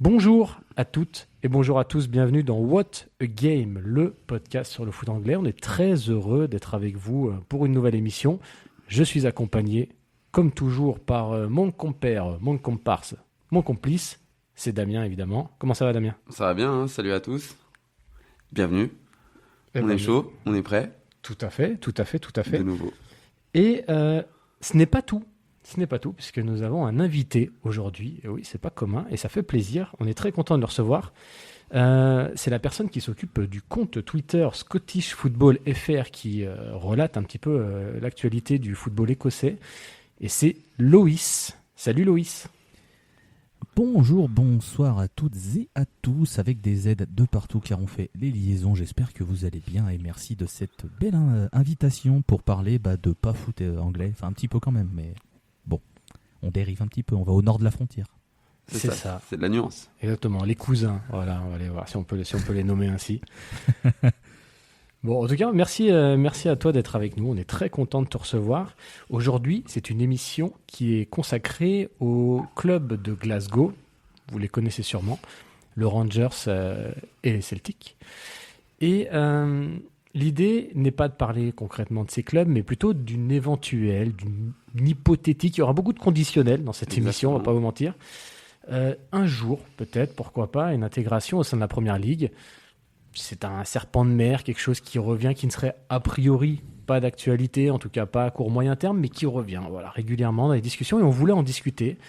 Bonjour à toutes et bonjour à tous, bienvenue dans What a Game, le podcast sur le foot anglais. On est très heureux d'être avec vous pour une nouvelle émission. Je suis accompagné, comme toujours, par mon compère, mon comparse, mon complice, c'est Damien évidemment. Comment ça va Damien ? Ça va bien, hein, salut à tous. Bienvenue. On est chaud, on est prêt. Tout à fait. De nouveau. Et ce n'est pas tout. Ce n'est pas tout, puisque nous avons un invité aujourd'hui. Et oui, c'est pas commun et ça fait plaisir. On est très content de le recevoir. C'est la personne qui s'occupe du compte Twitter Scottish Football FR qui relate un petit peu l'actualité du football écossais. Et c'est Loïs. Salut Loïs. Bonjour, bonsoir à toutes et à tous, avec des aides de partout car on fait les liaisons. J'espère que vous allez bien et merci de cette belle invitation pour parler de pas foot anglais. Enfin, un petit peu quand même, mais bon, on dérive un petit peu, on va au nord de la frontière. C'est ça. C'est de la nuance. Exactement, les cousins. Voilà, on va aller voir si on peut les nommer ainsi. Bon, en tout cas, merci à toi d'être avec nous. On est très content de te recevoir. Aujourd'hui, c'est une émission qui est consacrée au club de Glasgow. Vous les connaissez sûrement, le Rangers et les Celtic. Et l'idée n'est pas de parler concrètement de ces clubs, mais plutôt d'une éventuelle, d'une hypothétique. Il y aura beaucoup de conditionnels dans cette émission, on ne va pas vous mentir. Un jour, peut-être, pourquoi pas, une intégration au sein de la Première Ligue. C'est un serpent de mer, quelque chose qui revient, qui ne serait a priori pas d'actualité, en tout cas pas à court moyen terme, mais qui revient régulièrement dans les discussions et on voulait en discuter.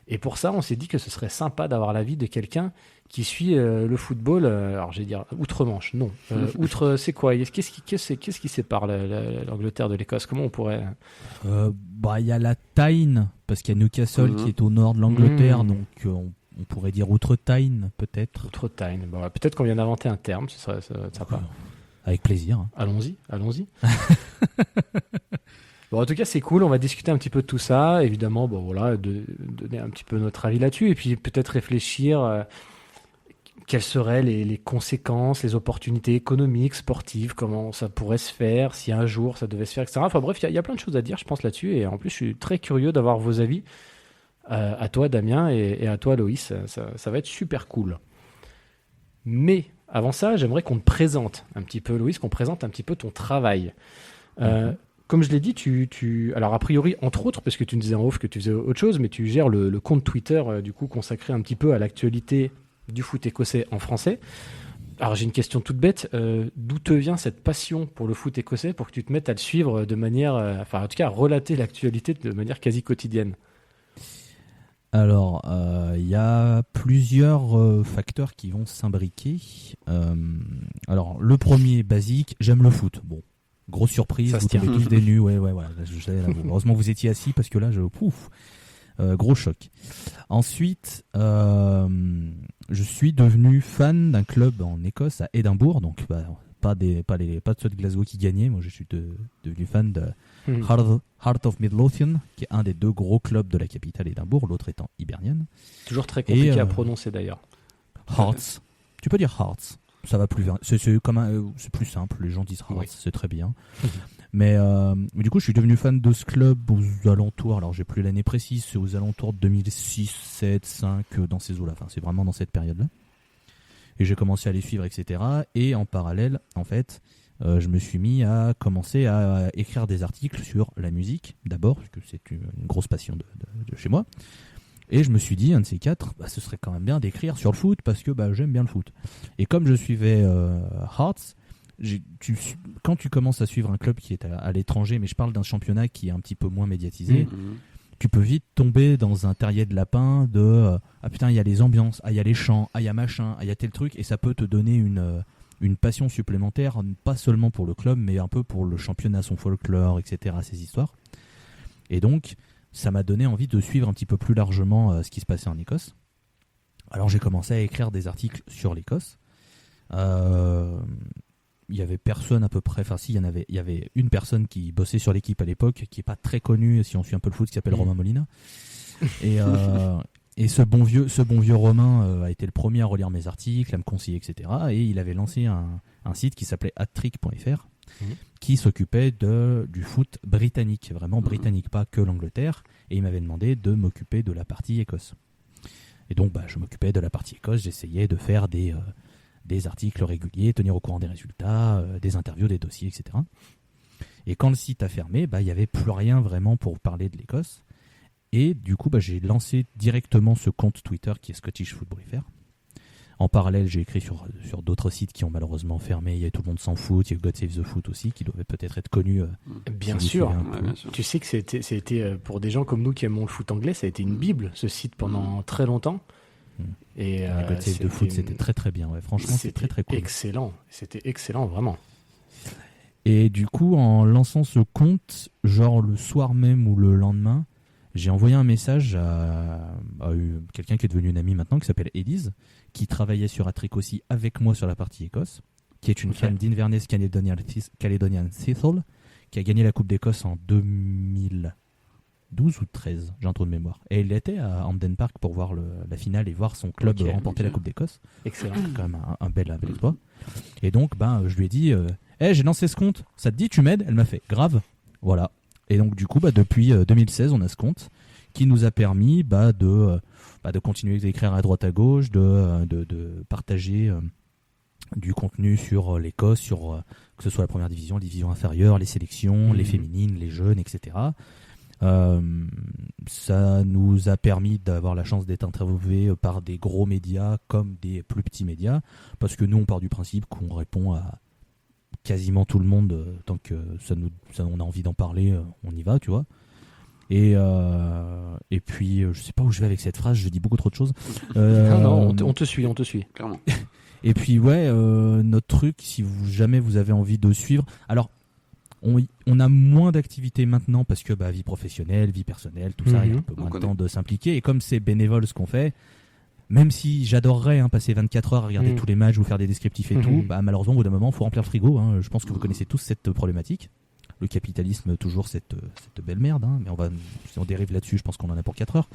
Et pour ça, on s'est dit que ce serait sympa d'avoir l'avis de quelqu'un qui suit le football, alors je vais dire outre-Manche, non. Outre, c'est quoi ? Qu'est-ce qui sépare l'Angleterre de l'Écosse ? Comment on pourrait... Il y a la Tyne, parce qu'il y a Newcastle qui est au nord de l'Angleterre, donc on pourrait dire Outre-Tyne, peut-être. Outre-Tyne. Bon, peut-être qu'on vient d'inventer un terme, ça serait sympa. Avec plaisir. Hein. Allons-y. Bon, en tout cas, c'est cool. On va discuter un petit peu de tout ça. Évidemment, de donner un petit peu notre avis là-dessus. Et puis peut-être réfléchir quelles seraient les conséquences, les opportunités économiques, sportives, comment ça pourrait se faire, si un jour ça devait se faire, etc. Enfin bref, il y a plein de choses à dire, je pense, là-dessus. Et en plus, je suis très curieux d'avoir vos avis. À toi Damien et à toi Loïs, ça va être super cool. Mais avant ça, j'aimerais qu'on te présente un petit peu, Loïs, qu'on présente un petit peu ton travail. Comme je l'ai dit, alors a priori, entre autres, parce que tu nous disais en off que tu faisais autre chose, mais tu gères le compte Twitter du coup consacré un petit peu à l'actualité du foot écossais en français. Alors j'ai une question toute bête, d'où te vient cette passion pour le foot écossais pour que tu te mettes à le suivre de manière, en tout cas à relater l'actualité de manière quasi quotidienne ? Alors, il y a plusieurs facteurs qui vont s'imbriquer. Alors, le premier, basique, j'aime le foot. Bon, grosse surprise, vous tombez tous des nues. Ouais, voilà. Heureusement, vous étiez assis parce que là, gros choc. Ensuite, je suis devenu fan d'un club en Écosse, à Édimbourg. Donc, pas de ceux de Glasgow qui gagnaient. Moi, je suis devenu fan de Heart of Midlothian, qui est un des deux gros clubs de la capitale Édimbourg, l'autre étant Hibernian. Toujours très compliqué à prononcer d'ailleurs. Hearts. Tu peux dire Hearts. Ça va plus. C'est plus simple. Les gens disent Hearts, c'est très bien. Mais du coup, je suis devenu fan de ce club aux alentours. Alors, j'ai plus l'année précise. C'est aux alentours de 2006, 7, 5, dans ces eaux-là. Enfin, c'est vraiment dans cette période-là. Et j'ai commencé à les suivre, etc. Et en parallèle, en fait, je me suis mis à commencer à écrire des articles sur la musique, d'abord, parce que c'est une grosse passion de chez moi. Et je me suis dit, un de ces quatre, ce serait quand même bien d'écrire sur le foot, parce que j'aime bien le foot. Et comme je suivais Hearts, quand tu commences à suivre un club qui est à l'étranger, mais je parle d'un championnat qui est un petit peu moins médiatisé, tu peux vite tomber dans un terrier de lapin de ah putain, il y a les ambiances, il y a les chants, il y a machin, il y a tel truc, et ça peut te donner une passion supplémentaire, pas seulement pour le club, mais un peu pour le championnat, son folklore, etc., ces histoires. Et donc, ça m'a donné envie de suivre un petit peu plus largement ce qui se passait en Écosse. Alors j'ai commencé à écrire des articles sur l'Écosse. Il y avait personne à peu près, enfin si, il y avait une personne qui bossait sur l'équipe à l'époque, qui est pas très connue si on suit un peu le foot, qui s'appelle Romain Molina. Et ce bon vieux Romain a été le premier à relire mes articles, à me conseiller, etc. Et il avait lancé un site qui s'appelait hattrick.fr, qui s'occupait du foot britannique, vraiment britannique, pas que l'Angleterre. Et il m'avait demandé de m'occuper de la partie Écosse. Et donc, je m'occupais de la partie Écosse. J'essayais de faire des articles réguliers, tenir au courant des résultats, des interviews, des dossiers, etc. Et quand le site a fermé, il n'y avait plus rien vraiment pour parler de l'Écosse. Et du coup, j'ai lancé directement ce compte Twitter qui est Scottish Football FR. En parallèle, j'ai écrit sur d'autres sites qui ont malheureusement fermé. Il y a Tout le monde s'en fout, il y a God Save the Foot aussi, qui doit peut-être être connu. Bien sûr. Bien sûr. Tu sais que c'était pour des gens comme nous qui aimons le foot anglais, ça a été une bible, ce site, pendant très longtemps. Et God Save the Foot, c'était très très bien. Ouais. Franchement, c'était très très cool. Excellent. C'était excellent, vraiment. Et du coup, en lançant ce compte, genre le soir même ou le lendemain, j'ai envoyé un message à quelqu'un qui est devenu une amie maintenant, qui s'appelle Élise, qui travaillait sur Attrick aussi avec moi sur la partie Écosse, qui est une fan d'Inverness Caledonian Thistle, qui a gagné la Coupe d'Écosse en 2012 ou 13, j'ai un trou de mémoire. Et elle était à Hampden Park pour voir la finale et voir son club remporter la Coupe d'Écosse. Excellent. C'est quand même un bel exploit. Et donc, je lui ai dit, j'ai lancé ce compte, ça te dit, tu m'aides? Elle m'a fait, grave, voilà. Et donc du coup, depuis 2016, on a ce compte qui nous a permis de continuer d'écrire à droite à gauche, de partager du contenu sur l'Écosse, que ce soit la première division, les divisions inférieures, les sélections, les féminines, les jeunes, etc. Ça nous a permis d'avoir la chance d'être interviewés par des gros médias comme des plus petits médias, parce que nous, on part du principe qu'on répond à quasiment tout le monde, tant que on a envie d'en parler, on y va, tu vois. Et puis, je sais pas où je vais avec cette phrase, je dis beaucoup trop de choses. Non, on te suit, clairement. Et puis, notre truc, si jamais vous avez envie de suivre, alors, on a moins d'activités maintenant parce que vie professionnelle, vie personnelle, tout ça, il y a un peu moins de temps de s'impliquer. Et comme c'est bénévole ce qu'on fait, même si j'adorerais passer 24 heures à regarder tous les matchs ou faire des descriptifs et tout, malheureusement au bout d'un moment il faut remplir le frigo. Je pense que vous connaissez tous cette problématique. Le capitalisme, toujours cette belle merde, mais si on dérive là-dessus, je pense qu'on en a pour 4 heures.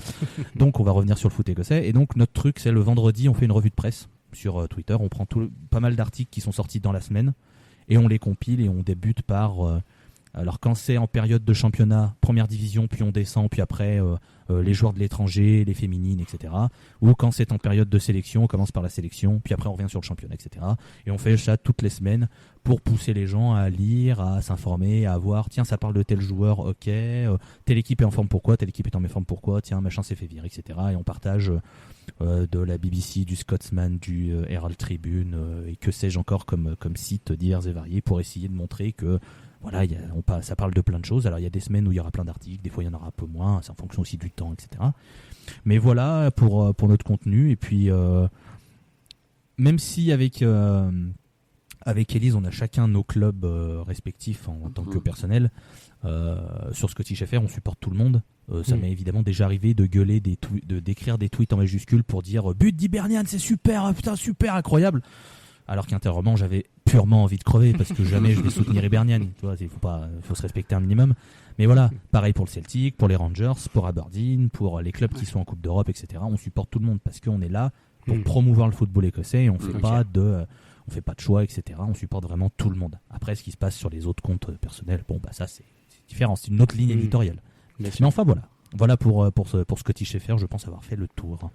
Donc on va revenir sur le foot écossais. Et donc notre truc, c'est le vendredi, on fait une revue de presse sur Twitter. On prend pas mal d'articles qui sont sortis dans la semaine et on les compile et on débute par... alors quand c'est en période de championnat, première division, puis on descend, puis après les joueurs de l'étranger, les féminines, etc. Ou quand c'est en période de sélection, on commence par la sélection, puis après on revient sur le championnat, etc. Et on fait ça toutes les semaines pour pousser les gens à lire, à s'informer, à voir, tiens, ça parle de tel joueur, ok, telle équipe est en forme pourquoi, telle équipe est en méforme pourquoi, tiens, machin s'est fait virer, etc. Et on partage de la BBC, du Scotsman, du Herald Tribune, et que sais-je encore comme site divers et variés pour essayer de montrer que voilà, ça parle de plein de choses. Alors il y a des semaines où il y aura plein d'articles, des fois il y en aura un peu moins, c'est en fonction aussi du temps, etc. Mais voilà pour notre contenu. Et puis même si avec Élise on a chacun nos clubs respectifs en tant que personnel, sur Scottish FR on supporte tout le monde. Ça m'est évidemment déjà arrivé de gueuler d'écrire des tweets en majuscules pour dire but d'Hibernian, c'est super, putain super, incroyable. Alors qu'intérieurement j'avais purement envie de crever parce que jamais je vais soutenir Hibernian. Tu vois, faut se respecter un minimum. Mais voilà, pareil pour le Celtic, pour les Rangers, pour Aberdeen, pour les clubs qui sont en Coupe d'Europe, etc. On supporte tout le monde parce qu'on est là pour promouvoir le football écossais et on fait pas de choix, etc. On supporte vraiment tout le monde. Après, ce qui se passe sur les autres comptes personnels, ça c'est différent, c'est une autre ligne éditoriale. Mais enfin voilà pour Scottish FR, je pense avoir fait le tour.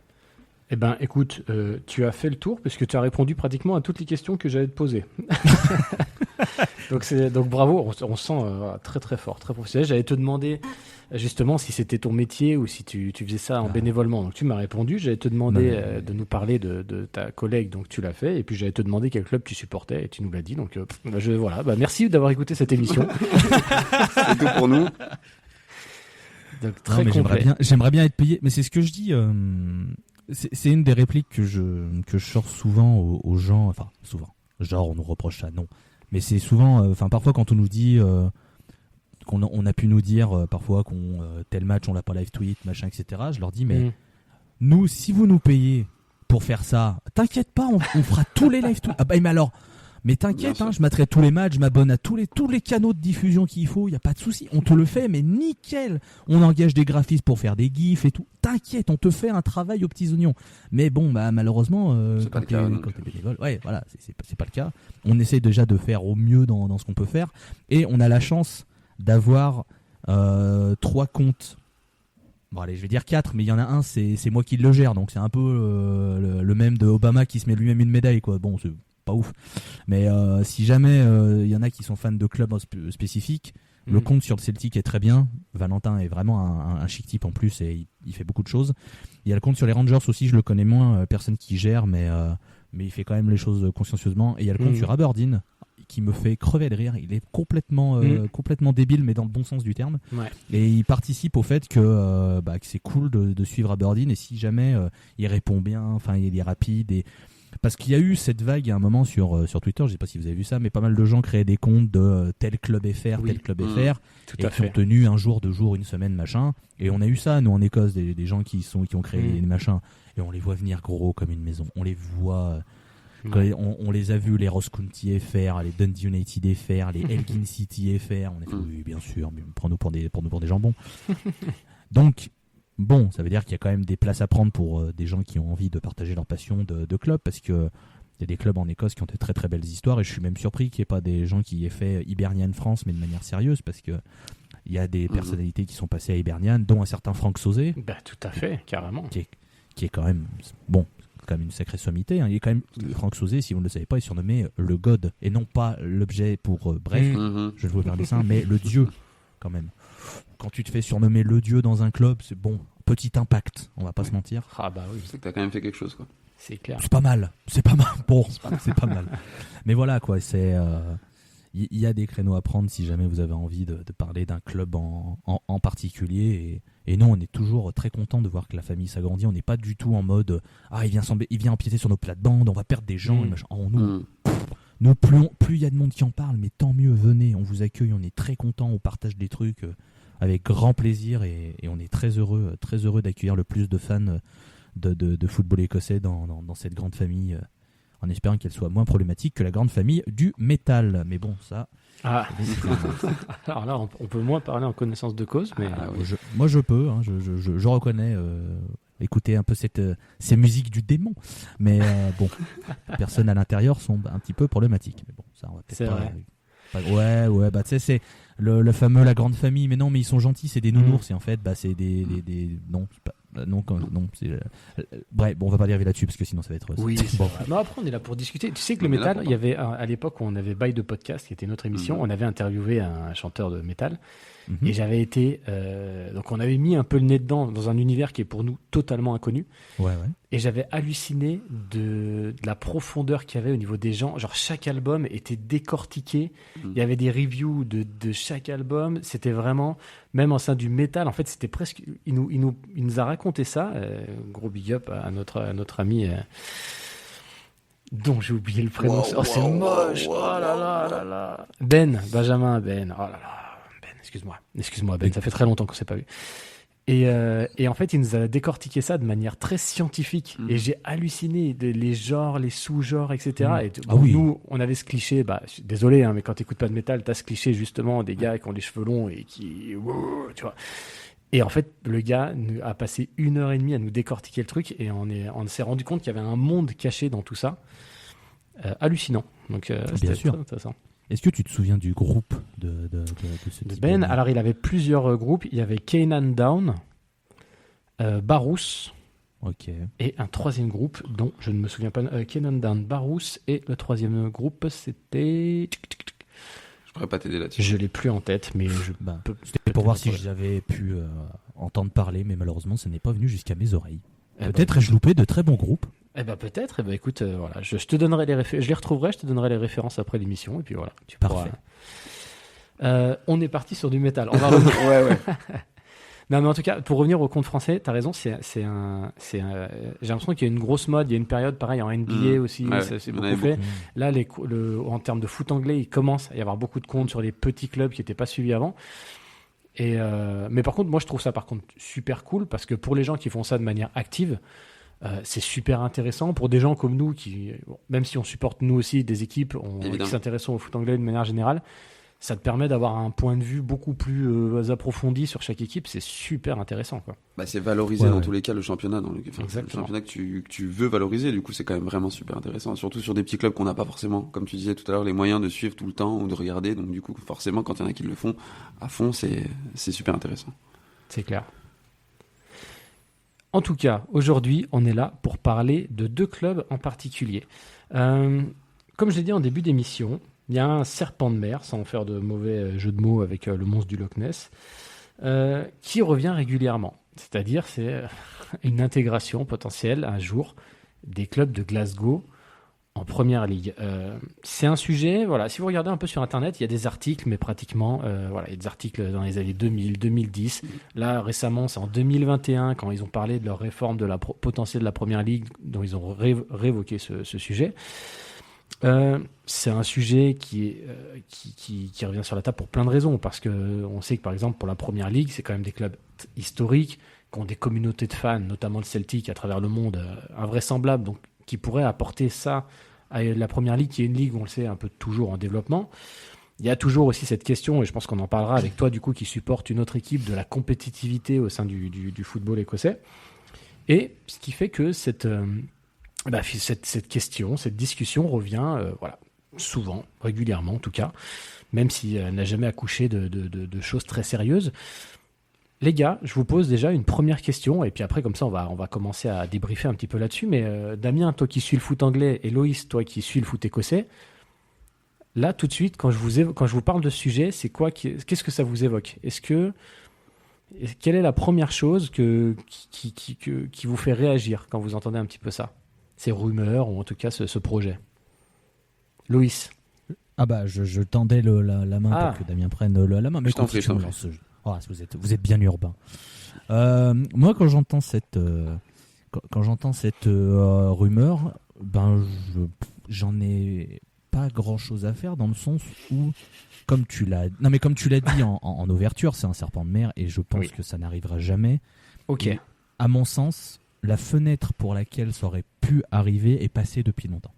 Eh ben, écoute, tu as fait le tour puisque tu as répondu pratiquement à toutes les questions que j'allais te poser. donc bravo, on sent très très fort, très professionnel. J'allais te demander justement si c'était ton métier ou si tu faisais ça en bénévolement. Donc tu m'as répondu. J'allais te demander de nous parler de ta collègue, donc tu l'as fait. Et puis j'allais te demander quel club tu supportais et tu nous l'as dit. Donc voilà, merci d'avoir écouté cette émission. C'est tout pour nous. Donc, très complet. J'aimerais bien être payé, mais c'est ce que je dis. C'est une des répliques que je sors souvent aux gens, enfin souvent, genre on nous reproche ça, non, mais c'est souvent, parfois quand on nous dit qu'on a pu nous dire parfois qu'on tel match on l'a pas live tweet, machin, etc. Je leur dis mais nous, si vous nous payez pour faire ça, t'inquiète pas, on fera tous les live tweets. Ah bah mais alors. Mais t'inquiète, je m'attraite tous les matchs, je m'abonne à tous les canaux de diffusion qu'il faut, il n'y a pas de souci. On te le fait, mais nickel. On engage des graphistes pour faire des gifs et tout. T'inquiète, on te fait un travail aux petits oignons. Mais bon, malheureusement, c'est pas le cas, quand t'es bénévole, voilà, c'est pas le cas. On essaie déjà de faire au mieux dans ce qu'on peut faire. Et on a la chance d'avoir 3 comptes Bon allez, je vais dire 4, mais il y en a un, c'est moi qui le gère, donc c'est un peu le même de Obama qui se met lui-même une médaille, quoi. Bon, c'est pas ouf. Mais si jamais il y en a qui sont fans de clubs spécifiques, le compte sur le Celtic est très bien. Valentin est vraiment un chic type en plus et il fait beaucoup de choses. Il y a le compte sur les Rangers aussi, je le connais moins, personne qui gère, mais il fait quand même les choses consciencieusement. Et il y a le compte sur Aberdeen qui me fait crever de rire. Il est complètement débile, mais dans le bon sens du terme. Ouais. Et il participe au fait que c'est cool de suivre Aberdeen. Et si jamais il répond bien, enfin il est rapide et parce qu'il y a eu cette vague à un moment sur Twitter, je sais pas si vous avez vu ça, mais pas mal de gens créaient des comptes de tel club FR, tel club FR, et qui ont tenu un jour, 2 jours, une semaine, machin. Et on a eu ça, nous, en Écosse, des gens qui ont créé des machins, et on les voit venir gros comme une maison. On les voit, on les a vus, les Ross County FR, les Dundee United FR, les Elgin City FR. On a fait, oui, bien sûr, mais prends-nous pour des jambons. Donc, bon, ça veut dire qu'il y a quand même des places à prendre pour des gens qui ont envie de partager leur passion de club, parce que il y a des clubs en Écosse qui ont de très très belles histoires, et je suis même surpris qu'il n'y ait pas des gens qui aient fait Hibernian France, mais de manière sérieuse, parce que il y a des personnalités qui sont passées à Hibernian, dont un certain Franck Sauzet. Bah tout à fait, carrément. Qui est quand même bon, quand même une sacrée sommité. Hein. Il est quand même Franck Sauzet, si vous ne le savez pas, est surnommé le God, et non pas l'objet pour bref, je vais vous faire des seins, mais le dieu quand même. Quand tu te fais surnommer le dieu dans un club, c'est bon, petit impact, on va pas se mentir. Ah bah oui, c'est que t'as quand même fait quelque chose, quoi. C'est clair. C'est pas mal. Bon, c'est pas mal. Mais voilà, quoi, c'est il y a des créneaux à prendre si jamais vous avez envie de parler d'un club en particulier, et nous on est toujours très content de voir que la famille s'agrandit. On n'est pas du tout en mode il vient empiéter sur nos plates-bandes, on va perdre des gens et machin. Nous, plus il y a de monde qui en parle, mais tant mieux, venez, on vous accueille, on est très content, on partage des trucs avec grand plaisir, et on est très heureux d'accueillir le plus de fans de football écossais dans cette grande famille, en espérant qu'elle soit moins problématique que la grande famille du métal. Mais bon, ça... Alors là, on peut moins parler en connaissance de cause, mais... Moi je peux, hein, je reconnais... écouter un peu ces musiques du démon, mais bon, les personnes à l'intérieur sont un petit peu problématiques, mais bon, ça on va peut-être ouais, bah tu sais, c'est le fameux la grande famille, mais non, mais ils sont gentils, c'est des nounours, et en fait c'est des non, c'est bref, bon, on va pas dire là-dessus parce que sinon ça va être bon. Non, après on est là pour discuter. Tu sais que le métal, il y avait à l'époque où on avait Bail de Podcast, qui était notre émission, on avait interviewé un chanteur de métal. Et j'avais été donc on avait mis un peu le nez dedans dans un univers qui est pour nous totalement inconnu. Et j'avais halluciné de la profondeur qu'il y avait au niveau des gens. Genre chaque album était décortiqué. Il y avait des reviews de chaque album. C'était vraiment, même en sein du métal, en fait c'était presque, il nous a raconté ça. Gros big up à notre ami dont j'ai oublié le prénom. C'est moche. Oh là là. Benjamin Ben. Oh là là. Excuse-moi Ben, ça fait très longtemps qu'on ne s'est pas vu. Et en fait, il nous a décortiqué ça de manière très scientifique. Et j'ai halluciné les genres, les sous-genres, etc. Nous, on avait ce cliché, désolé, mais quand tu n'écoutes pas de métal, tu as ce cliché justement des gars qui ont les cheveux longs et qui... tu vois. Et en fait, le gars a passé 1h30 à nous décortiquer le truc, et on s'est rendu compte qu'il y avait un monde caché dans tout ça. Hallucinant. Donc, c'était bien sûr. Très intéressant. Est-ce que tu te souviens du groupe de ce type Ben? Alors, il avait plusieurs groupes. Il y avait Canaan Down, Barous, et un troisième groupe dont je ne me souviens pas. Canaan Down, Barous, et le troisième groupe, c'était... Je pourrais pas t'aider là-dessus. Je l'ai plus en tête, mais c'était pour voir si j'avais pu entendre parler, mais malheureusement, ce n'est pas venu jusqu'à mes oreilles. Peut-être ai-je loupé de très bons groupes. Peut-être. Écoute, voilà, je te donnerai je les retrouverai, je te donnerai les références après l'émission, et puis voilà. Parfait. On est parti sur du métal. On va revenir. ouais. Non, mais en tout cas, pour revenir au compte français, t'as raison, j'ai l'impression qu'il y a une grosse mode, il y a une période, pareil, en NBA aussi, ça s'est beaucoup fait. Là, en termes de foot anglais, il commence à y avoir beaucoup de comptes sur les petits clubs qui n'étaient pas suivis avant. Mais par contre, moi, je trouve ça par contre super cool, parce que pour les gens qui font ça de manière active, c'est super intéressant. Pour des gens comme nous, même si on supporte nous aussi des équipes qui s'intéressent au foot anglais de manière générale, ça te permet d'avoir un point de vue beaucoup plus approfondi sur chaque équipe. C'est super intéressant, quoi. C'est valoriser dans tous les cas le championnat, le championnat que tu veux valoriser. Du coup, c'est quand même vraiment super intéressant, surtout sur des petits clubs qu'on n'a pas forcément, comme tu disais tout à l'heure, les moyens de suivre tout le temps ou de regarder. Donc du coup, forcément, quand il y en a qui le font à fond, c'est super intéressant. C'est clair. En tout cas, aujourd'hui, on est là pour parler de 2 clubs en particulier. Comme je l'ai dit en début d'émission, il y a un serpent de mer, sans faire de mauvais jeu de mots avec le monstre du Loch Ness, qui revient régulièrement. C'est-à-dire, c'est une intégration potentielle un jour des clubs de Glasgow en Première Ligue. C'est un sujet, voilà, si vous regardez un peu sur Internet, il y a des articles, mais pratiquement, il y a des articles dans les années 2000, 2010. Là, récemment, c'est en 2021, quand ils ont parlé de leur réforme de la potentielle de la Première Ligue, dont ils ont révoqué ce sujet. C'est un sujet qui revient sur la table pour plein de raisons, parce qu'on sait que, par exemple, pour la Première Ligue, c'est quand même des clubs historiques, qui ont des communautés de fans, notamment le Celtic à travers le monde, invraisemblables, donc qui pourraient apporter ça à la Première Ligue, qui est une ligue, on le sait, un peu toujours en développement. Il y a toujours aussi cette question, et je pense qu'on en parlera avec toi, du coup, qui supporte une autre équipe, de la compétitivité au sein du football écossais. Et ce qui fait que cette question, cette discussion revient souvent, régulièrement en tout cas, même si elle n'a jamais accouché de choses très sérieuses. Les gars, je vous pose déjà une première question, et puis après, comme ça, on va commencer à débriefer un petit peu là-dessus. Mais Damien, toi qui suis le foot anglais, et Loïs, toi qui suis le foot écossais, là, tout de suite, quand je vous parle de ce sujet, c'est quoi, qu'est-ce que ça vous évoque ? Quelle est la première chose qui vous fait réagir quand vous entendez un petit peu ça ? Ces rumeurs, ou en tout cas ce projet. Loïs. Ah bah, je tendais la main pour que Damien prenne la main. Mais je t'en prie. Vous êtes bien urbain. Moi, quand j'entends cette rumeur, j'en ai pas grand-chose à faire, dans le sens où, comme tu l'as dit en ouverture, c'est un serpent de mer, et je pense que ça n'arrivera jamais. Ok. Et, à mon sens, la fenêtre pour laquelle ça aurait pu arriver est passée depuis longtemps.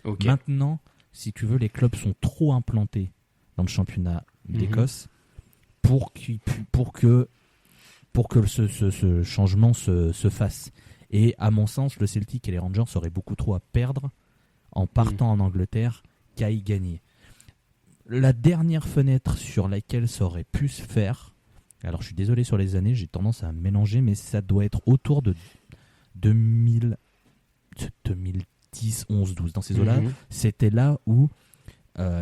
Okay. Maintenant, si tu veux, les clubs sont trop implantés dans le championnat d'Écosse pour que ce changement se fasse. Et à mon sens, le Celtic et les Rangers auraient beaucoup trop à perdre en partant en Angleterre qu'à y gagner. La dernière fenêtre sur laquelle ça aurait pu se faire, alors je suis désolé sur les années, j'ai tendance à mélanger, mais ça doit être autour de 2010, 11, 12, dans ces eaux-là. C'était là où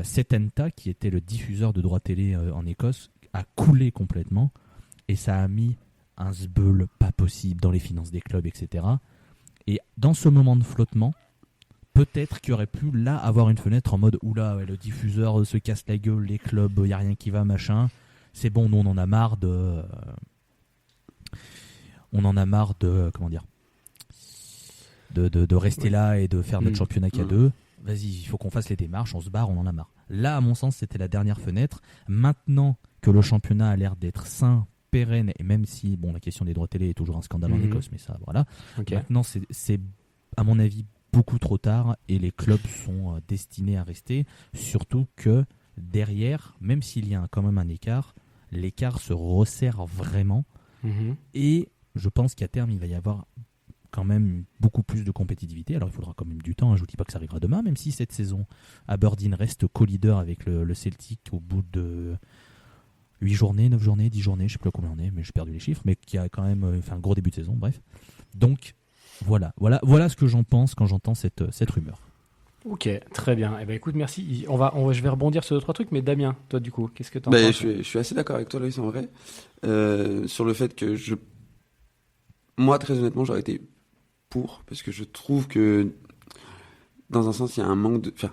Setanta, qui était le diffuseur de droits télé en Écosse, a coulé complètement, et ça a mis un sbeul pas possible dans les finances des clubs, etc. Et dans ce moment de flottement, peut-être qu'il y aurait pu là avoir une fenêtre en mode oula, le diffuseur se casse la gueule, les clubs, il n'y a rien qui va, machin. C'est bon, nous on en a marre de comment dire, de rester là et de faire notre championnat qu'à deux. Vas-y, il faut qu'on fasse les démarches, on se barre, on en a marre. Là, à mon sens, c'était la dernière fenêtre. Maintenant que le championnat a l'air d'être sain, pérenne, et même si la question des droits télé est toujours un scandale en Écosse, mais ça, voilà. Okay. Maintenant, c'est à mon avis beaucoup trop tard, et les clubs sont destinés à rester. Surtout que derrière, même s'il y a quand même un écart, l'écart se resserre vraiment. Et je pense qu'à terme, il va y avoir quand même beaucoup plus de compétitivité. Alors il faudra quand même du temps, je vous dis pas que ça arrivera demain, même si cette saison Aberdeen reste co-leader avec le Celtic au bout de 8 journées, 9 journées, 10 journées, je sais plus combien on est, mais j'ai perdu les chiffres, mais qui a quand même fait un gros début de saison, bref. Donc voilà ce que j'en pense quand j'entends cette rumeur. Ok, très bien. Eh ben écoute, merci. Je vais rebondir sur 2-3 trucs, mais Damien, toi du coup, qu'est-ce que t'en penses ? Je suis assez d'accord avec toi, Loïs, en vrai, sur le fait que moi, très honnêtement, j'aurais été pour, parce que je trouve que dans un sens, il y a un manque de... Enfin,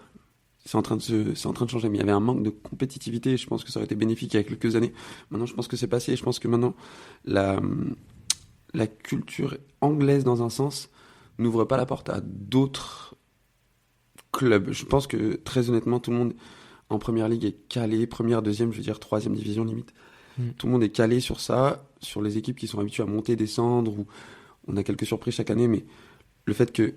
c'est en train de changer, mais il y avait un manque de compétitivité, et je pense que ça aurait été bénéfique il y a quelques années. Maintenant, je pense que c'est passé, et je pense que maintenant, la culture anglaise, dans un sens, n'ouvre pas la porte à d'autres clubs. Je pense que, très honnêtement, tout le monde en première ligue est calé, première, deuxième, je veux dire troisième division limite. Tout le monde est calé sur ça, sur les équipes qui sont habituées à monter, descendre, ou on a quelques surprises chaque année, mais le fait que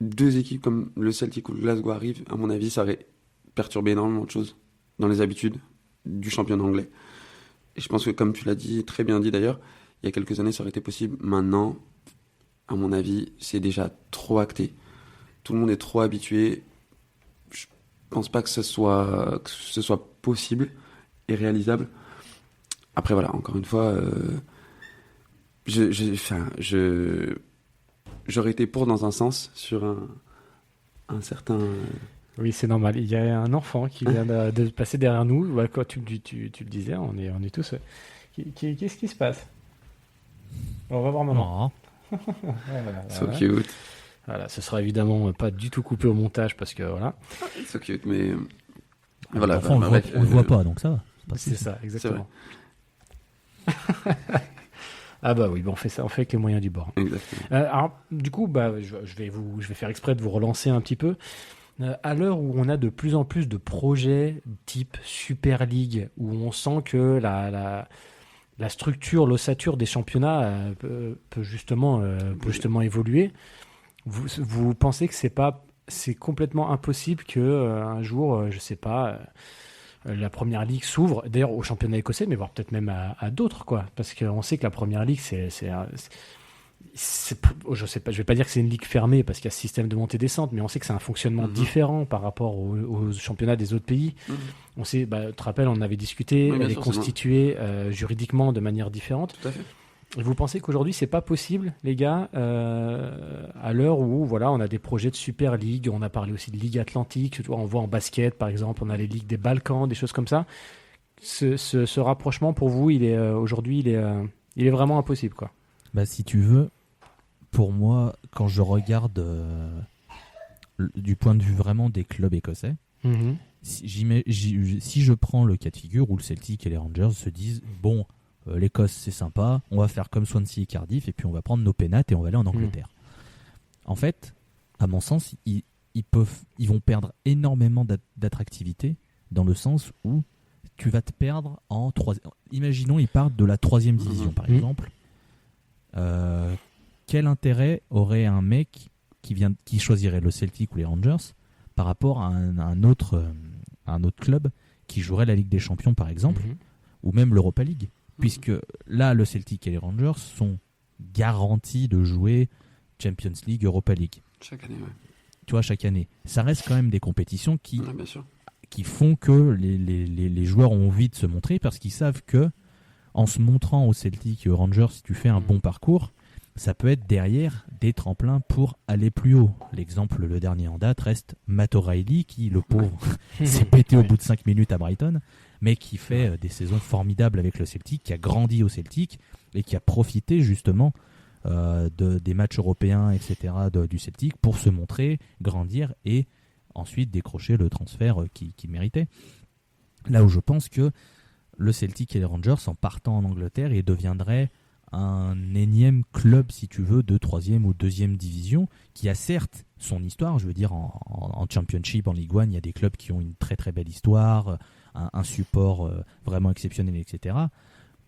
2 équipes comme le Celtic ou le Glasgow arrivent, à mon avis, ça aurait perturbé énormément de choses dans les habitudes du championnat anglais. Et je pense que, comme tu l'as dit, très bien dit d'ailleurs, il y a quelques années, ça aurait été possible. Maintenant, à mon avis, c'est déjà trop acté. Tout le monde est trop habitué. Je pense pas que ce soit possible et réalisable. Après, voilà, encore une fois... J'aurais été pour dans un sens sur un certain. Oui, c'est normal. Il y a un enfant qui vient de passer derrière nous. Ouais, quand tu le disais, on est tous. Qu'est-ce qui se passe? On va voir maman. Oh. Voilà, So cute. Voilà, ce sera évidemment pas du tout coupé au montage parce que voilà. So cute, mais. Voilà. L'enfant, on le voit pas, donc ça va. C'est ça, exactement. Ah bah oui, on fait ça, on fait avec les moyens du bord. Exactement. Alors, du coup, je vais faire exprès de vous relancer un petit peu. À l'heure où on a de plus en plus de projets type Super League, où on sent que la structure, l'ossature des championnats peut justement évoluer, vous pensez que c'est complètement impossible que un jour, je sais pas, la Première Ligue s'ouvre, d'ailleurs au championnat écossais, mais voire peut-être même à d'autres, quoi, parce qu'on sait que la Première Ligue, je sais pas, je vais pas dire que c'est une ligue fermée parce qu'il y a ce système de montée-descente, mais on sait que c'est un fonctionnement différent par rapport aux championnats des autres pays. On sait, tu te rappelles, on avait discuté, elle est constituée juridiquement de manière différente. Tout à fait. Et vous pensez qu'aujourd'hui c'est pas possible, les gars, à l'heure où voilà, on a des projets de Super League, on a parlé aussi de Ligue Atlantique, on voit en basket par exemple, on a les ligues des Balkans, des choses comme ça. Ce rapprochement pour vous, aujourd'hui, il est vraiment impossible, quoi. Bah, si tu veux, pour moi, quand je regarde du point de vue vraiment des clubs écossais, si je prends le cas de figure où le Celtic et les Rangers se disent bon, l'Écosse c'est sympa, on va faire comme Swansea et Cardiff et puis on va prendre nos pénates et on va aller en Angleterre. En fait, à mon sens, ils vont perdre énormément d'attractivité dans le sens où tu vas te perdre en troisième. Imaginons ils partent de la 3e division par exemple. Quel intérêt aurait un mec qui choisirait le Celtic ou les Rangers par rapport à un autre club qui jouerait la Ligue des Champions par exemple, ou même l'Europa League, puisque là le Celtic et les Rangers sont garantis de jouer Champions League, Europa League chaque année, ouais. Tu vois, chaque année ça reste quand même des compétitions qui font que les joueurs ont envie de se montrer, parce qu'ils savent que en se montrant au Celtic et aux Rangers, si tu fais un bon parcours, ça peut être derrière des tremplins pour aller plus haut. L'exemple, le dernier en date, reste Matt O'Reilly, qui, le pauvre, s'est pété au bout de 5 minutes à Brighton, mais qui fait des saisons formidables avec le Celtic, qui a grandi au Celtic et qui a profité justement des matchs européens, etc., du Celtic pour se montrer, grandir et ensuite décrocher le transfert qu'il méritait. Là où je pense que le Celtic et les Rangers, en partant en Angleterre, ils deviendraient un énième club, si tu veux, de 3e ou 2e division, qui a certes son histoire. Je veux dire, en Championship, en Ligue 1, il y a des clubs qui ont une très très belle histoire, un support vraiment exceptionnel, etc.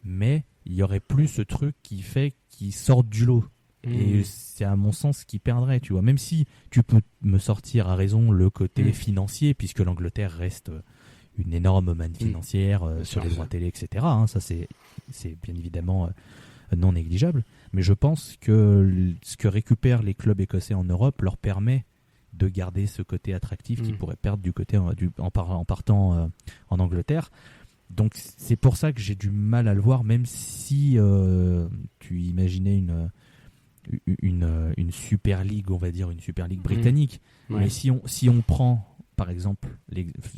Mais il y aurait plus ce truc qui fait qu'ils sortent du lot. Et c'est à mon sens ce qui perdrait, tu vois. Même si tu peux me sortir à raison le côté financier, puisque l'Angleterre reste une énorme manne financière sur les droits télé, etc. Ça, c'est bien évidemment non négligeable. Mais je pense que ce que récupèrent les clubs écossais en Europe leur permet de garder ce côté attractif qu'ils pourraient perdre du côté en partant en Angleterre. Donc c'est pour ça que j'ai du mal à le voir, même si tu imaginais une Super League, on va dire une Super League britannique. Mais si on prend par exemple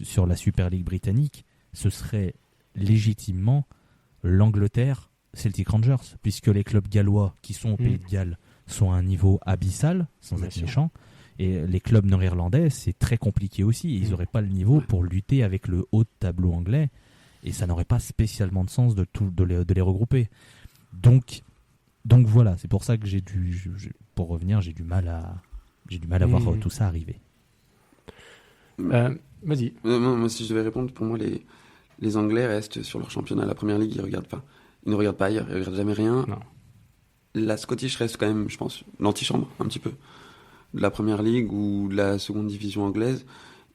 sur la Super League britannique, ce serait légitimement l'Angleterre Celtic Rangers, puisque les clubs gallois qui sont au Pays de Galles sont à un niveau abyssal, sans être méchant, et les clubs nord-irlandais, c'est très compliqué aussi, et ils n'auraient pas le niveau pour lutter avec le haut de tableau anglais, et ça n'aurait pas spécialement de sens de les regrouper. Donc voilà, c'est pour ça que pour revenir, j'ai du mal à voir tout ça arriver. Vas-y. Moi, si je devais répondre, pour moi, les Anglais restent sur leur championnat. La Première Ligue, ils ne regardent pas ailleurs, ils ne regardent jamais rien. Non. La Scottish reste quand même, je pense, l'antichambre, un petit peu, de la Première Ligue ou de la seconde division anglaise.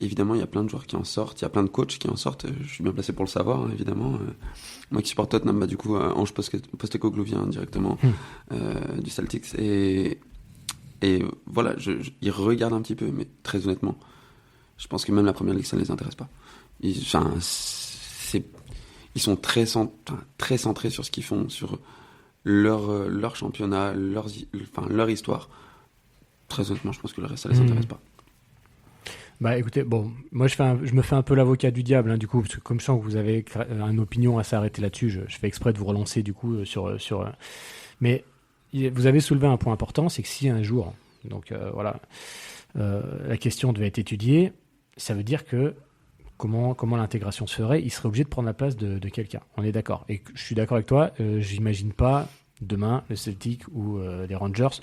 Évidemment, il y a plein de joueurs qui en sortent, il y a plein de coachs qui en sortent. Je suis bien placé pour le savoir, hein, évidemment. Moi qui supporte Tottenham, du coup, Ange Postecoglou vient directement du Celtics. Et voilà, ils regardent un petit peu, mais très honnêtement, je pense que même la Première Ligue, ça ne les intéresse pas. Ils sont très centrés sur ce qu'ils font, sur leur championnat, leur histoire. Très honnêtement, je pense que le reste, ça les intéresse pas. Bah écoutez, bon, moi je me fais un peu l'avocat du diable, hein, du coup, parce que comme je sens que vous avez une opinion assez arrêtée là-dessus, je fais exprès de vous relancer du coup mais vous avez soulevé un point important, c'est que si un jour, donc voilà, la question devait être étudiée, ça veut dire que comment l'intégration se ferait, il serait obligé de prendre la place de quelqu'un. On est d'accord. Et je suis d'accord avec toi, j'imagine pas demain le Celtic ou les Rangers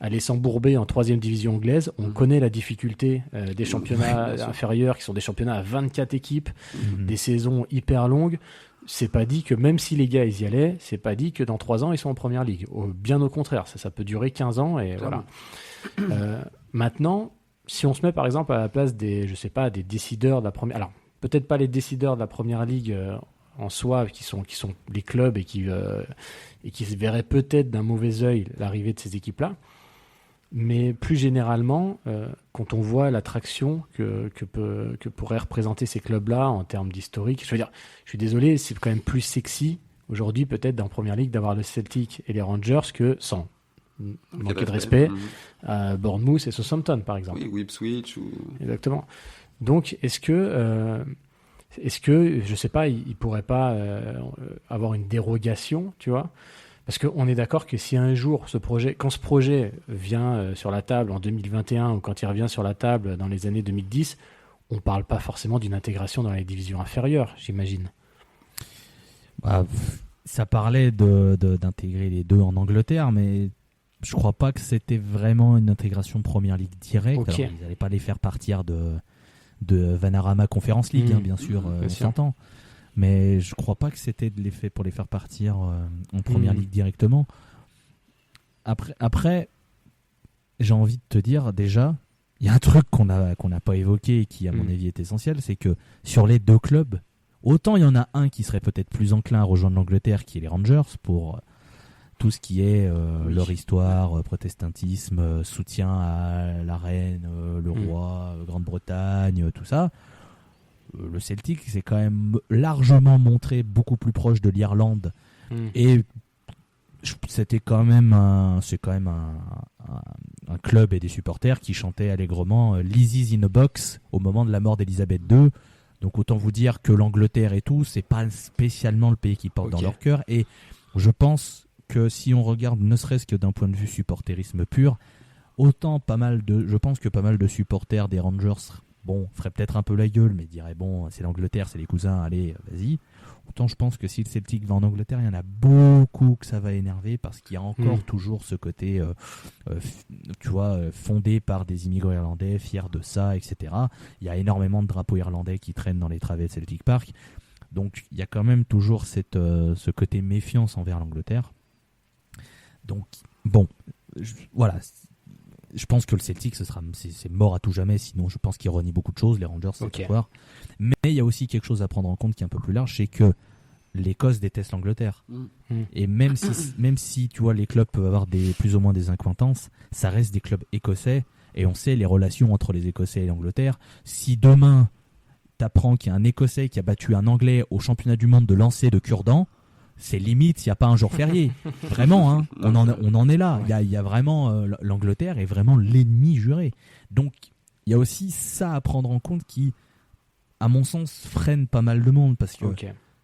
aller s'embourber en 3e division anglaise. On connaît la difficulté des championnats inférieurs, qui sont des championnats à 24 équipes, des saisons hyper longues. C'est pas dit que même si les gars ils y allaient, c'est pas dit que dans 3 ans ils sont en première ligue. Bien au contraire, ça peut durer 15 ans et voilà. Maintenant, si on se met par exemple à la place des décideurs de la première, alors peut-être pas les décideurs de la première ligue en soi, qui sont les clubs et qui se verraient peut-être d'un mauvais œil l'arrivée de ces équipes-là. Mais plus généralement, quand on voit l'attraction que pourraient représenter ces clubs-là en termes d'historique, je veux dire, je suis désolé, c'est quand même plus sexy aujourd'hui peut-être dans la première ligue d'avoir le Celtic et les Rangers que sans manquer de respect à Bournemouth et Southampton par exemple. Oui, ou Ipswich ou... Exactement. Donc est-ce que je sais pas, il pourrait pas avoir une dérogation, tu vois? Parce qu'on est d'accord que si un jour quand ce projet vient sur la table en 2021 ou quand il revient sur la table dans les années 2010, on ne parle pas forcément d'une intégration dans les divisions inférieures, j'imagine. Bah, ça parlait d'intégrer les deux en Angleterre, mais je crois pas que c'était vraiment une intégration Première Ligue directe. Okay. Alors, ils n'allaient pas les faire partir de Vanarama Conference League, bien sûr, on s'entend. Mais je crois pas que c'était de l'effet pour les faire partir en Première Ligue directement. Après, j'ai envie de te dire, déjà, il y a un truc qu'on n'a pas évoqué et qui, à mon avis, est essentiel, c'est que sur les deux clubs, autant il y en a un qui serait peut-être plus enclin à rejoindre l'Angleterre, qui est les Rangers, pour tout ce qui est leur histoire, protestantisme, soutien à la reine, le roi, Grande-Bretagne, tout ça. Le Celtic s'est quand même largement montré beaucoup plus proche de l'Irlande et c'était quand même un club et des supporters qui chantaient allègrement Lizzie's in a box au moment de la mort d'Elisabeth II. Donc autant vous dire que l'Angleterre et tout, c'est pas spécialement le pays qui porte dans leur cœur. Et je pense que si on regarde ne serait-ce que d'un point de vue supporterisme pur, je pense que pas mal de supporters des Rangers ferait peut-être un peu la gueule, mais dirait c'est l'Angleterre, c'est les cousins, allez, vas-y. Autant je pense que si le Celtic va en Angleterre, il y en a beaucoup que ça va énerver parce qu'il y a encore toujours ce côté, fondé par des immigrants irlandais, fiers de ça, etc. Il y a énormément de drapeaux irlandais qui traînent dans les travées de Celtic Park. Donc il y a quand même toujours ce côté méfiance envers l'Angleterre. Donc, voilà. Je pense que le Celtic, c'est mort à tout jamais. Sinon, je pense qu'il renie beaucoup de choses. Les Rangers, c'est voir. Mais il y a aussi quelque chose à prendre en compte qui est un peu plus large, c'est que l'Écosse déteste l'Angleterre. Et même si tu vois, les clubs peuvent avoir plus ou moins des accointances, ça reste des clubs écossais. Et on sait les relations entre les Écossais et l'Angleterre. Si demain, t'apprends qu'il y a un Écossais qui a battu un Anglais au championnat du monde de lancer de cure-dents, c'est limite s'il n'y a pas un jour férié. Vraiment, hein, on en est là. Il y a vraiment l'Angleterre est vraiment l'ennemi juré. Donc il y a aussi ça à prendre en compte qui, à mon sens, freine pas mal de monde parce que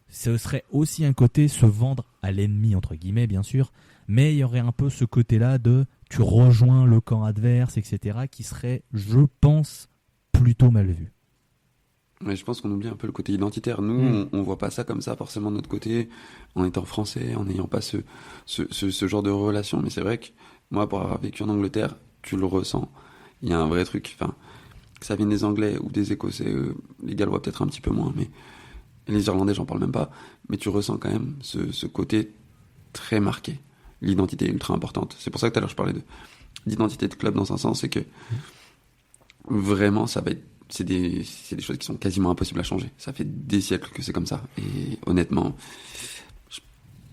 ce serait aussi un côté se vendre à l'ennemi entre guillemets, bien sûr, mais il y aurait un peu ce côté-là de tu rejoins le camp adverse, etc., qui serait, je pense, plutôt mal vu. Mais je pense qu'on oublie un peu le côté identitaire. Nous, on voit pas ça comme ça forcément de notre côté, en étant français, en n'ayant pas ce genre de relation. Mais c'est vrai que moi, pour avoir vécu en Angleterre, tu le ressens. Il y a un vrai truc. Enfin, que ça vienne des Anglais ou des Écossais, les Gallois peut-être un petit peu moins, mais les Irlandais, j'en parle même pas. Mais tu ressens quand même ce côté très marqué. L'identité est ultra importante. C'est pour ça que tout à l'heure je parlais d'identité de club dans un sens, c'est que vraiment ça va être c'est des choses qui sont quasiment impossibles à changer. Ça fait des siècles que c'est comme ça. Et honnêtement,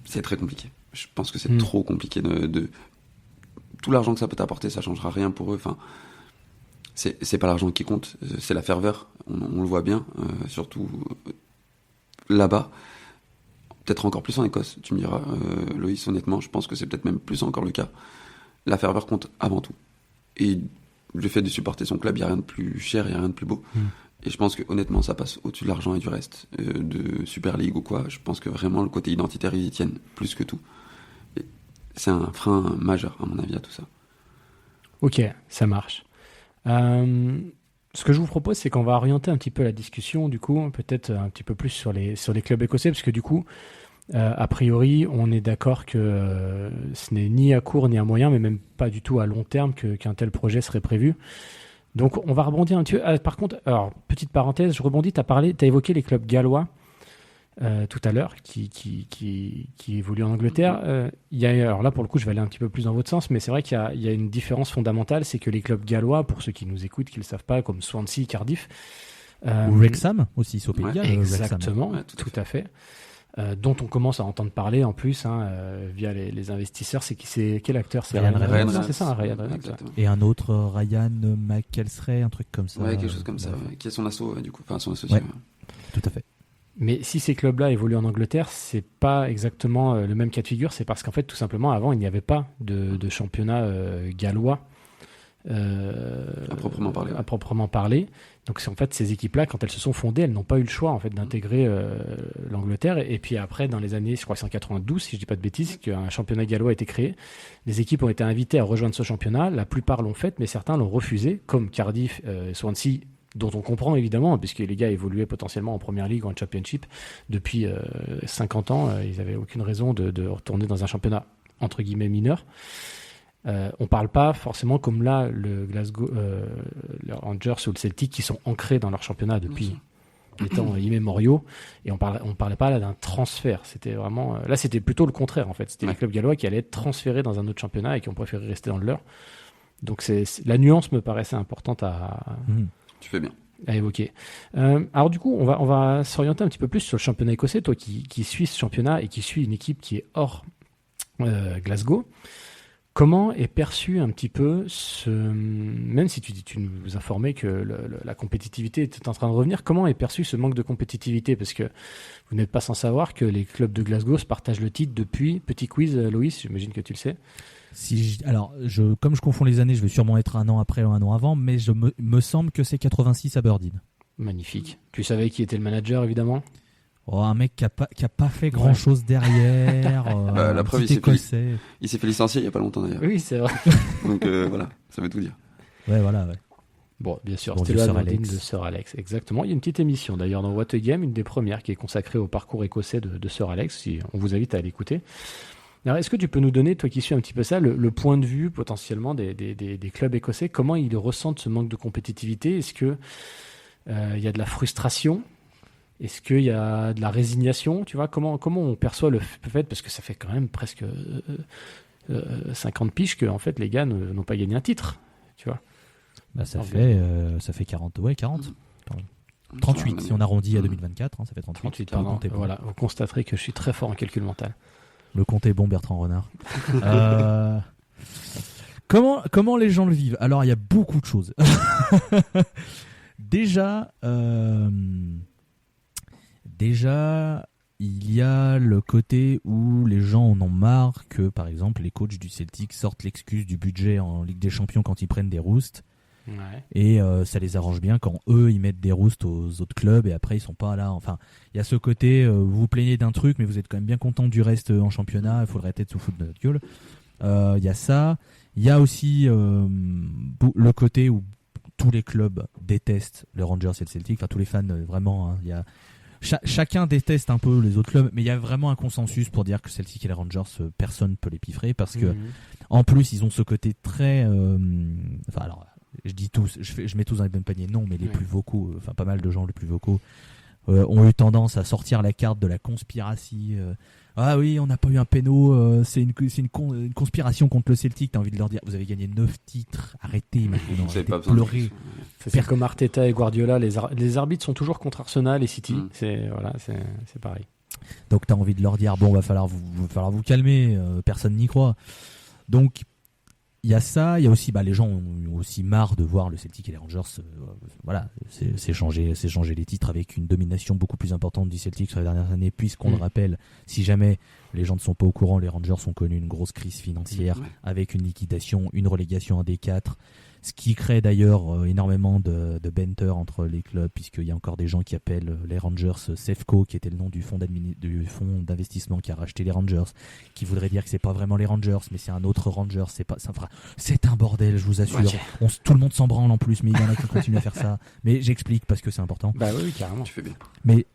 c'est très compliqué. Je pense que c'est trop compliqué de... Tout l'argent que ça peut t'apporter, ça changera rien pour eux. Enfin, c'est pas l'argent qui compte, c'est la ferveur. On le voit bien, surtout là-bas. peut-être encore plus en Écosse, tu me diras, Loïs, honnêtement, je pense que c'est peut-être même plus encore le cas. La ferveur compte avant tout. Et le fait de supporter son club, il n'y a rien de plus cher, il n'y a rien de plus beau. Et je pense que honnêtement, ça passe au-dessus de l'argent et du reste, de Super League ou quoi. Je pense que vraiment, le côté identitaire, ils y tiennent plus que tout. Et c'est un frein majeur, à mon avis, à tout ça. Ok, ça marche. Ce que je vous propose, c'est qu'on va orienter un petit peu la discussion, du coup, peut-être un petit peu plus sur les clubs écossais, parce que du coup, a priori, on est d'accord que ce n'est ni à court ni à moyen, mais même pas du tout à long terme qu'un tel projet serait prévu. Donc, on va rebondir un petit peu. Par contre, alors, petite parenthèse, je rebondis, t'as évoqué les clubs gallois tout à l'heure, qui évoluent en Angleterre. Alors là, pour le coup, je vais aller un petit peu plus dans votre sens, mais c'est vrai qu'il y a une différence fondamentale, c'est que les clubs gallois, pour ceux qui nous écoutent, qui ne le savent pas, comme Swansea, Cardiff... ou Wrexham, aussi, c'est au Pays de Galles. Exactement, Ouais, tout à fait. Dont on commence à entendre parler en plus via les investisseurs. C'est quel acteur? C'est Ryan Reynolds. C'est ça, Ryan Reynolds. Exactement. Et un autre, Ryan McElstray, un truc comme ça. Ouais, quelque chose comme ça, ouais. Qui est son asso, du coup, enfin son associé. Ouais. Tout à fait. Mais si ces clubs-là évoluent en Angleterre, c'est pas exactement le même cas de figure. C'est parce qu'en fait, tout simplement, avant, il n'y avait pas de championnat gallois À proprement parler. Donc c'est en fait ces équipes-là, quand elles se sont fondées, elles n'ont pas eu le choix en fait d'intégrer l'Angleterre. Et puis après, dans les années, je crois que c'est en 92, si je dis pas de bêtises, qu'un championnat gallois a été créé. Les équipes ont été invitées à rejoindre ce championnat. La plupart l'ont fait, mais certains l'ont refusé, comme Cardiff, Swansea, dont on comprend évidemment, puisque les gars évoluaient potentiellement en Première Ligue ou en Championship depuis 50 ans. Ils n'avaient aucune raison de retourner dans un championnat entre guillemets mineur. On parle pas forcément comme là le Glasgow, les Rangers ou le Celtic qui sont ancrés dans leur championnat depuis des temps immémoriaux, et on parlait pas là d'un transfert. C'était vraiment là, c'était plutôt le contraire en fait. C'était les clubs gallois qui allaient être transférés dans un autre championnat et qui ont préféré rester dans le leur. Donc la nuance me paraissait importante Tu fais bien. à évoquer. Alors du coup, on va s'orienter un petit peu plus sur le championnat écossais. Toi qui suis ce championnat et qui suis une équipe qui est hors Glasgow. Comment est perçu un petit peu même si tu nous informais que la compétitivité était en train de revenir, comment est perçu ce manque de compétitivité? Parce que vous n'êtes pas sans savoir que les clubs de Glasgow se partagent le titre depuis, petit quiz Loïs, j'imagine que tu le sais. Comme je confonds les années, je vais sûrement être un an après ou un an avant, mais me semble que c'est 86 Aberdeen. Magnifique. Tu savais qui était le manager évidemment? Un mec qui a pas fait grand chose derrière. La preuve, il s'est fait licencier il y a pas longtemps d'ailleurs. Oui, c'est vrai. Donc voilà, ça veut tout dire. Ouais, voilà, ouais. Bon, bien sûr, Bon, c'était Sir l'Amandine Alex. de Sir Alex, exactement. Il y a une petite émission d'ailleurs dans What a Game, une des premières qui est consacrée au parcours écossais de Sir Alex. Si on vous invite à l'écouter. Alors, est-ce que tu peux nous donner, toi qui suis un petit peu ça, le point de vue potentiellement des clubs écossais? Comment ils ressentent ce manque de compétitivité? Est-ce que il y a de la frustration? Est-ce qu'il y a de la résignation? Tu vois, comment on perçoit le fait, parce que ça fait quand même presque 50 piges que en fait les gars n'ont pas gagné un titre, tu vois. Bah, ça fait 40. Ouais, 40. 38 si on arrondit à 2024, ça fait 38. Pardon. Bon. Voilà, vous constaterez que je suis très fort en calcul mental. Le compte est bon, Bertrand Renard. Comment les gens le vivent? Alors, il y a beaucoup de choses. Déjà, il y a le côté où les gens en ont marre que, par exemple, les coachs du Celtic sortent l'excuse du budget en Ligue des Champions quand ils prennent des roustes. Ouais. Et ça les arrange bien quand eux, ils mettent des roustes aux autres clubs et après, ils sont pas là. Enfin, il y a ce côté, vous vous plaignez d'un truc, mais vous êtes quand même bien content du reste en championnat. Il faudrait peut-être se foutre de notre gueule. Il y a ça. Il y a aussi le côté où tous les clubs détestent les Rangers et le Celtic. Enfin, tous les fans, vraiment. Hein, il y a... Chacun déteste un peu les autres clubs, mais il y a vraiment un consensus pour dire que Celtic et les Rangers, personne ne peut les piffrer parce que, en plus, ils ont ce côté très. Enfin, alors, je dis tous, je mets tous dans le même panier, non, mais les plus vocaux, enfin, pas mal de gens les plus vocaux, ont eu tendance à sortir la carte de la conspiratie. Ah oui, on n'a pas eu un péno, c'est une conspiration contre le Celtic. T'as envie de leur dire, vous avez gagné 9 titres, arrêtez maintenant, Vous avez arrêtez pas de besoin de pleurer. C'est comme Arteta et Guardiola, les arbitres sont toujours contre Arsenal et City. C'est pareil. Donc t'as envie de leur dire, bon, va falloir vous calmer, personne n'y croit. Donc il y a ça, il y a aussi les gens ont aussi marre de voir le Celtic et les Rangers c'est changer les titres avec une domination beaucoup plus importante du Celtic sur les dernières années, puisqu'on le rappelle, si jamais les gens ne sont pas au courant, les Rangers ont connu une grosse crise financière avec une liquidation, une relégation en D4, ce qui crée d'ailleurs énormément de banter entre les clubs, puisqu'il y a encore des gens qui appellent les Rangers Sefco, qui était le nom du fonds d'investissement qui a racheté les Rangers, qui voudrait dire que c'est pas vraiment les Rangers, mais c'est un autre Rangers. C'est un bordel, je vous assure. Ouais. Tout le monde s'en branle en plus, mais il y en a qui continuent à faire ça. Mais j'explique parce que c'est important. Bah oui, carrément. Tu fais bien.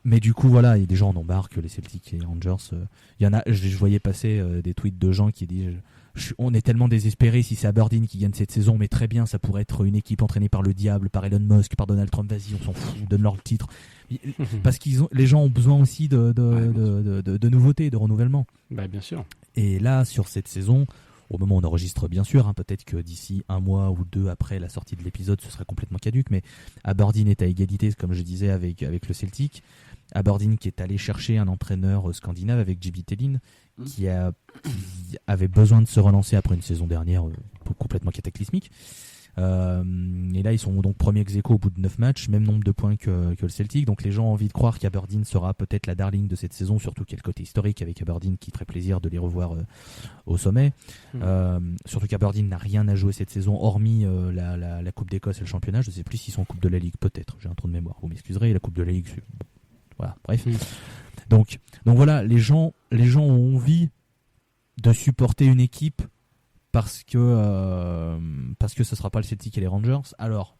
Mais du coup, voilà, il y a des gens en ont marre que les Celtics et les Rangers. Il y en a, je voyais passer des tweets de gens qui disent. On est tellement désespérés si c'est Aberdeen qui gagne cette saison, mais très bien, ça pourrait être une équipe entraînée par le diable, par Elon Musk, par Donald Trump, vas-y, on s'en fout, donne-leur le titre. Parce les gens ont besoin aussi de nouveautés, de renouvellement. Bah, bien sûr. Et là, sur cette saison, au moment où on enregistre, bien sûr, peut-être que d'ici un mois ou deux après la sortie de l'épisode, ce sera complètement caduque, mais Aberdeen est à égalité, comme je disais, avec le Celtic. Aberdeen qui est allé chercher un entraîneur scandinave avec JB Tellin, qui avait besoin de se relancer après une saison dernière complètement cataclysmique. Et là, ils sont donc premiers ex-aequo au bout de 9 matchs, même nombre de points que le Celtic. Donc les gens ont envie de croire qu'Aberdeen sera peut-être la darling de cette saison, surtout qu'il y a le côté historique avec Aberdeen qui ferait plaisir de les revoir au sommet. Surtout qu'Aberdeen n'a rien à jouer cette saison, hormis la Coupe d'Écosse et le championnat. Je ne sais plus s'ils sont en Coupe de la Ligue, peut-être. J'ai un trou de mémoire, vous m'excuserez. La Coupe de la Ligue, voilà, bref. Donc voilà, les gens ont envie de supporter une équipe parce que ce sera pas le Celtic et les Rangers. Alors,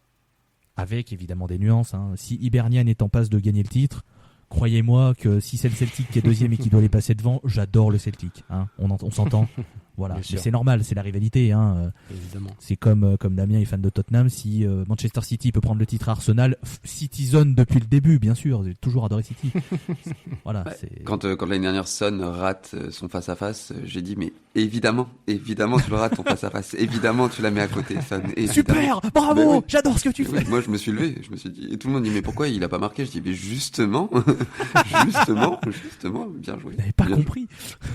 avec évidemment des nuances, si Hibernian est en passe de gagner le titre, croyez-moi que si c'est le Celtic qui est deuxième et qui doit les passer devant, j'adore le Celtic. On s'entend. Voilà, mais c'est normal, c'est la rivalité. Évidemment. C'est comme Damien est fan de Tottenham. Si Manchester City peut prendre le titre à Arsenal, Citizen depuis le début, bien sûr. J'ai toujours adoré City. Voilà. Ouais. Quand l'année dernière Son rate son face à face, j'ai dit mais évidemment tu le rates ton face à face. Évidemment tu la mets à côté. Son, super, bravo, j'adore ce que tu fais. Moi je me suis levé, je me suis dit et tout le monde dit mais pourquoi il a pas marqué? Je dis mais justement, bien joué. Vous n'avez pas compris.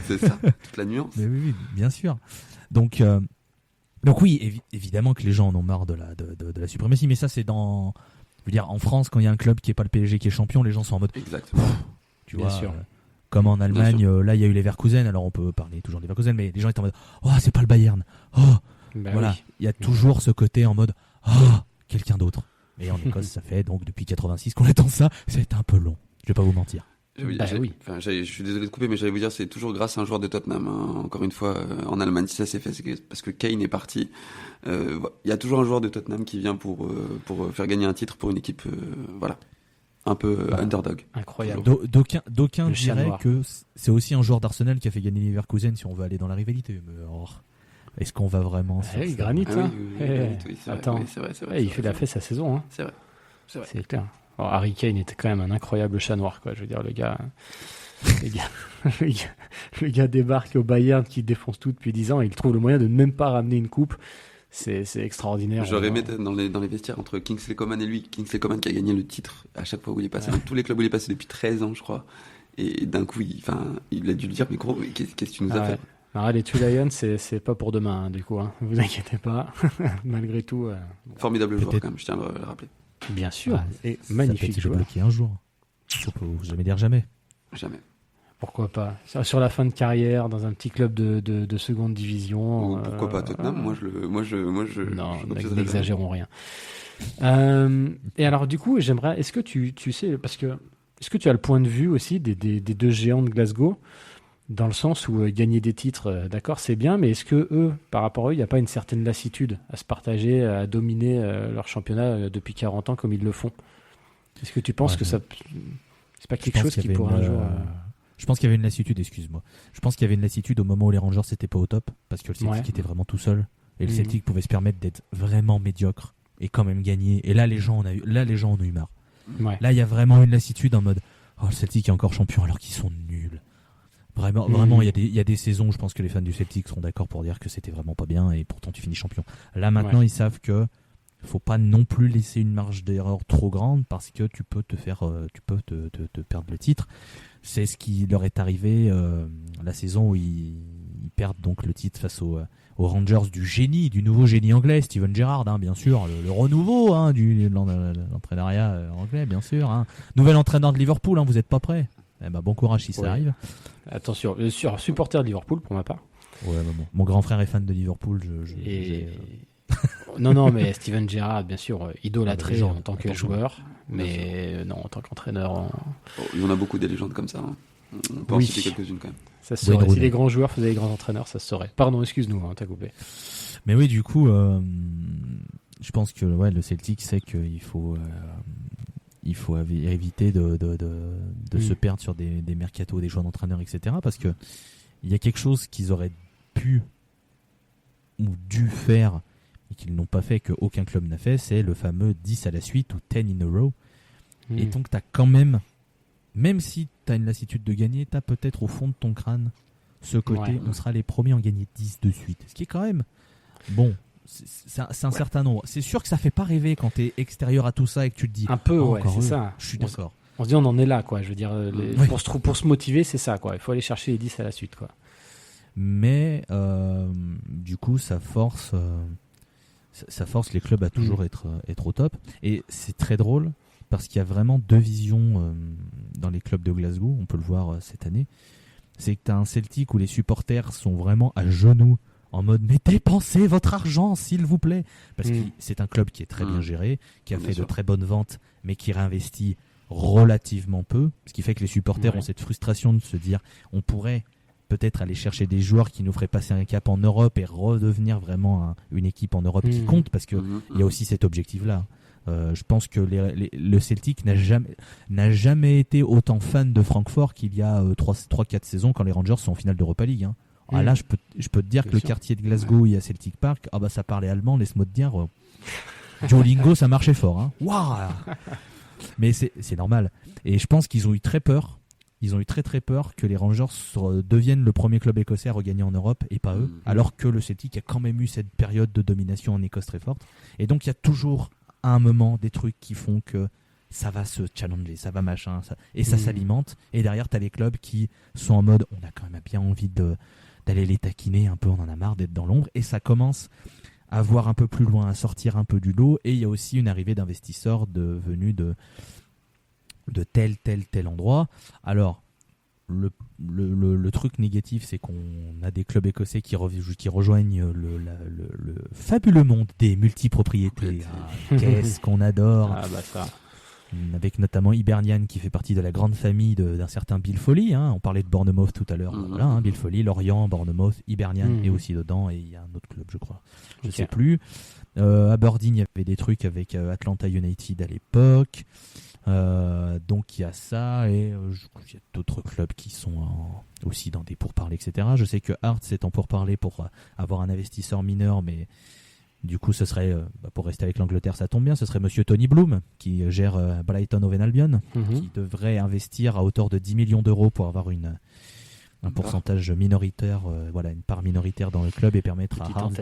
C'est ça, toute la nuance. Mais oui, bien sûr. Donc oui, évidemment que les gens en ont marre de la suprématie, mais ça c'est dans, je veux dire, en France quand il y a un club qui est pas le PSG qui est champion, les gens sont en mode. Exactement. Tu vois. Comme en Allemagne, là il y a eu Leverkusen, alors on peut parler toujours de Leverkusen, mais les gens étaient en mode, oh c'est pas le Bayern, voilà, il y a toujours ce côté en mode, quelqu'un d'autre. Et en Écosse, ça fait donc depuis 86 qu'on attend ça, c'est un peu long. Je vais pas vous mentir. Je suis désolé de couper, mais j'allais vous dire, c'est toujours grâce à un joueur de Tottenham. Encore une fois, en Allemagne, si ça s'est fait, c'est parce que Kane est parti. Il y a toujours un joueur de Tottenham qui vient pour faire gagner un titre pour une équipe, un peu underdog. Incroyable. D'aucuns diraient que c'est aussi un joueur d'Arsenal qui a fait gagner Leverkusen si on veut aller dans la rivalité. Mais est-ce qu'on va vraiment Granit, Attends, oui, c'est vrai. Il fait la fesse sa saison. C'est vrai. C'est clair. Alors, Harry Kane était quand même un incroyable chat noir, quoi. Je veux dire, le gars débarque au Bayern qui défonce tout depuis 10 ans et il trouve le moyen de ne même pas ramener une coupe. C'est extraordinaire. J'aurais aimé dans les vestiaires entre Kingsley Coman et lui. Kingsley Coman qui a gagné le titre à chaque fois où il est passé. Dans tous les clubs où il est passé depuis 13 ans, je crois. Et d'un coup, il a dû le dire, mais gros, qu'est-ce que tu nous as fait? Alors, les Two Lions, c'est pas pour demain, du coup. Vous inquiétez pas. Malgré tout. Formidable joueur, quand même, je tiens à le rappeler. Bien sûr, et magnifique joueur. Débloqué un jour. Faut jamais dire jamais. Jamais. Pourquoi pas? Sur la fin de carrière, dans un petit club de seconde division. Pourquoi pas Tottenham? Non, n'exagérons rien. Et alors, du coup, j'aimerais. Est-ce que tu sais, parce que est-ce que tu as le point de vue aussi des deux géants de Glasgow? Dans le sens où gagner des titres, d'accord, c'est bien, mais est-ce que eux, par rapport à eux, il n'y a pas une certaine lassitude à se partager, à dominer leur championnat depuis 40 ans comme ils le font? Est-ce que tu penses que ça, c'est pas quelque chose qui pourrait un jour... Je pense qu'il y avait une lassitude, excuse-moi. Je pense qu'il y avait une lassitude au moment où les Rangers n'étaient pas au top, parce que le Celtic était vraiment tout seul, et le Celtic pouvait se permettre d'être vraiment médiocre et quand même gagner. Et là, les gens en ont eu marre. Ouais. Là, il y a vraiment une lassitude en mode, le Celtic est encore champion alors qu'ils sont nuls. Vraiment, il y a des saisons où je pense que les fans du Celtic seront d'accord pour dire que c'était vraiment pas bien et pourtant tu finis champion. Là maintenant, ils savent que faut pas non plus laisser une marge d'erreur trop grande parce que tu peux te perdre le titre. C'est ce qui leur est arrivé la saison où ils ils perdent donc le titre face aux Rangers du nouveau génie anglais, Steven Gerrard, hein, bien sûr, le renouveau hein, de l'entraîneuria anglais, bien sûr. Hein. Nouvel entraîneur de Liverpool, hein, vous n'êtes pas prêts. Eh ben, bon courage si ça arrive. Attention, supporter de Liverpool pour ma part. Ouais, mon grand frère est fan de Liverpool. Non, mais Steven Gerrard, bien sûr, idolâtré légende, en tant que joueur, mais non, en tant qu'entraîneur. Il y en a beaucoup des légendes comme ça. Hein. On peut en citer quelques-unes quand même. Ça se saurait. Si les grands joueurs faisaient les grands entraîneurs, ça se saurait. Pardon, excuse-nous, hein, t'as coupé. Mais oui, du coup, je pense que le Celtic sait qu'il faut éviter de se perdre sur des mercatos, des choix d'entraîneurs, etc. Parce que il y a quelque chose qu'ils auraient pu ou dû faire et qu'ils n'ont pas fait, qu'aucun club n'a fait, c'est le fameux 10 à la suite ou 10 in a row. Et donc, tu as quand même si tu as une lassitude de gagner, tu as peut-être au fond de ton crâne ce côté, on sera les premiers à en gagner 10 de suite. Ce qui est quand même, bon, c'est un certain nombre. C'est sûr que ça fait pas rêver quand tu es extérieur à tout ça et que tu te dis... Un peu, c'est ça. Je suis d'accord. On se dit, on en est là, quoi. Je veux dire, pour se motiver, c'est ça, quoi. Il faut aller chercher les 10 à la suite, quoi. Mais, du coup, ça force les clubs à toujours être au top. Et c'est très drôle, parce qu'il y a vraiment deux visions dans les clubs de Glasgow, on peut le voir cette année. C'est que tu as un Celtic où les supporters sont vraiment à genoux, en mode « mais dépensez votre argent, s'il vous plaît !» Parce que c'est un club qui est très bien géré, qui a fait de très bonnes ventes, mais qui réinvestit relativement peu. Ce qui fait que les supporters ont cette frustration de se dire « on pourrait peut-être aller chercher des joueurs qui nous feraient passer un cap en Europe et redevenir vraiment une équipe en Europe qui compte », parce qu'il y a aussi cet objectif-là. Je pense que le Celtic n'a jamais été autant fan de Francfort qu'il y a 3-4 saisons quand les Rangers sont en finale d'Europa League. Hein. Là, je peux te dire que le quartier de Glasgow et à Celtic Park, ça parlait allemand, laisse-moi te dire. Duolingo, ça marchait fort. Hein. Waouh. Mais c'est normal. Et je pense qu'ils ont eu très peur. Ils ont eu très très peur que les Rangers deviennent le premier club écossais à regagner en Europe et pas eux. Alors que le Celtic a quand même eu cette période de domination en Écosse très forte. Et donc il y a toujours à un moment des trucs qui font que ça va se challenger, ça va machin, ça s'alimente. Et derrière, tu as les clubs qui sont en mode, on a quand même bien envie d'aller les taquiner un peu, on en a marre d'être dans l'ombre. Et ça commence à voir un peu plus loin, à sortir un peu du lot. Et il y a aussi une arrivée d'investisseurs venus de tel endroit. Alors, le truc négatif, c'est qu'on a des clubs écossais qui rejoignent le fabuleux monde des multipropriétés. Qu'est-ce qu'on adore. Ça. Avec notamment Hibernian qui fait partie de la grande famille d'un certain Bill Foley. Hein. On parlait de Bournemouth tout à l'heure. Voilà, Bill Foley, Lorient, Bournemouth, Hibernian est aussi dedans. Et il y a un autre club, je crois. Je ne sais plus. Aberdeen, il y avait des trucs avec Atlanta United à l'époque. Donc il y a ça et il y a d'autres clubs qui sont aussi dans des pourparlers, etc. Je sais que Hearts est en pourparlers pour avoir un investisseur mineur, mais du coup ce serait, pour rester avec l'Angleterre ça tombe bien, ce serait monsieur Tony Bloom qui gère Brighton Hove Albion, qui devrait investir à hauteur de 10 millions d'euros pour avoir un pourcentage minoritaire, une part minoritaire dans le club et permettre à Hearts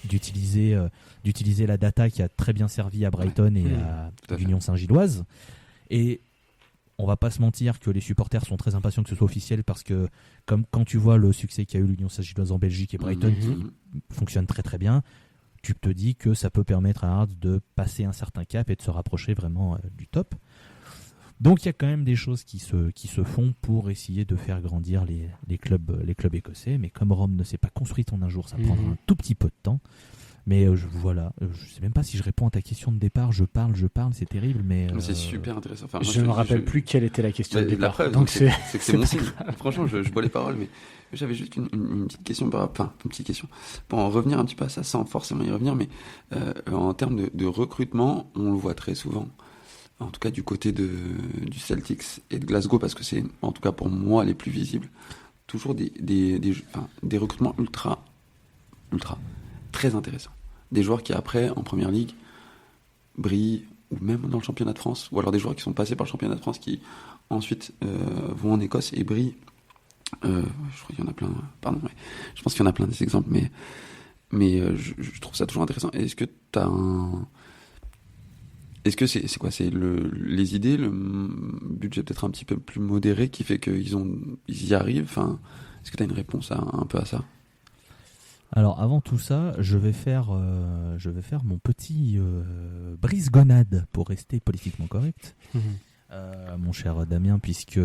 d'utiliser la data qui a très bien servi à Brighton et à l'Union Saint-Gilloise. Et on va pas se mentir que les supporters sont très impatients que ce soit officiel, parce que comme quand tu vois le succès qu'a eu l'Union Saint-Gilloise en Belgique et Brighton qui fonctionne très très bien, tu te dis que ça peut permettre à Hearts de passer un certain cap et de se rapprocher vraiment du top. Donc il y a quand même des choses qui se font pour essayer de faire grandir les clubs écossais, mais comme Rome ne s'est pas construite en un jour, ça prendra un tout petit peu de temps. Mais je sais même pas si je réponds à ta question de départ. Je parle, c'est terrible, mais c'est super intéressant. Enfin, je ne me rappelle plus quelle était la question de départ. La preuve, donc c'est que c'est mon signe. Franchement, je bois les paroles, mais j'avais juste une petite question, une petite question pour en revenir un petit peu à ça, sans forcément y revenir, mais en termes de recrutement, on le voit très souvent. En tout cas du côté du Celtics et de Glasgow, parce que c'est, en tout cas pour moi, les plus visibles. Toujours des recrutements ultra très intéressants. Des joueurs qui après, en première ligue, brillent, ou même dans le championnat de France, ou alors des joueurs qui sont passés par le championnat de France qui ensuite vont en Écosse et brillent. Je crois qu'il y en a plein, je pense qu'il y en a plein des exemples, mais je trouve ça toujours intéressant. Est-ce que t'as Est-ce que c'est quoi? C'est les idées, le budget peut-être un petit peu plus modéré qui fait qu'ils y arrivent? Enfin, Est-ce que tu as une réponse un peu à ça? Alors avant tout ça, je vais faire mon petit brise-gonade pour rester politiquement correct, mon cher Damien, puisque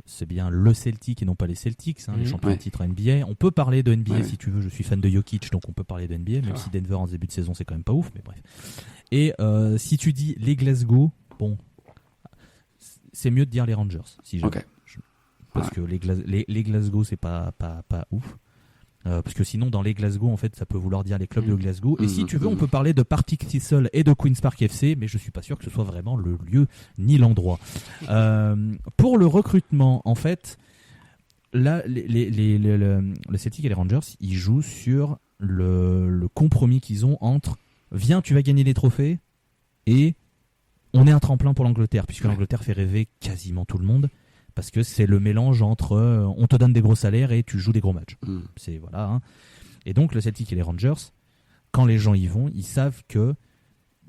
c'est bien le Celtic et non pas les Celtics, les champions de titre NBA. On peut parler de NBA si tu veux, je suis fan de Jokic, donc on peut parler de NBA, même si Denver en début de saison c'est quand même pas ouf, mais bref. Et si tu dis les Glasgow, bon, c'est mieux de dire les Rangers, si jamais. Parce que les Glasgow c'est pas ouf. Parce que sinon dans les Glasgow en fait ça peut vouloir dire les clubs de Glasgow, et si tu veux on peut parler de Partick Thistle et de Queen's Park FC, mais je suis pas sûr que ce soit vraiment le lieu ni l'endroit. Pour le recrutement en fait là le Celtic et les Rangers ils jouent sur le compromis qu'ils ont entre viens tu vas gagner des trophées et on est un tremplin pour l'Angleterre, puisque l'Angleterre fait rêver quasiment tout le monde. Parce que c'est le mélange entre on te donne des gros salaires et tu joues des gros matchs. C'est voilà. Hein. Et donc le Celtic et les Rangers, quand les gens y vont, ils savent que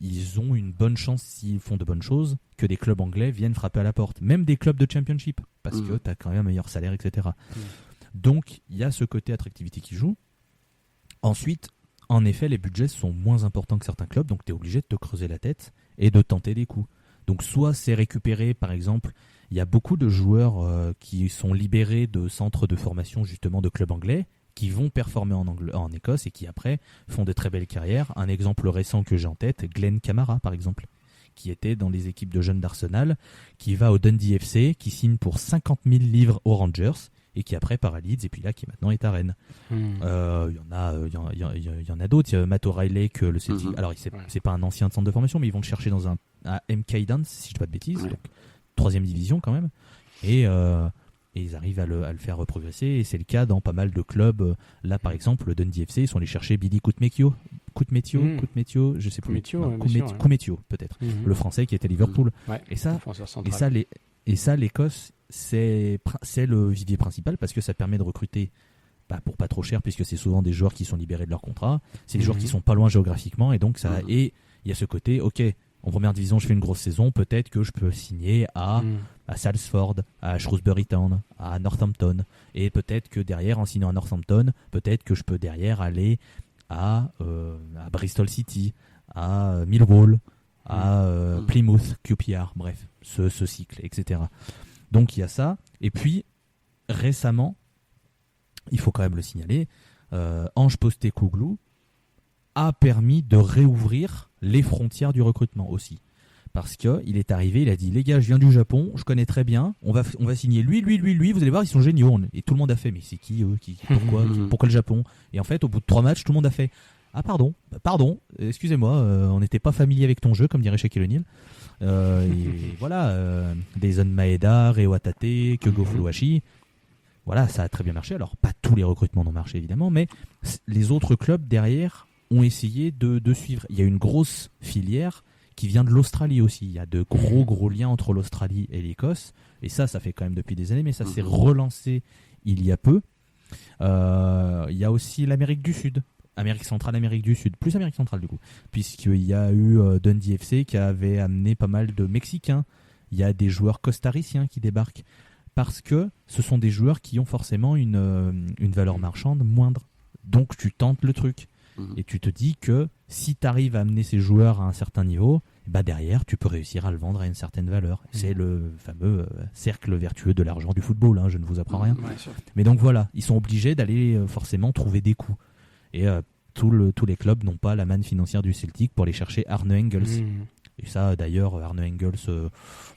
ils ont une bonne chance s'ils font de bonnes choses que des clubs anglais viennent frapper à la porte, même des clubs de Championship, parce que tu as quand même un meilleur salaire, etc. Donc il y a ce côté attractivité qui joue. Ensuite, en effet, les budgets sont moins importants que certains clubs, donc tu es obligé de te creuser la tête et de tenter des coups. Donc soit c'est récupéré, par exemple. Il y a beaucoup de joueurs qui sont libérés de centres de formation justement de clubs anglais qui vont performer en Écosse et qui après font de très belles carrières. Un exemple récent que j'ai en tête, Glenn Kamara par exemple, qui était dans les équipes de jeunes d'Arsenal, qui va au Dundee FC, qui signe pour 50 000 livres aux Rangers et qui après part à Leeds et puis là qui maintenant est à Rennes. Il y en a d'autres. Il y a Matt O'Reilly que le Celtic. Alors c'est pas un ancien centre de formation, mais ils vont le chercher dans un MK Dons si je dis pas de bêtises. Donc, 3e division quand même, et ils arrivent à le faire progresser, et c'est le cas dans pas mal de clubs. Là par exemple le Dundee FC, ils sont allés chercher Billy Koutmetio, je sais plus, Koumetio peut-être, le français qui était à Liverpool. Et ça l'Écosse c'est le vivier principal, parce que ça permet de recruter pour pas trop cher, puisque c'est souvent des joueurs qui sont libérés de leur contrat, c'est des joueurs qui sont pas loin géographiquement, et donc ça et il y a ce côté en première division, je fais une grosse saison, peut-être que je peux signer à Salford, à Shrewsbury Town, à Northampton. Et peut-être que derrière, en signant à Northampton, peut-être que je peux derrière aller à Bristol City, à Millwall, à Plymouth, QPR, bref, ce cycle, etc. Donc il y a ça. Et puis, récemment, il faut quand même le signaler, Ange Postecoglou a permis de réouvrir les frontières du recrutement aussi. Parce qu'il est arrivé, il a dit les gars, je viens du Japon, je connais très bien, on va signer lui, vous allez voir, ils sont géniaux. Et tout le monde a fait, mais c'est qui eux, pourquoi le Japon? Et en fait, au bout de 3 matchs, tout le monde a fait ah pardon, excusez-moi, on n'était pas familier avec ton jeu, comme dirait Shaquille O'Neal. Et voilà, Deison Maeda, Reo Atate, Kyogo Furuhashi. Voilà, ça a très bien marché. Alors, pas tous les recrutements n'ont marché évidemment, mais les autres clubs derrière ont essayé de suivre. Il y a une grosse filière qui vient de l'Australie aussi. Il y a de gros liens entre l'Australie et l'Écosse. Et ça fait quand même depuis des années, mais ça s'est relancé il y a peu. Il y a aussi l'Amérique du Sud. Amérique centrale, Amérique du Sud. Plus Amérique centrale du coup. Puisqu'il y a eu Dundee FC qui avait amené pas mal de Mexicains. Il y a des joueurs costariciens qui débarquent. Parce que ce sont des joueurs qui ont forcément une valeur marchande moindre. Donc tu tentes le truc. Et tu te dis que si tu arrives à amener ces joueurs à un certain niveau, derrière, tu peux réussir à le vendre à une certaine valeur. C'est le fameux cercle vertueux de l'argent du football, je ne vous apprends rien. Mais donc voilà, ils sont obligés d'aller forcément trouver des coups. Et tous les clubs n'ont pas la manne financière du Celtic pour aller chercher Arne Engels. Et ça, d'ailleurs, Arne Engels,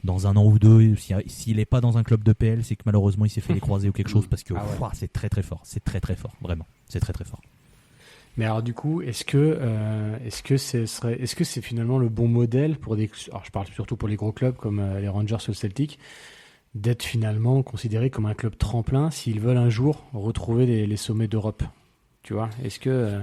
dans un an ou deux, s'il n'est pas dans un club de PL, c'est que malheureusement, il s'est fait les croiser ou quelque chose, parce que c'est très très fort. C'est très très fort, vraiment. C'est très très fort. Mais alors du coup, est-ce que c'est finalement le bon modèle pour alors je parle surtout pour les gros clubs comme les Rangers ou le Celtic, d'être finalement considérés comme un club tremplin s'ils veulent un jour retrouver les sommets d'Europe, tu vois? Est-ce que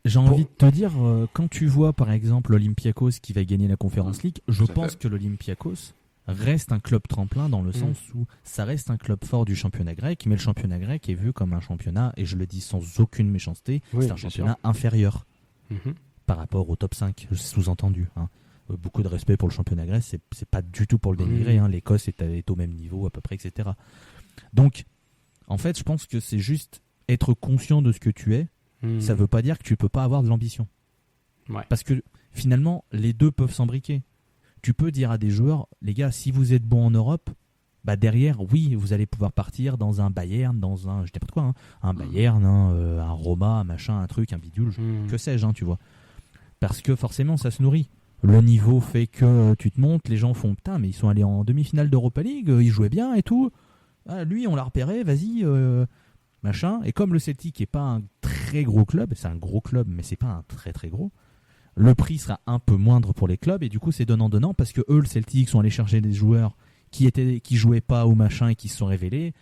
j'ai envie de te dire, quand tu vois par exemple l'Olympiakos qui va gagner la Conference League, je pense que l'Olympiakos reste un club tremplin dans le sens où ça reste un club fort du championnat grec, mais le championnat grec est vu comme un championnat, et je le dis sans aucune méchanceté, c'est un championnat inférieur par rapport au top 5, sous-entendu. Beaucoup de respect pour le championnat grec, c'est pas du tout pour le dénigrer, l'Écosse est au même niveau à peu près, etc. Donc, en fait, je pense que c'est juste être conscient de ce que tu es. Ça veut pas dire que tu peux pas avoir de l'ambition. Ouais. Parce que finalement, les deux peuvent s'embriquer. Tu peux dire à des joueurs, les gars, si vous êtes bons en Europe, bah derrière, oui, vous allez pouvoir partir dans un Bayern, dans un, je sais pas de quoi, hein, un Bayern, un Roma, un machin, un truc, un bidule, que sais-je, hein, tu vois. Parce que forcément, ça se nourrit. Le niveau fait que tu te montes, les gens font putain, mais ils sont allés en demi-finale d'Europa League, ils jouaient bien et tout. Ah, lui, on l'a repéré, vas-y, machin. Et comme le Celtic est pas un très gros club, c'est un gros club, mais c'est pas un très très gros, le prix sera un peu moindre pour les clubs et du coup c'est donnant-donnant parce que eux, le Celtic, sont allés chercher des joueurs qui jouaient pas au machin et qui se sont révélés.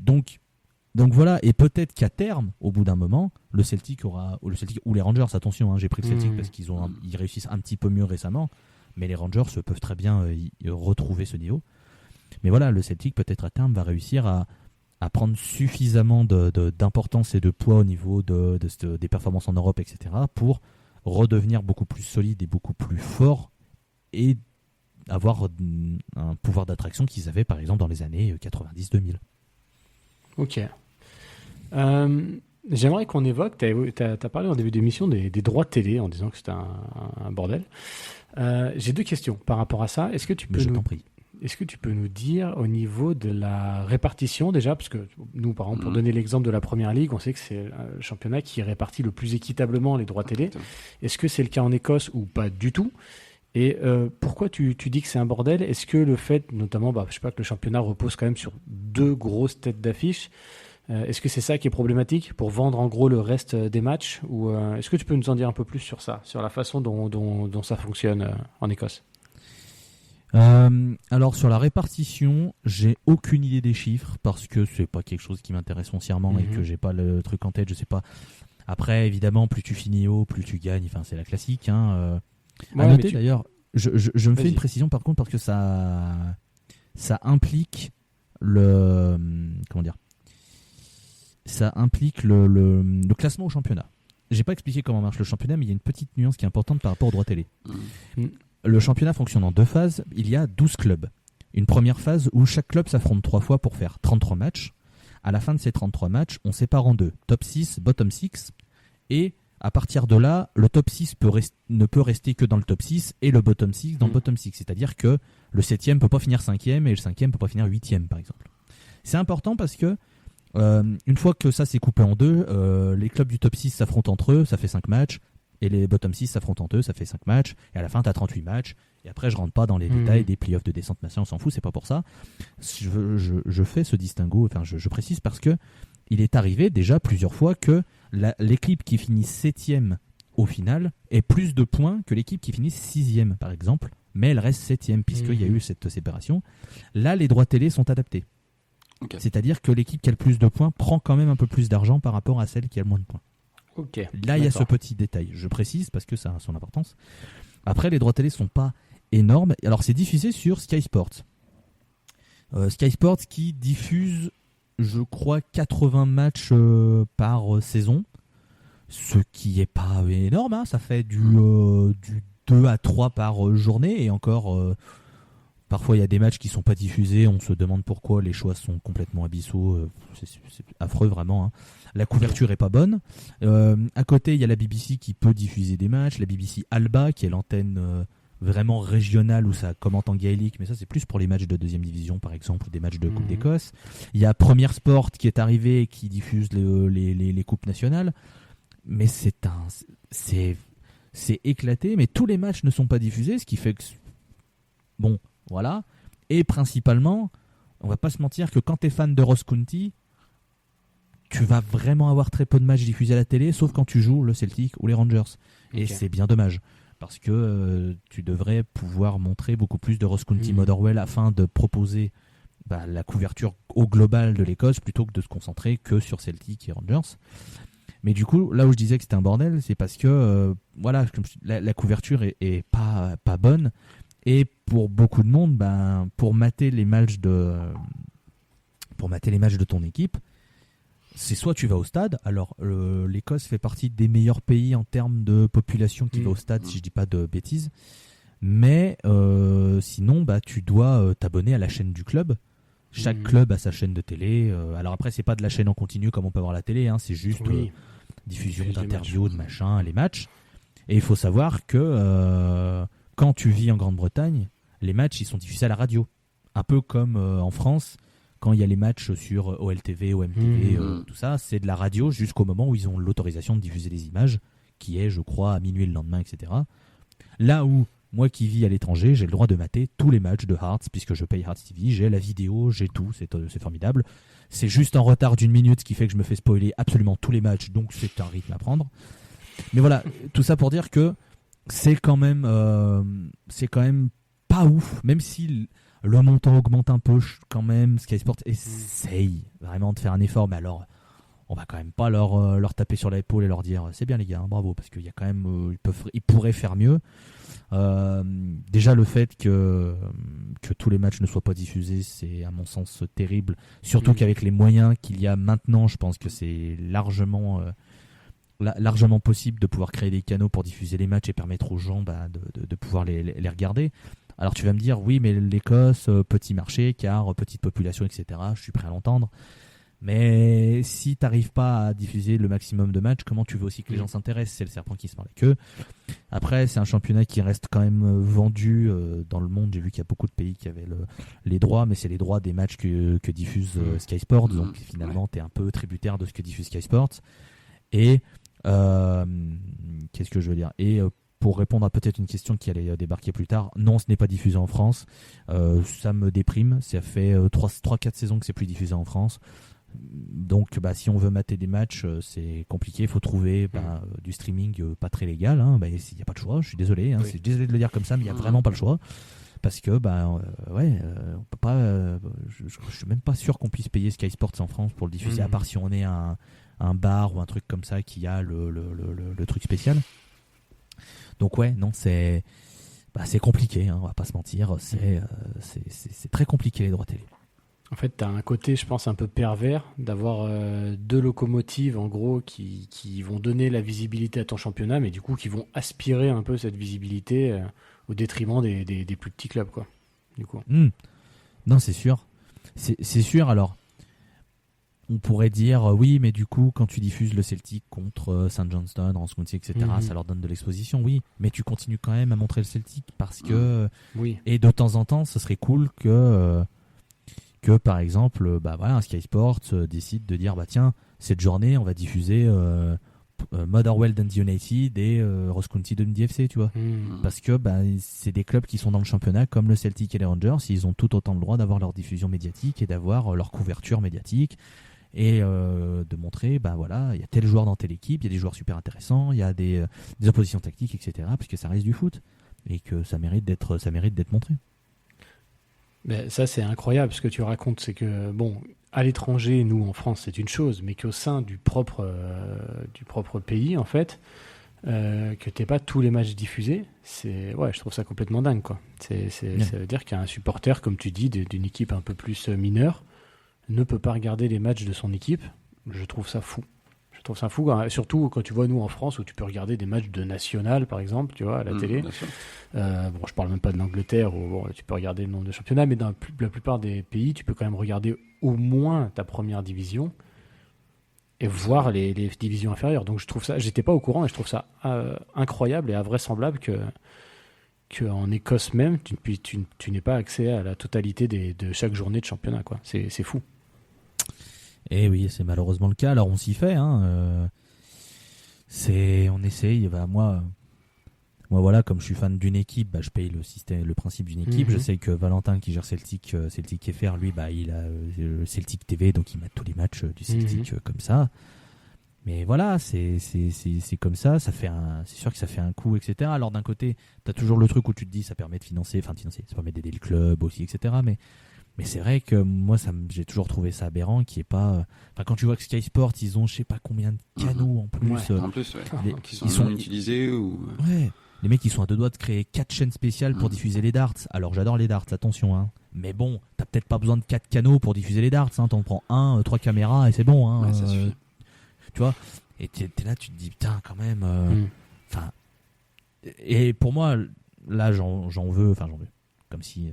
Donc voilà, et peut-être qu'à terme, au bout d'un moment, le Celtic ou les Rangers, attention, hein, j'ai pris le Celtic parce qu'ils réussissent un petit peu mieux récemment, mais les Rangers peuvent très bien retrouver ce niveau. Mais voilà, le Celtic peut-être à terme va réussir à prendre suffisamment d'importance et de poids au niveau des performances en Europe, etc., pour redevenir beaucoup plus solide et beaucoup plus fort et avoir un pouvoir d'attraction qu'ils avaient par exemple dans les années 90-2000. Ok. J'aimerais qu'on évoque, tu as parlé en début d'émission des droits de télé en disant que c'était un bordel. J'ai deux questions par rapport à ça. Est-ce que tu peux nous dire au niveau de la répartition déjà, parce que nous, par exemple, pour donner l'exemple de la Première Ligue, on sait que c'est le championnat qui répartit le plus équitablement les droits télé. Est-ce que c'est le cas en Écosse ou pas du tout ? Et pourquoi tu dis que c'est un bordel ? Est-ce que le fait, notamment, je sais pas, que le championnat repose quand même sur deux grosses têtes d'affiche, est-ce que c'est ça qui est problématique pour vendre en gros le reste des matchs ? Ou est-ce que tu peux nous en dire un peu plus sur ça, sur la façon dont ça fonctionne en Écosse ? Alors sur la répartition, j'ai aucune idée des chiffres parce que c'est pas quelque chose qui m'intéresse foncièrement et que j'ai pas le truc en tête, je sais pas. Après évidemment, plus tu finis haut, plus tu gagnes, enfin c'est la classique hein. À noter d'ailleurs, je me fais une précision par contre parce que ça implique le classement au championnat. J'ai pas expliqué comment marche le championnat, mais il y a une petite nuance qui est importante par rapport aux droits télé. Le championnat fonctionne en deux phases. Il y a 12 clubs. Une première phase où chaque club s'affronte 3 fois pour faire 33 matchs. À la fin de ces 33 matchs, on sépare en deux. Top 6, bottom 6. Et à partir de là, le top 6 ne peut rester que dans le top 6 et le bottom 6 dans le bottom 6. C'est-à-dire que le 7e ne peut pas finir 5e et le 5e ne peut pas finir 8e, par exemple. C'est important parce que une fois que ça s'est coupé en deux, les clubs du top 6 s'affrontent entre eux, ça fait 5 matchs. Et les bottom 6 s'affrontent entre eux, ça fait 5 matchs. Et à la fin, tu as 38 matchs. Et après, je rentre pas dans les détails des playoffs de descente nationale, on s'en fout, c'est pas pour ça. Je fais ce distinguo, enfin, je précise parce que il est arrivé déjà plusieurs fois que l'équipe qui finit 7e au final ait plus de points que l'équipe qui finit 6e, par exemple. Mais elle reste 7e, puisqu'il y a eu cette séparation. Là, les droits télé sont adaptés. Okay. C'est-à-dire que l'équipe qui a le plus de points prend quand même un peu plus d'argent par rapport à celle qui a le moins de points. Okay, là, il y a ce petit détail. Je précise parce que ça a son importance. Après, les droits télé sont pas énormes. Alors, c'est diffusé sur Sky Sports. Sky Sports qui diffuse, je crois, 80 matchs par saison. Ce qui est pas énorme. Hein. Ça fait du 2 à 3 par journée. Et encore, parfois, il y a des matchs qui sont pas diffusés. On se demande pourquoi. Les choix sont complètement abyssaux. C'est affreux, vraiment. Hein. La couverture est pas bonne. À côté, il y a la BBC qui peut diffuser des matchs. La BBC Alba, qui est l'antenne vraiment régionale où ça commente en gaélique. Mais ça, c'est plus pour les matchs de deuxième division, par exemple, ou des matchs de Coupe d'Écosse. Il y a Premier Sport qui est arrivé et qui diffuse les coupes nationales. Mais c'est éclaté. Mais tous les matchs ne sont pas diffusés, ce qui fait que... Bon, voilà. Et principalement, on va pas se mentir que quand tu es fan de Ross County, tu vas vraiment avoir très peu de matchs diffusés à la télé, sauf quand tu joues le Celtic ou les Rangers. Et c'est bien dommage, parce que tu devrais pouvoir montrer beaucoup plus de Ross County Motherwell afin de proposer la couverture au global de l'Écosse, plutôt que de se concentrer que sur Celtic et Rangers. Mais du coup, là où je disais que c'était un bordel, c'est parce que la couverture est pas bonne. Et pour beaucoup de monde, pour mater les matchs de ton équipe, c'est soit tu vas au stade. Alors l'Écosse fait partie des meilleurs pays en termes de population qui va au stade, si je dis pas de bêtises. Mais sinon, tu dois t'abonner à la chaîne du club, Chaque club a sa chaîne de télé. Alors après, c'est pas de la chaîne en continu comme on peut voir à la télé, hein, c'est juste diffusion d'interviews, de machin, les matchs. Et il faut savoir que quand tu vis en Grande-Bretagne, les matchs ils sont diffusés à la radio. Un peu comme en France, quand il y a les matchs sur OLTV, OMTV, tout ça, c'est de la radio jusqu'au moment où ils ont l'autorisation de diffuser les images, qui est, je crois, à minuit le lendemain, etc. Là où, moi qui vis à l'étranger, j'ai le droit de mater tous les matchs de Hearts, puisque je paye Hearts TV, j'ai la vidéo, j'ai tout, c'est formidable. C'est juste en retard d'1 minute, ce qui fait que je me fais spoiler absolument tous les matchs, donc c'est un rythme à prendre. Mais voilà, tout ça pour dire que c'est quand même pas ouf, même si le montant augmente un peu quand même. Sky Sport essaye vraiment de faire un effort, mais alors on va quand même pas leur taper sur l'épaule et leur dire c'est bien les gars, hein, bravo, parce qu'il y a quand même ils pourraient faire mieux. Déjà le fait que tous les matchs ne soient pas diffusés, c'est à mon sens terrible, surtout qu'avec les moyens qu'il y a maintenant, je pense que c'est largement possible de pouvoir créer des canaux pour diffuser les matchs et permettre aux gens de pouvoir les regarder. Alors tu vas me dire oui, mais l'Écosse, petit marché, car petite population, etc. Je suis prêt à l'entendre. Mais si tu n'arrives pas à diffuser le maximum de matchs, comment tu veux aussi que les gens s'intéressent? C'est le serpent qui se mord la queue. Après, c'est un championnat qui reste quand même vendu dans le monde. J'ai vu qu'il y a beaucoup de pays qui avaient les droits, mais c'est les droits des matchs que diffuse Sky Sports. Donc finalement, tu es un peu tributaire de ce que diffuse Sky Sports. Et qu'est-ce que je veux dire? Et pour répondre à peut-être une question qui allait débarquer plus tard, non, ce n'est pas diffusé en France. Ça me déprime. Ça fait 3-4 saisons que c'est plus diffusé en France. Donc si on veut mater des matchs, c'est compliqué. Il faut trouver du streaming pas très légal. Il n'y a pas de choix. Je suis désolé. Je suis désolé de le dire comme ça, mais il n'y a vraiment pas le choix. Parce que on peut pas. Je suis même pas sûr qu'on puisse payer Sky Sports en France pour le diffuser, à part si on est un bar ou un truc comme ça qui a le truc spécial. Donc non, c'est compliqué, hein, on va pas se mentir, c'est très compliqué les droits télé. En fait, tu as un côté, je pense, un peu pervers d'avoir deux locomotives, en gros, qui vont donner la visibilité à ton championnat, mais du coup, qui vont aspirer un peu cette visibilité au détriment des plus petits clubs, quoi. Du coup. Non, c'est sûr. C'est sûr, alors... On pourrait dire oui, mais du coup, quand tu diffuses le Celtic contre St Johnstone, Ross County, etc., ça leur donne de l'exposition, oui. Mais tu continues quand même à montrer le Celtic parce que... Oui. Et de temps en temps, ce serait cool que par exemple, un Sky Sports décide de dire tiens, cette journée, on va diffuser Motherwell Dundee United et Ross County Dundee FC, tu vois. Parce que c'est des clubs qui sont dans le championnat comme le Celtic et les Rangers, ils ont tout autant le droit d'avoir leur diffusion médiatique et d'avoir leur couverture médiatique. Et de montrer, il y a tel joueur dans telle équipe, il y a des joueurs super intéressants, il y a des oppositions tactiques, etc. Parce que ça reste du foot et que ça mérite d'être montré. Ben, ça, c'est incroyable ce que tu racontes. C'est que, à l'étranger, nous, en France, c'est une chose, mais qu'au sein du propre pays, en fait, que tu n'aies pas tous les matchs diffusés, je trouve ça complètement dingue, quoi. Ça veut dire qu'il y a un supporter, comme tu dis, d'une équipe un peu plus mineure, ne peut pas regarder les matchs de son équipe. Je trouve ça fou. Surtout quand tu vois, nous, en France, où tu peux regarder des matchs de national, par exemple, tu vois, à la télé. Je parle même pas de l'Angleterre, où tu peux regarder le nombre de championnats, mais dans la plupart des pays, tu peux quand même regarder au moins ta première division et voir les divisions inférieures. Donc je trouve ça, j'étais pas au courant, et je trouve ça incroyable et invraisemblable qu'en Écosse même, tu n'aies pas accès à la totalité de chaque journée de championnat, quoi. C'est fou. Et oui, c'est malheureusement le cas. Alors on s'y fait, hein. On essaye. Moi, voilà, comme je suis fan d'une équipe, je paye le principe d'une équipe. Je sais que Valentin qui gère Celtic FR, lui, il a le Celtic TV, donc il met tous les matchs du Celtic comme ça. Mais voilà, c'est comme ça. C'est sûr que ça fait un coup, etc. Alors d'un côté, t'as toujours le truc où tu te dis, ça permet de financer, ça permet d'aider le club aussi, etc. Mais c'est vrai que moi, j'ai toujours trouvé ça aberrant qu'il n'y ait pas... quand tu vois que Sky Sports, ils ont je sais pas combien de canaux en plus. En plus, qui sont utilisés ou... Ouais, les mecs, ils sont à deux doigts de créer 4 chaînes spéciales pour diffuser les darts. Alors, j'adore les darts, attention. Hein. Mais bon, t'as peut-être pas besoin de 4 canaux pour diffuser les darts. Hein. T'en prends 3 caméras et c'est bon. Hein. Ça suffit. Tu vois, et t'es là, tu te dis, putain, quand même... Et pour moi, là, j'en veux... comme si.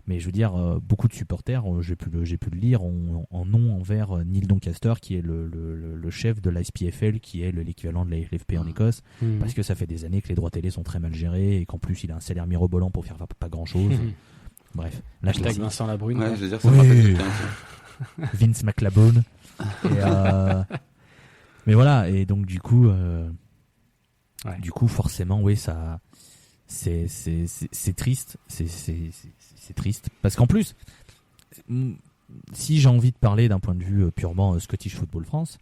Mais je veux dire, beaucoup de supporters, j'ai pu le lire, en nom envers Neil Doncaster, qui est le chef de la SPFL, qui est l'équivalent de la LFP en Écosse, parce que ça fait des années que les droits télé sont très mal gérés et qu'en plus il a un salaire mirobolant pour faire pas grand chose. Bref, la Hashtag Vincent Labrune. Ouais, je veux dire, ça me rappelle quelqu'un, ça. Vince McLabone. Mais voilà, et donc du coup, forcément, oui, ça, c'est triste, c'est triste, parce qu'en plus, si j'ai envie de parler d'un point de vue purement Scottish Football France,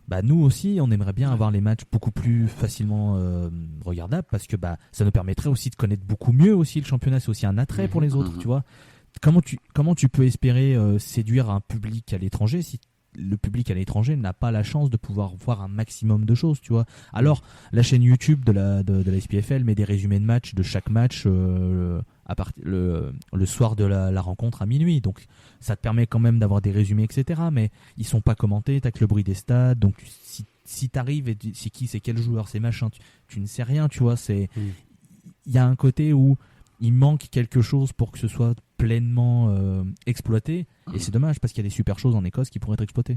bah nous aussi, on aimerait bien avoir les matchs beaucoup plus facilement regardables, parce que bah ça nous permettrait aussi de connaître beaucoup mieux aussi le championnat. C'est aussi un attrait pour les autres, tu vois. Comment tu peux espérer séduire un public à l'étranger si le public à l'étranger n'a pas la chance de pouvoir voir un maximum de choses, tu vois. Alors, la chaîne YouTube de la SPFL met des résumés de matchs de chaque match le soir de la rencontre à minuit. Donc, ça te permet quand même d'avoir des résumés, etc. Mais ils sont pas commentés, t'as que le bruit des stades. Donc, si t'arrives et c'est qui, c'est quel joueur, c'est machin, tu ne sais rien, tu vois. Il y a un côté où il manque quelque chose pour que ce soit pleinement exploité, et c'est dommage parce qu'il y a des super choses en Écosse qui pourraient être exploitées.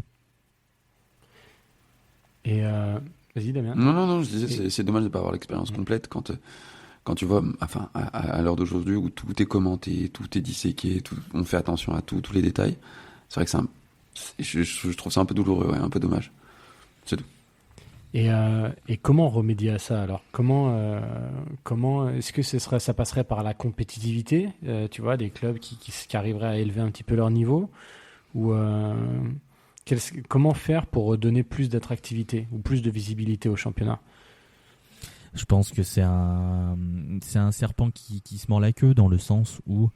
Et vas-y Damien. Non, je disais c'est dommage de pas avoir l'expérience complète quand tu vois, enfin à l'heure d'aujourd'hui où tout est commenté, tout est disséqué, on fait attention à tous les détails. C'est vrai que je trouve ça un peu douloureux, ouais, un peu dommage. C'est tout. Et comment remédier à ça alors? Comment est-ce que ça passerait par la compétitivité, tu vois, des clubs qui arriveraient à élever un petit peu leur niveau, ou comment faire pour donner plus d'attractivité ou plus de visibilité au championnat? Je pense que c'est un serpent qui se mord la queue, dans le sens où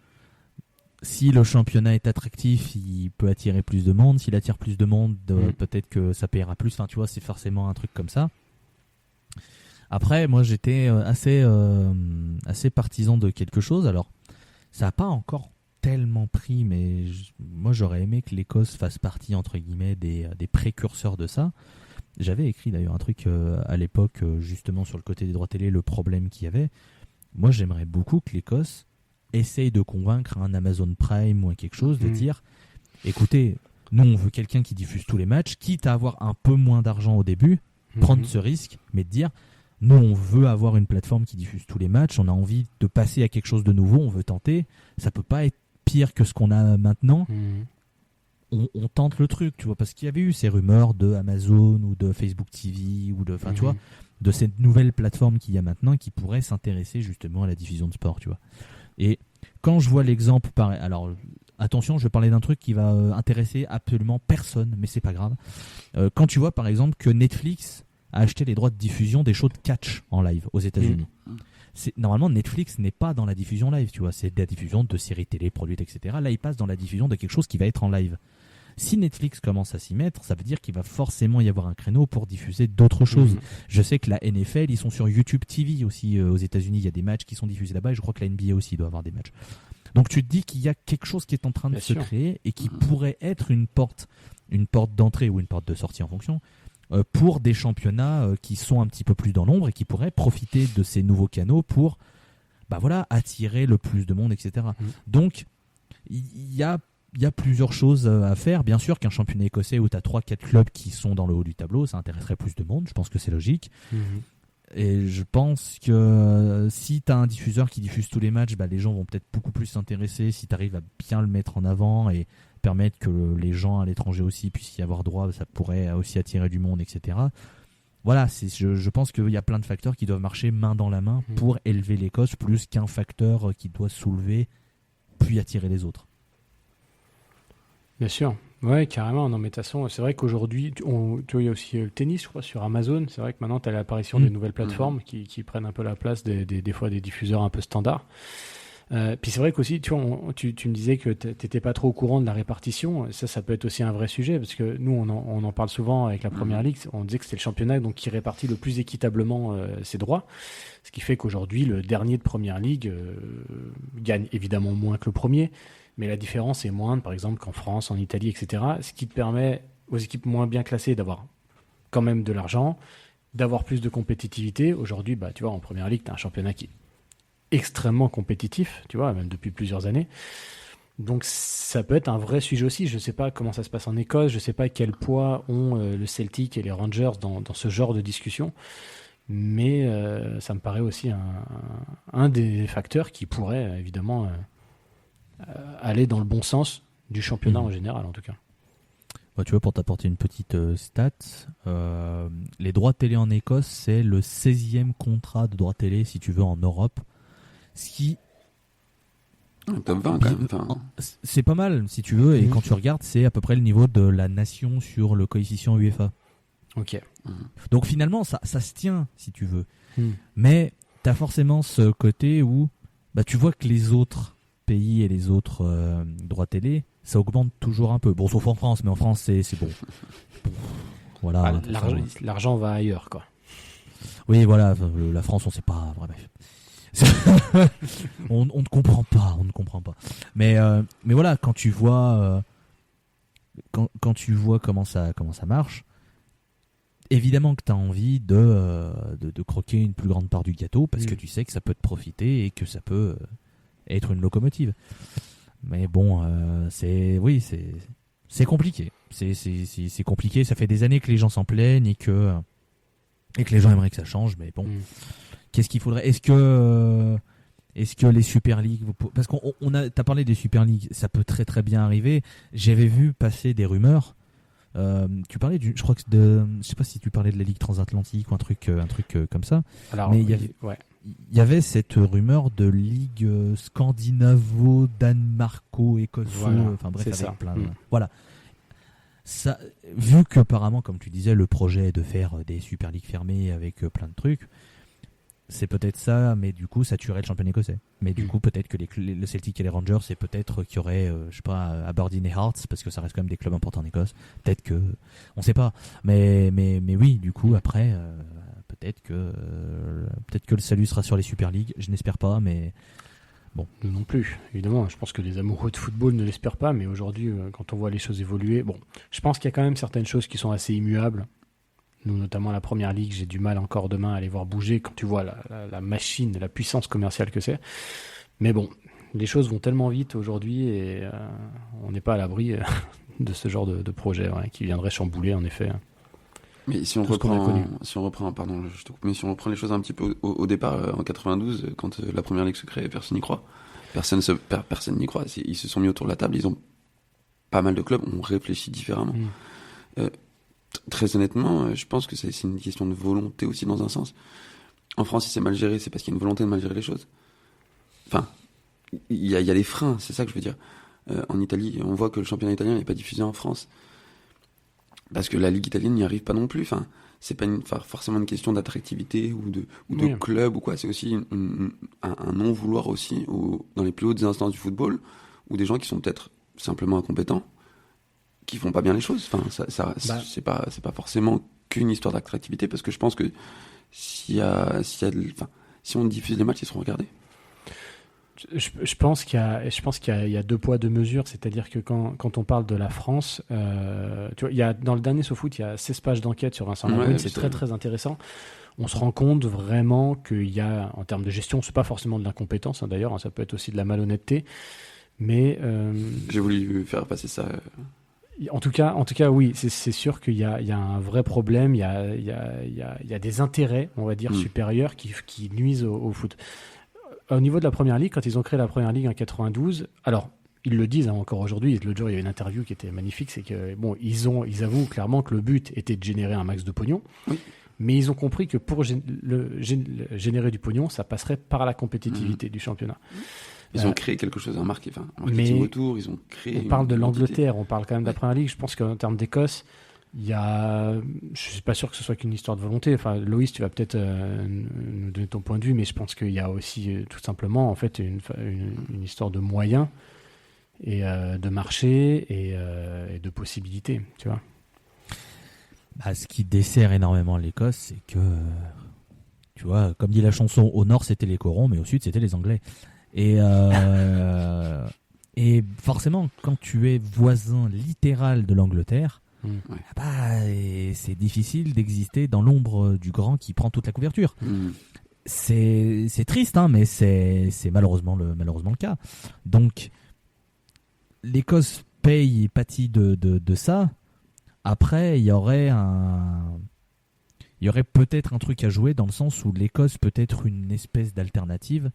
si le championnat est attractif, il peut attirer plus de monde. S'il attire plus de monde, peut-être que ça paiera plus. Enfin, tu vois, c'est forcément un truc comme ça. Après, moi, j'étais assez partisan de quelque chose. Alors, ça n'a pas encore tellement pris, mais moi, j'aurais aimé que l'Écosse fasse partie, entre guillemets, des précurseurs de ça. J'avais écrit d'ailleurs un truc à l'époque, justement, sur le côté des droits télé, le problème qu'il y avait. Moi, j'aimerais beaucoup que l'Écosse essaye de convaincre un Amazon Prime ou quelque chose de dire, écoutez, nous on veut quelqu'un qui diffuse tous les matchs, quitte à avoir un peu moins d'argent au début, prendre ce risque, mais de dire, nous on veut avoir une plateforme qui diffuse tous les matchs, on a envie de passer à quelque chose de nouveau, on veut tenter, ça peut pas être pire que ce qu'on a maintenant. On tente le truc, tu vois, parce qu'il y avait eu ces rumeurs de Amazon ou de Facebook TV ou tu vois, de cette nouvelle plateforme qu'il y a maintenant qui pourrait s'intéresser justement à la diffusion de sport, tu vois. Et quand je vois l'exemple, alors attention, je vais parler d'un truc qui va intéresser absolument personne, mais c'est pas grave. Quand tu vois par exemple que Netflix a acheté les droits de diffusion des shows de catch en live aux États-Unis. Normalement, Netflix n'est pas dans la diffusion live, tu vois, c'est de la diffusion de séries télé produites, etc. Là, il passe dans la diffusion de quelque chose qui va être en live. Si Netflix commence à s'y mettre, ça veut dire qu'il va forcément y avoir un créneau pour diffuser d'autres choses. Je sais que la NFL, ils sont sur YouTube TV aussi aux États-Unis. Il y a des matchs qui sont diffusés là-bas et je crois que la NBA aussi doit avoir des matchs. Donc tu te dis qu'il y a quelque chose qui est en train de se créer et qui pourrait être une porte d'entrée ou une porte de sortie en fonction pour des championnats qui sont un petit peu plus dans l'ombre et qui pourraient profiter de ces nouveaux canaux pour attirer le plus de monde, etc. Donc il y a plusieurs choses à faire. Bien sûr qu'un championnat écossais où tu as 3-4 clubs qui sont dans le haut du tableau, ça intéresserait plus de monde. Je pense que c'est logique. Et je pense que si tu as un diffuseur qui diffuse tous les matchs, les gens vont peut-être beaucoup plus s'intéresser. Si tu arrives à bien le mettre en avant et permettre que les gens à l'étranger aussi puissent y avoir droit, ça pourrait aussi attirer du monde, etc. Voilà, je pense qu'il y a plein de facteurs qui doivent marcher main dans la main pour élever l'Écosse, plus qu'un facteur qui doit soulever puis attirer les autres. Bien sûr, ouais, carrément. Non, mais de toute façon, c'est vrai qu'aujourd'hui, tu vois, il y a aussi le tennis, je crois, sur Amazon. C'est vrai que maintenant, tu as l'apparition des nouvelles plateformes qui prennent un peu la place des fois des diffuseurs un peu standards. Puis c'est vrai qu'aussi, tu vois, tu me disais que tu n'étais pas trop au courant de la répartition. Ça peut être aussi un vrai sujet, parce que nous, on en parle souvent avec la Première Ligue. On disait que c'était le championnat donc, qui répartit le plus équitablement ses droits. Ce qui fait qu'aujourd'hui, le dernier de Première Ligue gagne évidemment moins que le premier. Mais la différence est moindre, par exemple, qu'en France, en Italie, etc. Ce qui te permet aux équipes moins bien classées d'avoir quand même de l'argent, d'avoir plus de compétitivité. Aujourd'hui, tu vois, en Première Ligue, tu as un championnat qui est extrêmement compétitif, tu vois, même depuis plusieurs années. Donc ça peut être un vrai sujet aussi. Je ne sais pas comment ça se passe en Écosse, je ne sais pas quel poids ont le Celtic et les Rangers dans ce genre de discussion, mais ça me paraît aussi un des facteurs qui pourrait évidemment aller dans le bon sens du championnat en général en tout cas. Bah, tu vois, pour t'apporter une petite stat, les droits télé en Écosse, c'est le 16e contrat de droits télé, si tu veux, en Europe. Ce qui... Top 20 quand même. Enfin... C'est pas mal, si tu veux, et quand tu regardes, c'est à peu près le niveau de la nation sur le coefficient UEFA. Ok. Donc finalement, ça se tient, si tu veux. Mais t'as forcément ce côté où bah, tu vois que les autres pays et les autres droits télé, ça augmente toujours un peu. Bon, sauf en France, mais en France, c'est bon. Voilà. L'argent va ailleurs, quoi. Oui, voilà, la France, on sait pas. Bref. on ne comprend pas. Mais voilà, quand tu vois, quand tu vois comment ça marche, évidemment que tu as envie de croquer une plus grande part du gâteau parce que tu sais que ça peut te profiter et que ça peut être une locomotive. Mais bon, c'est compliqué. C'est compliqué. Ça fait des années que les gens s'en plaignent et que les gens aimeraient que ça change. Mais bon. Qu'est-ce qu'il faudrait ? Est-ce que les Super League, parce t'as parlé des Super League, ça peut très très bien arriver. J'avais vu passer des rumeurs. Tu parlais je sais pas si tu parlais de la Ligue transatlantique ou un truc comme ça. Alors, mais il y avait cette rumeur de Ligue scandinavo-danemarko-écosse. Voilà, enfin bref, c'est avec ça. Plein de... Voilà. Ça, vu qu'apparemment, comme tu disais, le projet est de faire des Super League fermées avec plein de trucs. C'est peut-être ça, mais du coup, ça tuerait le championnat écossais. Mais du coup, peut-être que le Celtic et les Rangers, c'est peut-être qu'il y aurait, je sais pas, Aberdeen et Hearts, parce que ça reste quand même des clubs importants en Écosse. Peut-être que, on sait pas. Mais oui, du coup, après, peut-être que le salut sera sur les Super League. Je n'espère pas, mais bon. Nous non plus, évidemment. Je pense que les amoureux de football ne l'espèrent pas, mais aujourd'hui, quand on voit les choses évoluer, bon, je pense qu'il y a quand même certaines choses qui sont assez immuables. Nous, notamment la Première Ligue, j'ai du mal encore demain à les voir bouger quand tu vois la machine, la puissance commerciale que c'est. Mais bon, les choses vont tellement vite aujourd'hui et on n'est pas à l'abri de ce genre de projet qui viendrait chambouler, en effet. Mais si on reprend, pardon, je te coupe, mais si on reprend les choses un petit peu au départ, en 92, quand la Première Ligue se crée, personne n'y croit. Personne n'y croit. Ils se sont mis autour de la table, ils ont pas mal de clubs, ont réfléchi différemment. Très honnêtement, je pense que c'est une question de volonté aussi dans un sens. En France, si c'est mal géré, c'est parce qu'il y a une volonté de mal gérer les choses. Enfin, il y a des freins, c'est ça que je veux dire. En Italie, on voit que le championnat italien n'est pas diffusé en France. Parce que la Ligue italienne n'y arrive pas non plus. Enfin, c'est pas forcément une question d'attractivité ou de club ou quoi. C'est aussi un non-vouloir aussi dans les plus hautes instances du football, ou des gens qui sont peut-être simplement incompétents, qui font pas bien les choses. Enfin, c'est pas forcément qu'une histoire d'attractivité, parce que je pense que si on diffuse les matchs, ils seront regardés. Je pense qu'il y a deux poids, deux mesures, c'est-à-dire que quand on parle de la France, tu vois, dans le dernier SoFoot, il y a 16 pages d'enquête sur Vincent Labrune, c'est très très intéressant. On se rend compte vraiment qu'il y a, en termes de gestion, c'est pas forcément de l'incompétence, d'ailleurs, ça peut être aussi de la malhonnêteté, mais... J'ai voulu faire passer ça... En tout cas, oui, c'est sûr qu'il y a un vrai problème, il y a des intérêts, on va dire, supérieurs qui nuisent au foot. Au niveau de la Première Ligue, quand ils ont créé la Première Ligue en 92, alors ils le disent encore aujourd'hui, l'autre jour il y a une interview qui était magnifique, c'est que bon, ils avouent clairement que le but était de générer un max de pognon, mais ils ont compris que pour générer du pognon, ça passerait par la compétitivité du championnat. Ils ont créé quelque chose, un marketing autour, ils ont créé... On parle de l'Angleterre, on parle quand même de la Première Ligue, je pense qu'en termes d'Écosse, je suis pas sûr que ce soit qu'une histoire de volonté. Enfin, Loïs, tu vas peut-être nous donner ton point de vue, mais je pense qu'il y a aussi tout simplement en fait une histoire de moyens et de marché et de possibilités, tu vois. Bah, ce qui dessert énormément l'Écosse, c'est que, tu vois, comme dit la chanson, au nord c'était les Corons, mais au sud c'était les Anglais. Et forcément, quand tu es voisin littéral de l'Angleterre, c'est difficile d'exister dans l'ombre du grand qui prend toute la couverture. c'est triste, hein, mais c'est malheureusement le cas. Donc, l'Écosse paye et pâtit de ça. Après, il y aurait peut-être un truc à jouer dans le sens où l'Écosse peut être une espèce d'alternative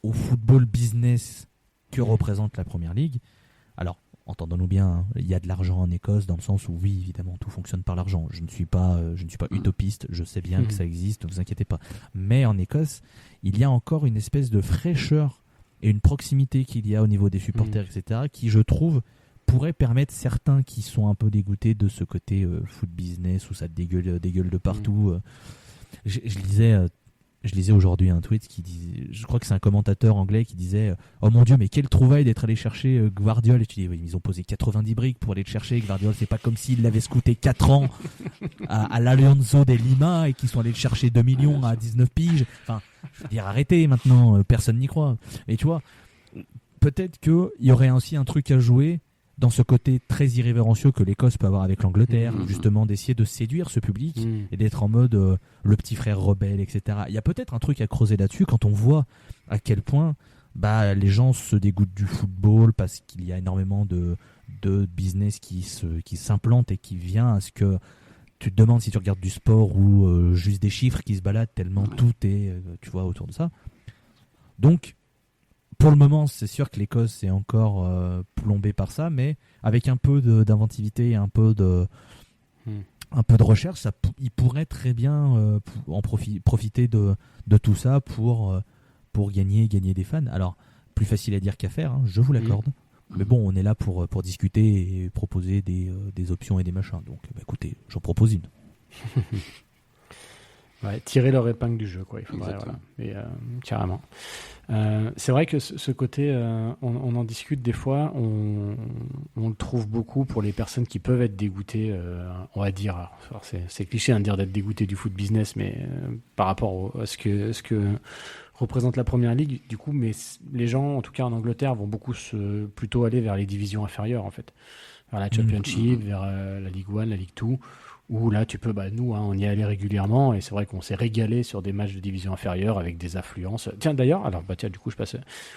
au football business que représente la Première Ligue. Alors, entendons-nous bien, hein, il y a de l'argent en Écosse dans le sens où oui, évidemment, tout fonctionne par l'argent. Je ne suis pas utopiste, je sais bien que ça existe, ne vous inquiétez pas. Mais en Écosse, il y a encore une espèce de fraîcheur et une proximité qu'il y a au niveau des supporters, etc., qui, je trouve, pourrait permettre certains qui sont un peu dégoûtés de ce côté foot business où ça dégueule de partout. Je lisais aujourd'hui un tweet qui disait, je crois que c'est un commentateur anglais qui disait oh mon Dieu, mais quelle trouvaille d'être allé chercher Gvardiol. Et tu dis oui, ils ont posé 90 briques pour aller le chercher. Gvardiol, c'est pas comme s'ils l'avaient scouté 4 ans à l'Alonso de Lima et qu'ils sont allés le chercher 2 millions à 19 piges. Enfin, je veux dire, arrêtez maintenant, personne n'y croit. Et tu vois, peut-être qu'il y aurait aussi un truc à jouer dans ce côté très irrévérencieux que l'Écosse peut avoir avec l'Angleterre, justement d'essayer de séduire ce public et d'être en mode le petit frère rebelle, etc. Il y a peut-être un truc à creuser là-dessus quand on voit à quel point les gens se dégoûtent du football parce qu'il y a énormément de business qui s'implante et qui vient à ce que tu te demandes si tu regardes du sport ou juste des chiffres qui se baladent tellement tout est tu vois, autour de ça. Donc, pour le moment, c'est sûr que l'Écosse est encore plombée par ça, mais avec un peu d'inventivité et un peu de recherche, il pourrait très bien profiter de tout ça pour gagner des fans. Alors, plus facile à dire qu'à faire, hein, je vous l'accorde. Mais bon, on est là pour discuter et proposer des options et des machins. Donc, écoutez, j'en propose une. Ouais, tirer leur épingle du jeu, quoi. Il faudrait, voilà. Et, carrément. C'est vrai que ce côté, on en discute des fois, on le trouve beaucoup pour les personnes qui peuvent être dégoûtées, on va dire, alors c'est cliché de dire d'être dégoûté du foot business, mais par rapport à ce que représente la Première Ligue, du coup, mais les gens, en tout cas en Angleterre, vont beaucoup plutôt aller vers les divisions inférieures, en fait, vers la Championship, vers la Ligue 1, la Ligue 2, où là, tu peux, nous, on y allait régulièrement, et c'est vrai qu'on s'est régalé sur des matchs de division inférieure avec des affluences. Tiens, d'ailleurs, du coup, je passe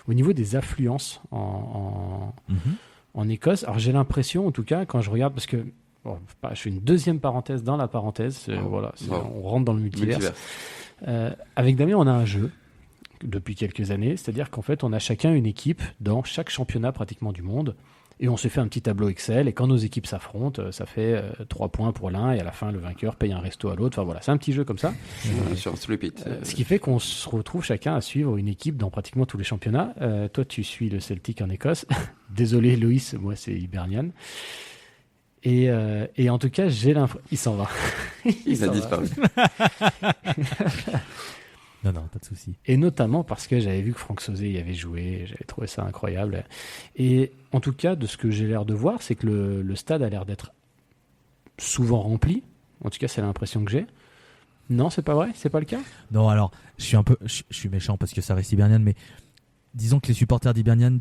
au niveau des affluences en Écosse. Alors, j'ai l'impression, en tout cas, quand je regarde, parce que je fais une deuxième parenthèse dans la parenthèse, on rentre dans le multiverse. Avec Damien, on a un jeu depuis quelques années, c'est-à-dire qu'en fait, on a chacun une équipe dans chaque championnat pratiquement du monde. Et on se fait un petit tableau Excel, et quand nos équipes s'affrontent, ça fait 3 points pour l'un, et à la fin, le vainqueur paye un resto à l'autre. Enfin voilà, c'est un petit jeu comme ça. Sur Slurpee. Ce qui fait qu'on se retrouve chacun à suivre une équipe dans pratiquement tous les championnats. Toi, tu suis le Celtic en Écosse. Désolé, Loïs, moi, c'est Hibernian. Et en tout cas, j'ai l'impression... Il s'en va. Il a disparu. Non, pas de souci. Et notamment parce que j'avais vu que Franck Sauzet y avait joué, j'avais trouvé ça incroyable. Et en tout cas, de ce que j'ai l'air de voir, c'est que le stade a l'air d'être souvent rempli. En tout cas, c'est l'impression que j'ai. Non, c'est pas vrai? C'est pas le cas? Non, alors, je suis méchant parce que ça reste Hibernian, mais disons que les supporters d'Hibernian,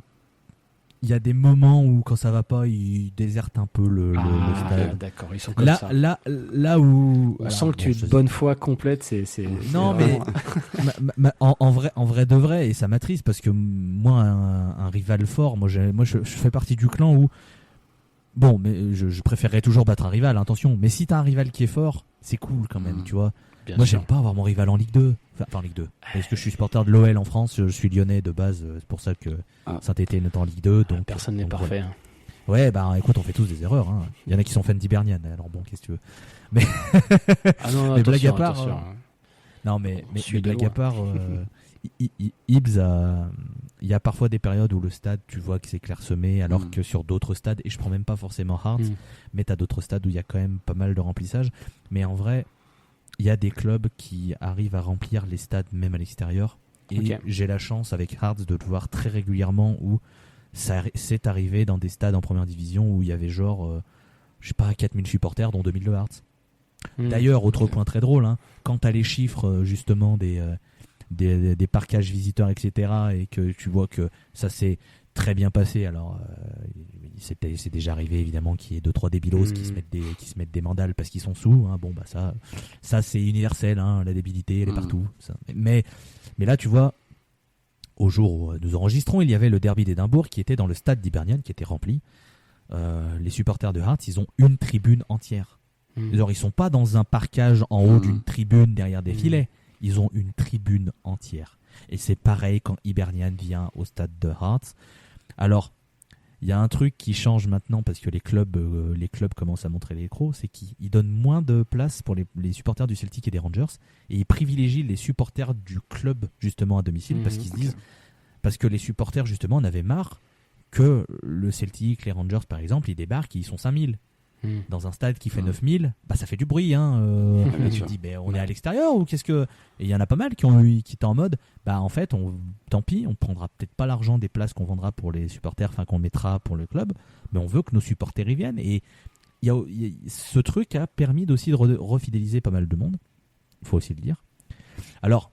il y a des moments où quand ça va pas, ils désertent un peu le stade. D'accord, ils sont comme ça. Là où on sent que tu es de bonne foi complète, c'est non, mais en vrai de vrai, et ça m'attriste parce que moi, un rival fort, moi je fais partie du clan où bon, mais je préférerais toujours battre un rival, attention. Mais si t'as un rival qui est fort, c'est cool quand même, tu vois. Bien moi, sûr. j'aime pas avoir mon rival en Ligue 2. Enfin, en Ligue 2. Parce que je suis supporter de l'OL en France, je suis lyonnais de base, c'est pour ça que Saint-Étienne est en Ligue 2. Donc, personne n'est parfait. Voilà. Ouais, écoute, on fait tous des erreurs. Hein. Il y en a qui sont fans d'Hibernian, alors bon, qu'est-ce que tu veux. Mais, mais blague à part. Non, mais blague à part, Ibs, il y a parfois des périodes où le stade, tu vois que c'est clairsemé, alors que sur d'autres stades, et je prends même pas forcément Hearts, mais t'as d'autres stades où il y a quand même pas mal de remplissage. Mais en vrai, il y a des clubs qui arrivent à remplir les stades même à l'extérieur. Et j'ai la chance avec Hearts de le voir très régulièrement où ça c'est arrivé dans des stades en première division où il y avait genre, je sais pas, 4000 supporters, dont 2000 de Hearts. D'ailleurs, autre point très drôle, hein, quand tu as les chiffres justement des parquages visiteurs, etc., et que tu vois que ça s'est très bien passé, alors c'est déjà arrivé évidemment qu'il y ait 2-3 débilos qui se mettent des mandales parce qu'ils sont sous. Hein. Bon, bah ça c'est universel. Hein. La débilité, elle est partout. Ça. Mais là, tu vois, au jour où nous enregistrons, il y avait le derby d'Édimbourg qui était dans le stade d'Hibernian qui était rempli. Les supporters de Hearts, ils ont une tribune entière. Genre, ils sont pas dans un parquage en haut d'une tribune derrière des filets. Ils ont une tribune entière. Et c'est pareil quand Hibernian vient au stade de Hearts. Alors, il y a un truc qui change maintenant parce que les clubs commencent à montrer les crocs, c'est qu'ils donnent moins de place pour les supporters du Celtic et des Rangers et ils privilégient les supporters du club justement à domicile parce qu'ils se disent, parce que les supporters justement en avaient marre que le Celtic, les Rangers par exemple, ils débarquent, ils sont 5000. Dans un stade qui fait 9000, bah ça fait du bruit. Hein, et tu te dis, on est à l'extérieur ou qu'est-ce que. Et il y en a pas mal qui étaient en mode, bah en fait, tant pis, on prendra peut-être pas l'argent des places qu'on vendra pour les supporters, enfin qu'on mettra pour le club, mais on veut que nos supporters y viennent. Et ce truc a permis aussi de refidéliser pas mal de monde, il faut aussi le dire. Alors,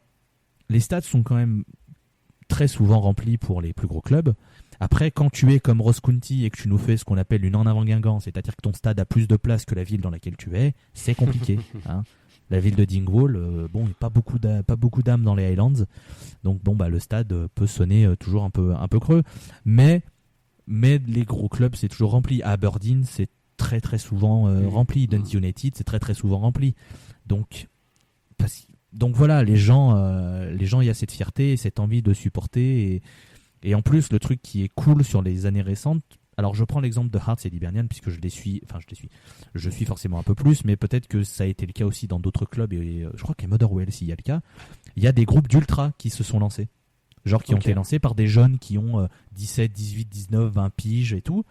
les stades sont quand même très souvent remplis pour les plus gros clubs. Après, quand tu es comme Ross County et que tu nous fais ce qu'on appelle une en avant Guingamp, c'est-à-dire que ton stade a plus de place que la ville dans laquelle tu es, c'est compliqué. Hein. La ville de Dingwall, il n'y a pas beaucoup d'âmes dans les Highlands, donc le stade peut sonner toujours un peu creux. Mais les gros clubs, c'est toujours rempli. Aberdeen, c'est très très souvent rempli. Dundee United, c'est très très souvent rempli. Donc voilà, les gens, il y a cette fierté, cette envie de supporter et en plus, le truc qui est cool sur les années récentes, alors je prends l'exemple de Hearts et d'Hibernian puisque je suis forcément un peu plus, mais peut-être que ça a été le cas aussi dans d'autres clubs et je crois qu'à Motherwell, s'il y a le cas, il y a des groupes d'ultra qui se sont lancés. Genre qui ont été lancés par des jeunes qui ont 17, 18, 19, 20 piges et tout,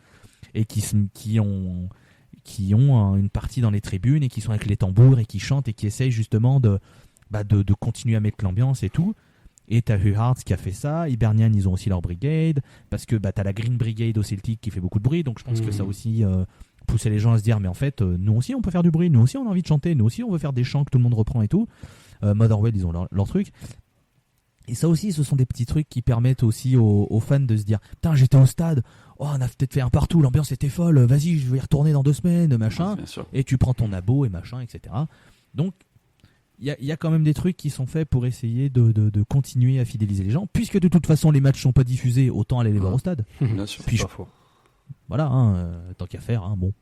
et qui ont une partie dans les tribunes et qui sont avec les tambours et qui chantent et qui essayent justement de continuer à mettre l'ambiance et tout. Et t'as eu Hearts qui a fait ça, Hibernian ils ont aussi leur brigade, parce que t'as la Green Brigade au Celtic qui fait beaucoup de bruit, donc je pense que ça aussi poussait les gens à se dire mais en fait nous aussi on peut faire du bruit, nous aussi on a envie de chanter, nous aussi on veut faire des chants que tout le monde reprend et tout. Motherwell ils ont leur truc. Et ça aussi ce sont des petits trucs qui permettent aussi aux fans de se dire putain j'étais au stade, on a peut-être fait un partout, l'ambiance était folle, vas-y je vais y retourner dans 2 semaines, machin, et tu prends ton abo et machin, etc. Donc il y a quand même des trucs qui sont faits pour essayer de continuer à fidéliser les gens, puisque de toute façon les matchs sont pas diffusés, autant aller les voir au stade. Bien sûr, c'est pas faux. Voilà, tant qu'à faire, bon.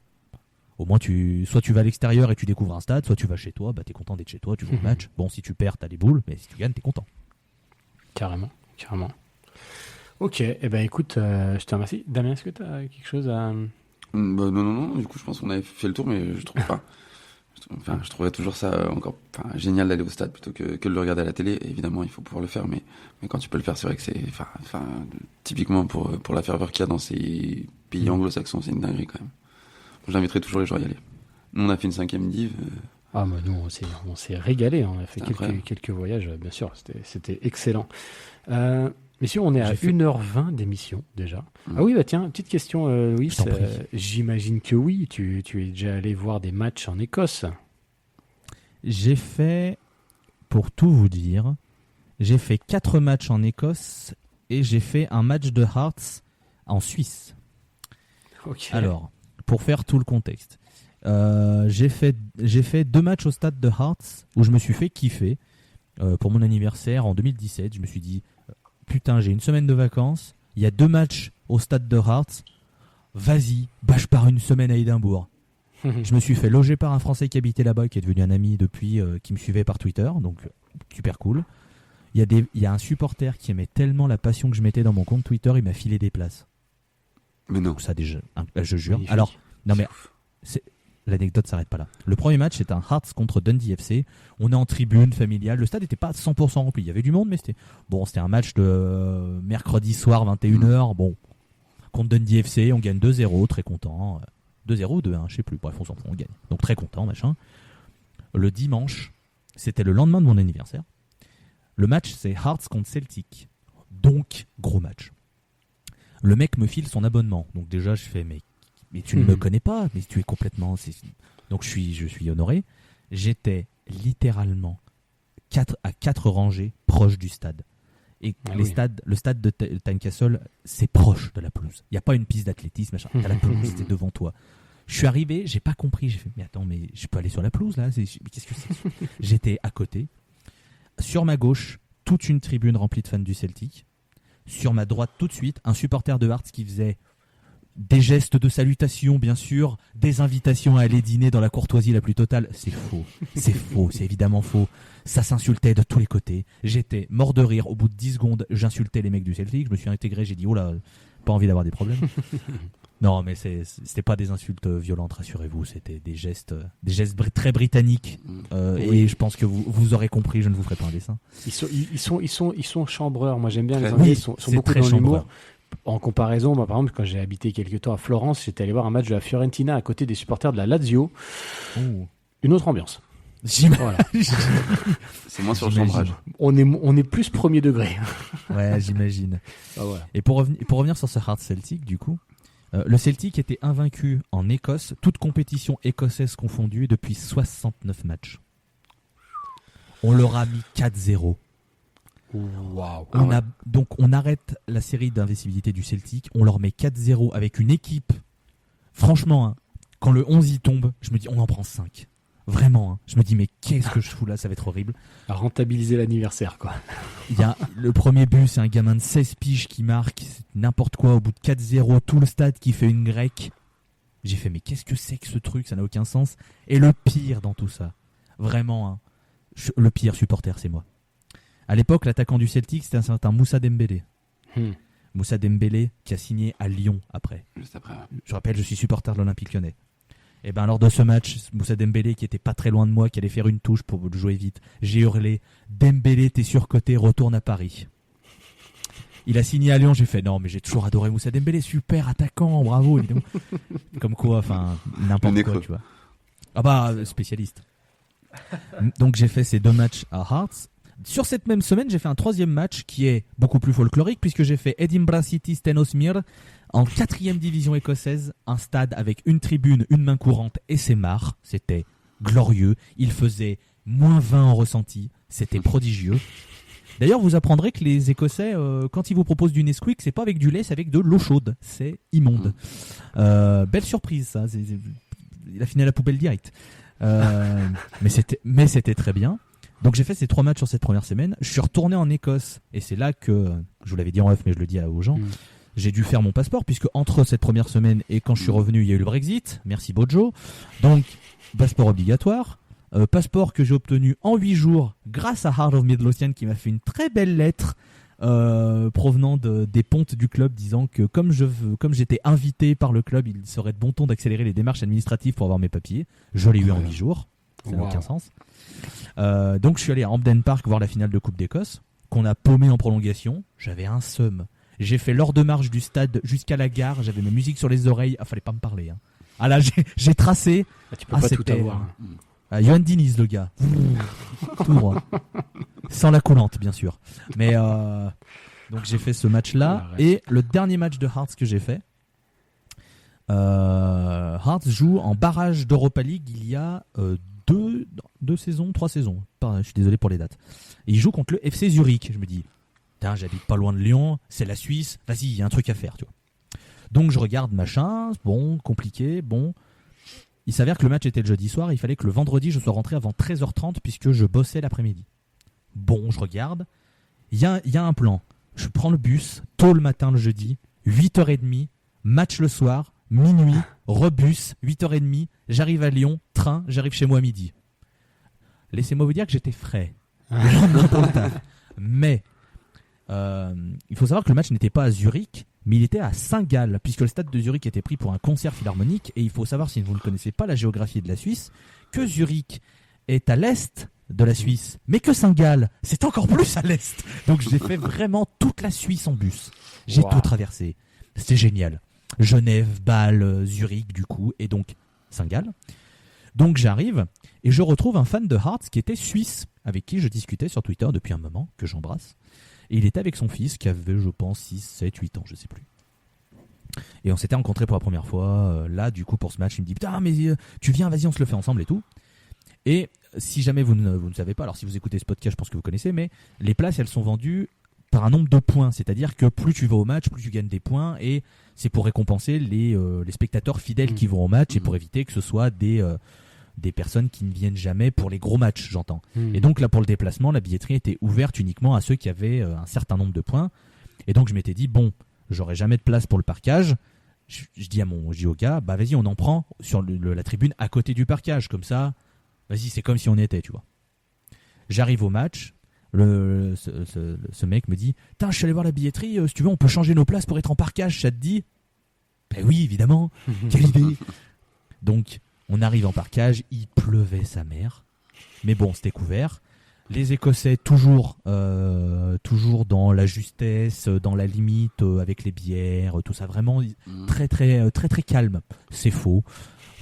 Au moins soit tu vas à l'extérieur et tu découvres un stade, soit tu vas chez toi, t'es content d'être chez toi, tu joues le match. Bon, si tu perds, t'as les boules, mais si tu gagnes, t'es content. Carrément. Ok, écoute, je te remercie. Damien, est-ce que t'as quelque chose à... Non, du coup je pense qu'on avait fait le tour, mais je trouve pas. Enfin, je trouverais toujours ça encore génial d'aller au stade plutôt que de le regarder à la télé. Et évidemment, il faut pouvoir le faire, mais quand tu peux le faire, c'est vrai que c'est, typiquement pour la ferveur qu'il y a dans ces pays anglo-saxons, c'est une dinguerie quand même. J'inviterai toujours les gens à y aller. Nous, on a fait une 5e div. Nous, on s'est régalé. On a fait quelques voyages, bien sûr. C'était excellent. Messieurs, on est à 1h20 d'émission déjà. Ah oui, tiens, petite question, Louis. J'imagine que oui, tu es déjà allé voir des matchs en Écosse. J'ai fait, pour tout vous dire, 4 matchs en Écosse et j'ai fait un match de Hearts en Suisse. Ok. Alors, pour faire tout le contexte, j'ai fait 2 matchs au stade de Hearts où je me suis fait kiffer. Pour mon anniversaire en 2017, je me suis dit... Putain, j'ai une semaine de vacances, il y a 2 matchs au stade de Hearts, vas-y, je pars une semaine à Édimbourg. Je me suis fait loger par un Français qui habitait là-bas, qui est devenu un ami depuis, qui me suivait par Twitter, donc super cool. Il y a un supporter qui aimait tellement la passion que je mettais dans mon compte Twitter, il m'a filé des places. Mais non. Donc ça déjà, je jure. Magnifique. Alors, non mais, l'anecdote s'arrête pas là. Le premier match, c'est un Hearts contre Dundee FC. On est en tribune familiale. Le stade n'était pas 100% rempli. Il y avait du monde, mais c'était un match de mercredi soir, 21h. Bon, contre Dundee FC, on gagne 2-0, très content. 2-0 ou 2-1, je sais plus. Bref, on s'en fout, on gagne. Donc très content, machin. Le dimanche, c'était le lendemain de mon anniversaire. Le match, c'est Hearts contre Celtic. Donc, gros match. Le mec me file son abonnement. Donc déjà, je fais, mais tu ne me connais pas, mais tu es complètement... Donc je suis honoré. J'étais littéralement 4 rangées proches du stade. Et le stade de Tynecastle, c'est proche de la pelouse. Il n'y a pas une piste d'athlétisme, machin. T'as la pelouse, c'est devant toi. Je suis arrivé, j'ai pas compris. J'ai fait, mais attends, mais je peux aller sur la pelouse là? Mais qu'est-ce que c'est? J'étais à côté. Sur ma gauche, toute une tribune remplie de fans du Celtic. Sur ma droite, tout de suite, un supporter de Hearts qui faisait des gestes de salutation, bien sûr, des invitations à aller dîner dans la courtoisie la plus totale. C'est faux, c'est évidemment faux. Ça s'insultait de tous les côtés. J'étais mort de rire. Au bout de 10 secondes, j'insultais les mecs du Celtic. Je me suis intégré, j'ai dit, oh là, pas envie d'avoir des problèmes. Non, mais c'était pas des insultes violentes, rassurez-vous. C'était des gestes très britanniques. Oui. Et je pense que vous aurez compris, je ne vous ferai pas un dessin. Ils sont chambreurs. Moi, j'aime bien les Oui, Anglais. Ils sont c'est beaucoup très dans l'humour. chambreur. En comparaison, moi, par exemple, quand j'ai habité quelques temps à Florence, j'étais allé voir un match de la Fiorentina à côté des supporters de la Lazio. Oh. Une autre ambiance. Voilà. C'est moins sur le chambrage. On est plus premier degré. Ouais, j'imagine. Ah, voilà. Et pour revenir sur ce Hearts Celtic, du coup, le Celtic était invaincu en Écosse, toute compétition écossaise confondue, depuis 69 matchs. On leur a mis 4-0. Waouh. Donc on arrête la série d'invincibilité du Celtic, on leur met 4-0 avec une équipe. Franchement, hein, quand le 11 y tombe, je me dis on en prend 5. Vraiment, hein. Je me dis mais qu'est-ce que je fous là, ça va être horrible. À rentabiliser l'anniversaire, quoi. Il y a le premier but, c'est un gamin de 16 piges qui marque, c'est n'importe quoi, au bout de 4-0, tout le stade qui fait une grecque. J'ai fait mais qu'est-ce que c'est que ce truc, ça n'a aucun sens. Et le pire dans tout ça, vraiment, hein, le pire supporter, c'est moi. À l'époque, l'attaquant du Celtic, c'était un certain Moussa Dembélé. Moussa Dembélé qui a signé à Lyon après. Juste après. Je rappelle, je suis supporter de l'Olympique Lyonnais. Et ben lors de ce match, Moussa Dembélé qui était pas très loin de moi, qui allait faire une touche pour jouer vite, j'ai hurlé Dembélé, t'es surcoté, retourne à Paris. Il a signé à Lyon, j'ai fait non mais j'ai toujours adoré Moussa Dembélé, super attaquant, bravo évidemment. Comme quoi, enfin n'importe quoi, tu vois. Ah bah spécialiste. Donc j'ai fait ces 2 matchs à Hearts. Sur cette même semaine, j'ai fait un 3e match qui est beaucoup plus folklorique puisque j'ai fait Edinburgh City Stenosmere en 4e division écossaise, un stade avec une tribune, une main courante et ses mares. C'était glorieux. Il faisait -20 en ressenti. C'était prodigieux. D'ailleurs, vous apprendrez que les Écossais, quand ils vous proposent du Nesquik, c'est pas avec du lait, c'est avec de l'eau chaude. C'est immonde. Belle surprise, ça. Il a fini à la poubelle direct. Mais c'était très bien. Donc j'ai fait ces 3 matchs sur cette première semaine. Je suis retourné en Écosse et c'est là que, je vous l'avais dit en off mais je le dis aux gens, j'ai dû faire mon passeport puisque entre cette première semaine et quand je suis revenu il y a eu le Brexit. Merci Bojo. Donc passeport obligatoire. Passeport que j'ai obtenu en 8 jours grâce à Heart of Midlothian qui m'a fait une très belle lettre provenant des pontes du club disant que comme j'étais invité par le club, il serait de bon ton d'accélérer les démarches administratives pour avoir mes papiers. Je l'ai eu en 8 jours. Ça n'a aucun sens. Donc je suis allé à Hampden Park voir la finale de Coupe d'Écosse qu'on a paumé en prolongation. J'avais un seum. J'ai fait l'heure de marche du stade jusqu'à la gare. J'avais ma musique sur les oreilles. Fallait pas me parler. Hein. Ah là j'ai tracé. Tu peux pas tout avoir. Johan Diniz, le gars. Tout droit. Sans la coulante, bien sûr. Mais donc j'ai fait ce match-là. Et le dernier match de Hearts que j'ai fait, Hearts joue en barrage d'Europa League il y a 3 saisons. Je suis désolé pour les dates. Et il joue contre le FC Zurich. Je me dis, j'habite pas loin de Lyon, c'est la Suisse, vas-y, il y a un truc à faire, tu vois. Donc je regarde machin, bon, compliqué, bon. Il s'avère que le match était le jeudi soir, il fallait que le vendredi je sois rentré avant 13h30 puisque je bossais l'après-midi. Bon, je regarde, il y a un plan. Je prends le bus, tôt le matin le jeudi, 8h30, match le soir, minuit, rebus, 8h30, j'arrive à Lyon, train, j'arrive chez moi à midi. Laissez-moi vous dire que j'étais frais. Mais il faut savoir que le match n'était pas à Zurich, mais il était à Saint-Gall, puisque le stade de Zurich était pris pour un concert philharmonique. Et il faut savoir, si vous ne connaissez pas la géographie de la Suisse, que Zurich est à l'est de la Suisse, mais que Saint-Gall, c'est encore plus à l'est. Donc j'ai fait vraiment toute la Suisse en bus. J'ai tout traversé. C'était génial. Genève, Bâle, Zurich, du coup, et donc Saint-Gall. Donc j'arrive et je retrouve un fan de Hearts qui était suisse, avec qui je discutais sur Twitter depuis un moment, que j'embrasse. Et il était avec son fils qui avait, je pense, 6, 7, 8 ans, je sais plus. Et on s'était rencontrés pour la première fois. Là, du coup, pour ce match, il me dit « Putain, mais tu viens, vas-y, on se le fait ensemble et tout. » Et si jamais vous ne savez pas, alors si vous écoutez ce podcast, je pense que vous connaissez, mais les places, elles sont vendues par un nombre de points. C'est-à-dire que plus tu vas au match, plus tu gagnes des points, et c'est pour récompenser les spectateurs fidèles qui vont au match et pour éviter que ce soit des personnes qui ne viennent jamais pour les gros matchs, j'entends. Et donc là, pour le déplacement, la billetterie était ouverte uniquement à ceux qui avaient un certain nombre de points. Et donc je m'étais dit, bon, j'aurai jamais de place pour le parquage. Je dis au gars, bah vas-y, on en prend sur la tribune à côté du parquage, comme ça, vas-y, c'est comme si on était, tu vois. J'arrive au match, ce mec me dit, je suis allé voir la billetterie, si tu veux, on peut changer nos places pour être en parquage, ça te dit? Ben oui, évidemment, quelle idée. Donc, on arrive en parquage, il pleuvait sa mère, mais bon, c'était couvert. Les Écossais toujours dans la justesse, dans la limite, avec les bières, tout ça, vraiment très très très très calme. C'est faux.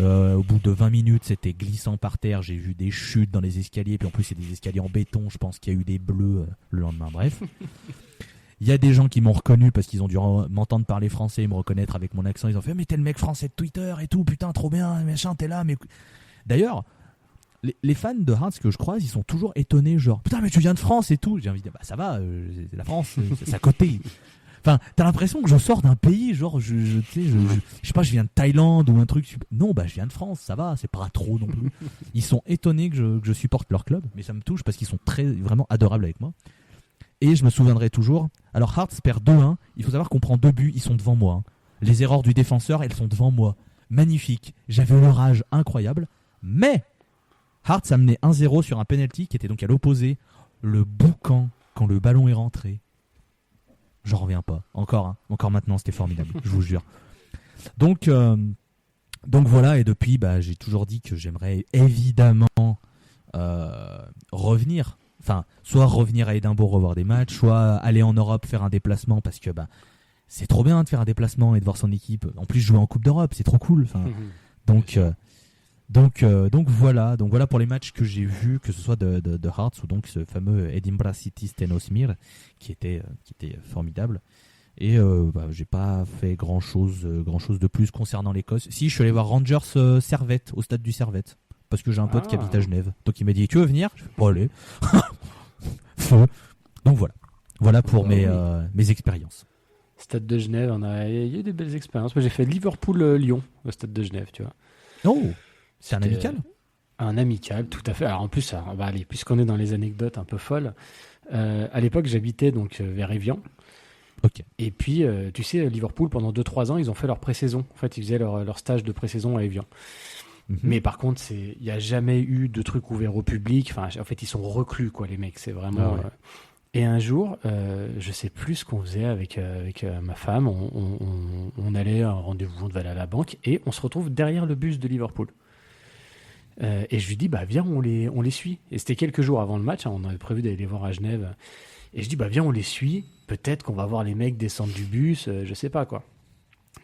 Au bout de 20 minutes, c'était glissant par terre. J'ai vu des chutes dans les escaliers, puis en plus c'est des escaliers en béton. Je pense qu'il y a eu des bleus le lendemain. Bref, il y a des gens qui m'ont reconnu parce qu'ils ont dû m'entendre parler français et me reconnaître avec mon accent. Ils ont fait mais t'es le mec français de Twitter et tout, putain trop bien, machin, t'es là. Mais d'ailleurs. Les fans de Hearts que je croise, ils sont toujours étonnés, genre putain mais tu viens de France et tout. J'ai envie de dire bah ça va, c'est la France, c'est à côté. Enfin, t'as l'impression que je sors d'un pays, genre je sais pas, je viens de Thaïlande ou un truc. Non, bah je viens de France, ça va, c'est pas trop non plus. Ils sont étonnés que je supporte leur club, mais ça me touche parce qu'ils sont vraiment adorables avec moi. Et je me souviendrai toujours. Alors Hearts perd 2-1. Il faut savoir qu'on prend 2 buts, ils sont devant moi. Les erreurs du défenseur, elles sont devant moi. Magnifique. J'avais le rage incroyable, mais Hearts a mené 1-0 sur un penalty qui était donc à l'opposé. Le boucan quand le ballon est rentré. J'en reviens pas. Encore maintenant, c'était formidable, je vous jure. Donc voilà, et depuis, j'ai toujours dit que j'aimerais évidemment revenir. Enfin, soit revenir à Édimbourg revoir des matchs, soit aller en Europe faire un déplacement parce que c'est trop bien de faire un déplacement et de voir son équipe. En plus, jouer en Coupe d'Europe, c'est trop cool. Enfin, donc voilà pour les matchs que j'ai vus, que ce soit de Hearts ou donc ce fameux Edinburgh City Stenosmere qui était formidable. Et j'ai pas fait grand chose de plus concernant l'Écosse. Si, je suis allé voir Rangers Servette au stade du Servette parce que j'ai un pote qui habite à Genève. Donc il m'a dit tu veux venir? Je fais bon allez. Feu. Donc voilà pour mes expériences. Stade de Genève, il y a eu des belles expériences. Moi j'ai fait Liverpool-Lyon au stade de Genève, tu vois. Oh. C'est un amical? Un amical, tout à fait. Alors en plus, puisqu'on est dans les anecdotes un peu folles, à l'époque j'habitais donc vers Évian. Okay. Et puis, tu sais, Liverpool, pendant 2-3 ans, ils ont fait leur pré-saison. En fait, ils faisaient leur stage de pré-saison à Évian. Mm-hmm. Mais par contre, il n'y a jamais eu de truc ouvert au public. Enfin, en fait, ils sont reclus, quoi, les mecs. C'est vraiment... Et un jour, je sais plus ce qu'on faisait avec ma femme. On allait à un rendez-vous, on devait aller à la banque. Et on se retrouve derrière le bus de Liverpool. Et je lui dis, viens, on les suit. Et c'était quelques jours avant le match. On avait prévu d'aller les voir à Genève. Et je dis, viens, on les suit. Peut-être qu'on va voir les mecs descendre du bus, je sais pas quoi.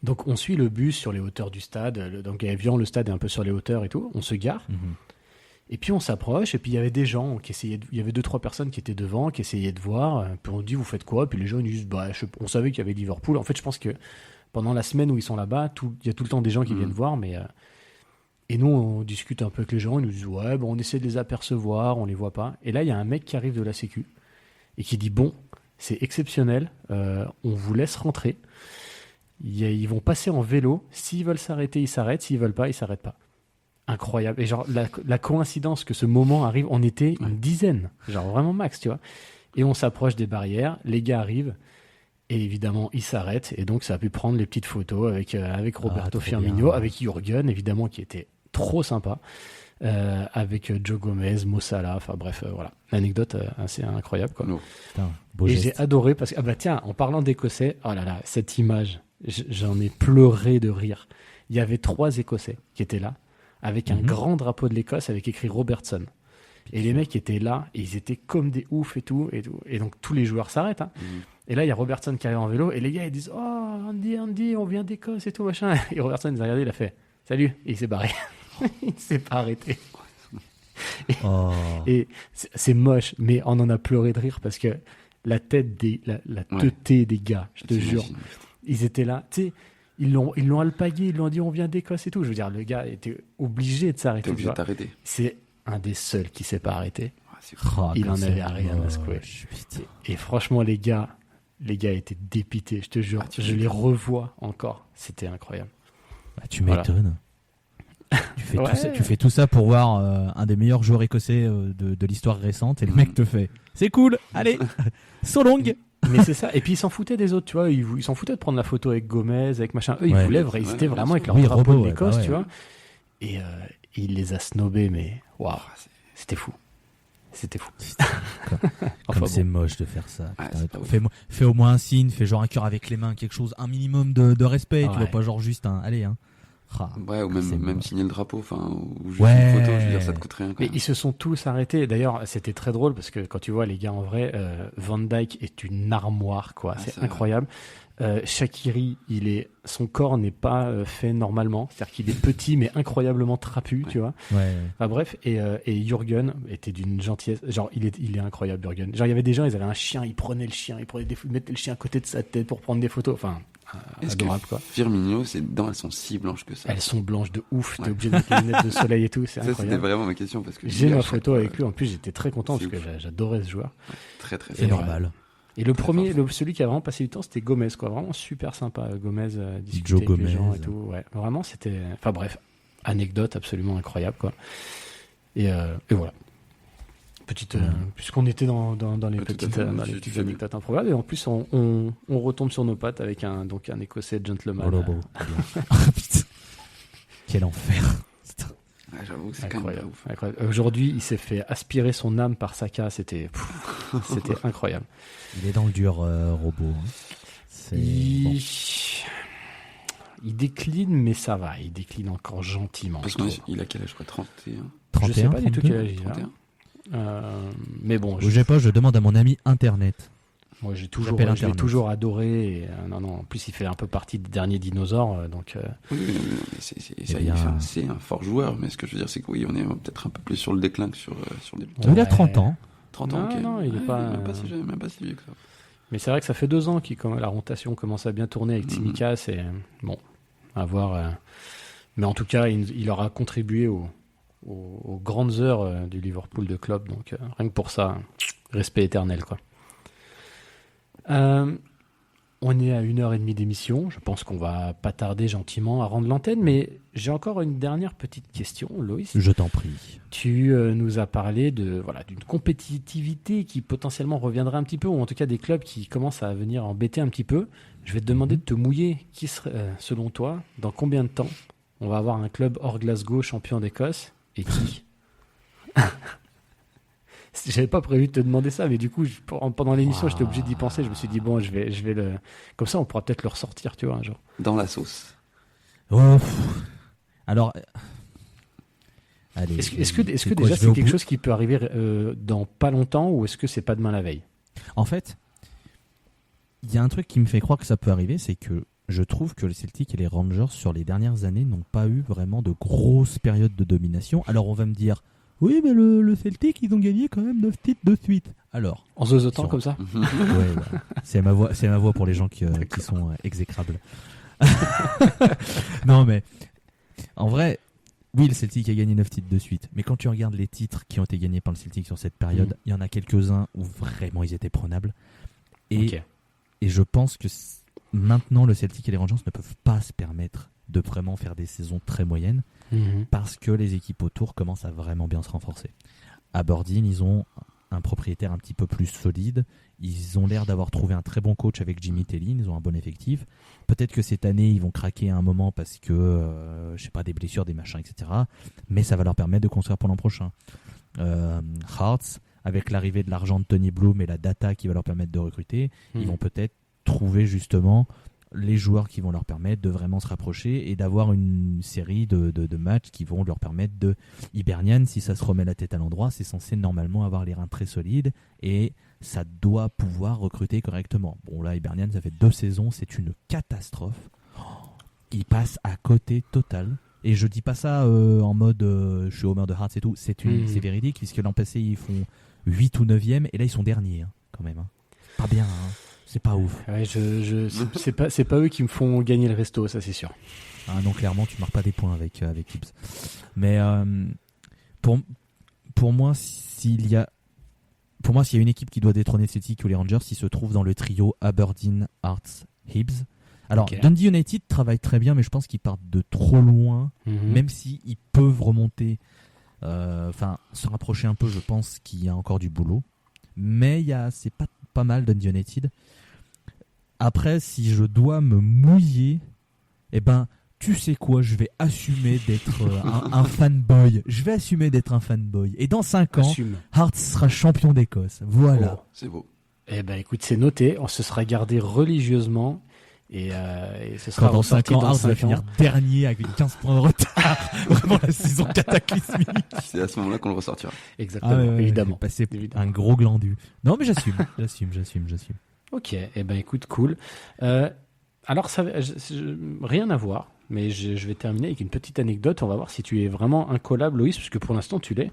Donc on suit le bus sur les hauteurs du stade. Donc à Évian, le stade est un peu sur les hauteurs et tout. On se gare. Et puis on s'approche. Et puis il y avait des gens qui essayaient. Il y avait 2-3 personnes qui étaient devant, qui essayaient de voir. Puis on dit, vous faites quoi? Puis les gens ils disent, on savait qu'il y avait Liverpool. En fait, je pense que pendant la semaine où ils sont là-bas, il y a tout le temps des gens qui viennent voir, mais. Et nous, on discute un peu avec les gens. Ils nous disent, on essaie de les apercevoir, on les voit pas. Et là, il y a un mec qui arrive de la Sécu et qui dit, c'est exceptionnel, on vous laisse rentrer. Ils vont passer en vélo. S'ils veulent s'arrêter, ils s'arrêtent. S'ils veulent pas, ils s'arrêtent pas. Incroyable. Et genre, la coïncidence que ce moment arrive, on était une dizaine. Genre vraiment max, tu vois. Et on s'approche des barrières. Les gars arrivent. Et évidemment, ils s'arrêtent. Et donc, ça a pu prendre les petites photos avec Roberto Firmino, bien. Avec Jürgen, évidemment, qui était trop sympa. Avec Joe Gomez, Mo Salah, enfin bref, voilà. L'anecdote assez incroyable, quoi. Putain, et j'ai adoré parce que, tiens, en parlant d'Écossais, oh là là, cette image, j'en ai pleuré de rire. Il y avait 3 Écossais qui étaient là, avec un grand drapeau de l'Écosse avec écrit Robertson. Et les mecs étaient là, et ils étaient comme des oufs et tout. Et donc tous les joueurs s'arrêtent. Hein. Et là, il y a Robertson qui arrive en vélo, et les gars, ils disent, oh, Andy, on vient d'Écosse et tout, machin. Et Robertson, il a regardé, il a fait, salut, et il s'est barré. Il ne s'est pas arrêté. Et c'est moche, mais on en a pleuré de rire parce que la tête la teuté des gars, je te jure, ils étaient là, tu sais, ils l'ont alpagué, ils l'ont dit on vient d'Écosse et tout. Je veux dire, le gars était obligé de s'arrêter. T'es obligé de t'arrêter. C'est un des seuls qui s'est pas arrêté. c'est fou. Il comme en c'est avait rien à secouer. putain. Et franchement, les gars étaient dépités, je te jure. Je les revois encore. C'était incroyable. Bah, tu Voilà. m'étonnes. Ouais. Tu fais tout ça pour voir un des meilleurs joueurs écossais de l'histoire récente et le mec te fait c'est cool, allez, so long. Mais c'est ça. Et puis ils s'en foutaient des autres, tu vois. Ils s'en foutaient de prendre la photo avec Gomez, avec machin. Eux, ils Ouais. voulaient, ils étaient Ouais, vraiment avec leur oui, drapeau Robbo, de l'Écosse, ouais, tu ouais. vois. Et il les a snobés, mais waouh, c'était fou. C'était fou. Comme Enfin, c'est bon. moche de faire ça. Ouais, Putain, c'est pas ouf. fais au moins un signe, fais genre un cœur avec les mains, quelque chose, un minimum de respect. Ouais. Tu vois pas genre juste un allez hein. Ouais, ou C'est même moche. signer le drapeau, enfin, ou juste Ouais. une photo, je veux dire, ça te coûte rien. Quand Mais même. ils se sont tous arrêtés. D'ailleurs, c'était très drôle parce que quand tu vois les gars en vrai, Van Dijk est une armoire, quoi. Ah, C'est c'est incroyable. Shaqiri, son corps n'est pas fait normalement. C'est-à-dire qu'il est petit mais incroyablement trapu, tu vois. Ouais. Enfin bref, et Jürgen était d'une gentillesse. Genre, il est incroyable, Jürgen. Genre, il y avait des gens, ils avaient un chien, ils prenaient le chien, ils mettaient le chien à côté de sa tête pour prendre des photos. Enfin, Est-ce adorable, que quoi. Firmino, ses dents, elles sont si blanches que ça? Elles sont blanches de ouf. T'es Ouais. obligé de mettre les lunettes de soleil et tout. C'est Ça, c'était incroyable. vraiment ma question parce que J'ai lui, à ma chaque photo fois, avec lui. En plus, j'étais très content C'est parce que ouf. j'adorais ce joueur. Très, très C'est Et fort. normal. Et le Très premier, fort. celui qui a vraiment passé du temps, c'était Gomez, quoi. Vraiment super sympa, Gomez, discuter Joe avec Gomez. les gens et tout. Ouais, vraiment, c'était. Enfin bref, anecdote absolument incroyable, quoi. Et voilà. Petite, puisqu'on était dans les tout à petites, fait, dans les tu petites fais bien. anecdotes improbables, et en plus on retombe sur nos pattes avec un Écossais gentleman. Robbo. Putain. Quel enfer. Putain. Ouais, j'avoue que c'est quand même pas Incroyable, ouf. incroyable. Aujourd'hui, il s'est fait aspirer son âme par Saka. C'était incroyable. Il est dans le dur robot. Hein. C'est bon. Il décline, mais ça va. Il décline encore gentiment. Parce je trouve. qu'il a quel âge, quoi? 31? Je sais 31, pas du tout 32. quel âge il a. 31? Mais bon, Je sais pas, je demande à mon ami Internet. moi j'ai J'appelle je l'ai Internet. toujours adoré. Et, non, en plus il fait un peu partie des derniers dinosaures. Donc Oui, mais Eh bien, c'est un fort joueur, mais ce que je veux dire, c'est que oui, on est peut-être un peu plus sur le déclin que sur les Il a Ouais. 30 ans. 30 ans. Non, ok. non, il est Ouais, pas- même pas si vieux que ça. mais c'est vrai que ça fait 2 ans que la rotation commence à bien tourner avec Tsimikas. Et bon, à voir. Mais en tout cas, il aura contribué aux grandes heures du Liverpool de Klopp. Donc rien que pour ça, respect éternel, quoi. On est à 1h30 d'émission. Je pense qu'on va pas tarder gentiment à rendre l'antenne, mais j'ai encore une dernière petite question, Loïs. Je t'en prie. Tu nous as parlé d'une compétitivité qui potentiellement reviendrait un petit peu, ou en tout cas des clubs qui commencent à venir embêter un petit peu. Je vais te demander de te mouiller. Qui serait, selon toi, dans combien de temps on va avoir un club hors Glasgow champion d'Écosse, et qui? J'avais pas prévu de te demander ça, mais du coup, pendant l'émission, j'étais obligé d'y penser. Je me suis dit, bon, je vais le. Comme ça, on pourra peut-être le ressortir, tu vois, un jour. Dans la sauce. Oh, alors, allez. Est-ce que déjà, quoi, je vais c'est au quelque bout chose qui peut arriver dans pas longtemps, ou est-ce que c'est pas demain la veille? En fait, il y a un truc qui me fait croire que ça peut arriver, c'est que je trouve que le Celtic et les Rangers, sur les dernières années, n'ont pas eu vraiment de grosses périodes de domination. Alors on va me dire, oui, mais le Celtic, ils ont gagné quand même 9 titres de suite. Alors, En zozotant Sur- comme ça? ouais, voilà. C'est ma voix pour les gens qui sont exécrables. Non, mais en vrai, oui, le Celtic a gagné 9 titres de suite. Mais quand tu regardes les titres qui ont été gagnés par le Celtic sur cette période, il y en a quelques-uns où vraiment ils étaient prenables. Ok. Et je pense que maintenant, le Celtic et les Rangers ne peuvent pas se permettre de vraiment faire des saisons très moyennes Mhm. parce que les équipes autour commencent à vraiment bien se renforcer. Aberdeen, ils ont un propriétaire un petit peu plus solide. Ils ont l'air d'avoir trouvé un très bon coach avec Jimmy Tellin. Ils ont un bon effectif. Peut-être que cette année, ils vont craquer à un moment parce que, je sais pas, des blessures, des machins, etc. Mais ça va leur permettre de construire pour l'an prochain. Hearts, avec l'arrivée de l'argent de Tony Bloom et la data qui va leur permettre de recruter, ils vont peut-être trouver justement les joueurs qui vont leur permettre de vraiment se rapprocher et d'avoir une série de matchs qui vont leur permettre de... Hibernian, si ça se remet la tête à l'endroit, c'est censé normalement avoir les reins très solides et ça doit pouvoir recruter correctement. Bon là, Hibernian, ça fait 2 saisons, c'est une catastrophe. Il passe à côté total. Et je dis pas ça en mode je suis Homer de Hearts et tout, c'est véridique puisque l'an passé ils font 8 ou 9e et là ils sont derniers quand même. Hein. Pas bien, hein. C'est pas ouf. Ouais, c'est pas eux qui me font gagner le resto, ça c'est sûr. Ah non, clairement, tu marques pas des points avec Hibs. Mais pour moi, s'il y a pour moi, s'il y a une équipe qui doit détrôner Celtic ou les Rangers, il se trouve dans le trio Aberdeen, Hearts, Hibs. Alors, Dundee United travaille très bien, mais je pense qu'ils partent de trop loin, même s'ils peuvent remonter, se rapprocher un peu, je pense qu'il y a encore du boulot. Mais c'est pas mal Dundee United. Après, si je dois me mouiller, tu sais quoi, je vais assumer d'être un fanboy. Je vais assumer d'être un fanboy. Et dans 5 ans, Hearts sera champion d'Écosse. Voilà. Oh, c'est beau. Écoute, c'est noté. On se sera gardé religieusement. Et ce sera dans 5 ans, Hearts va finir dernier avec 15 points de retard. Vraiment la saison cataclysmique. C'est à ce moment-là qu'on le ressortira. Exactement, évidemment. Passer un gros glandu. Non, mais j'assume. Ok, écoute, cool. Alors, rien à voir, mais je vais terminer avec une petite anecdote. On va voir si tu es vraiment incollable, Loïs, parce que pour l'instant, tu l'es.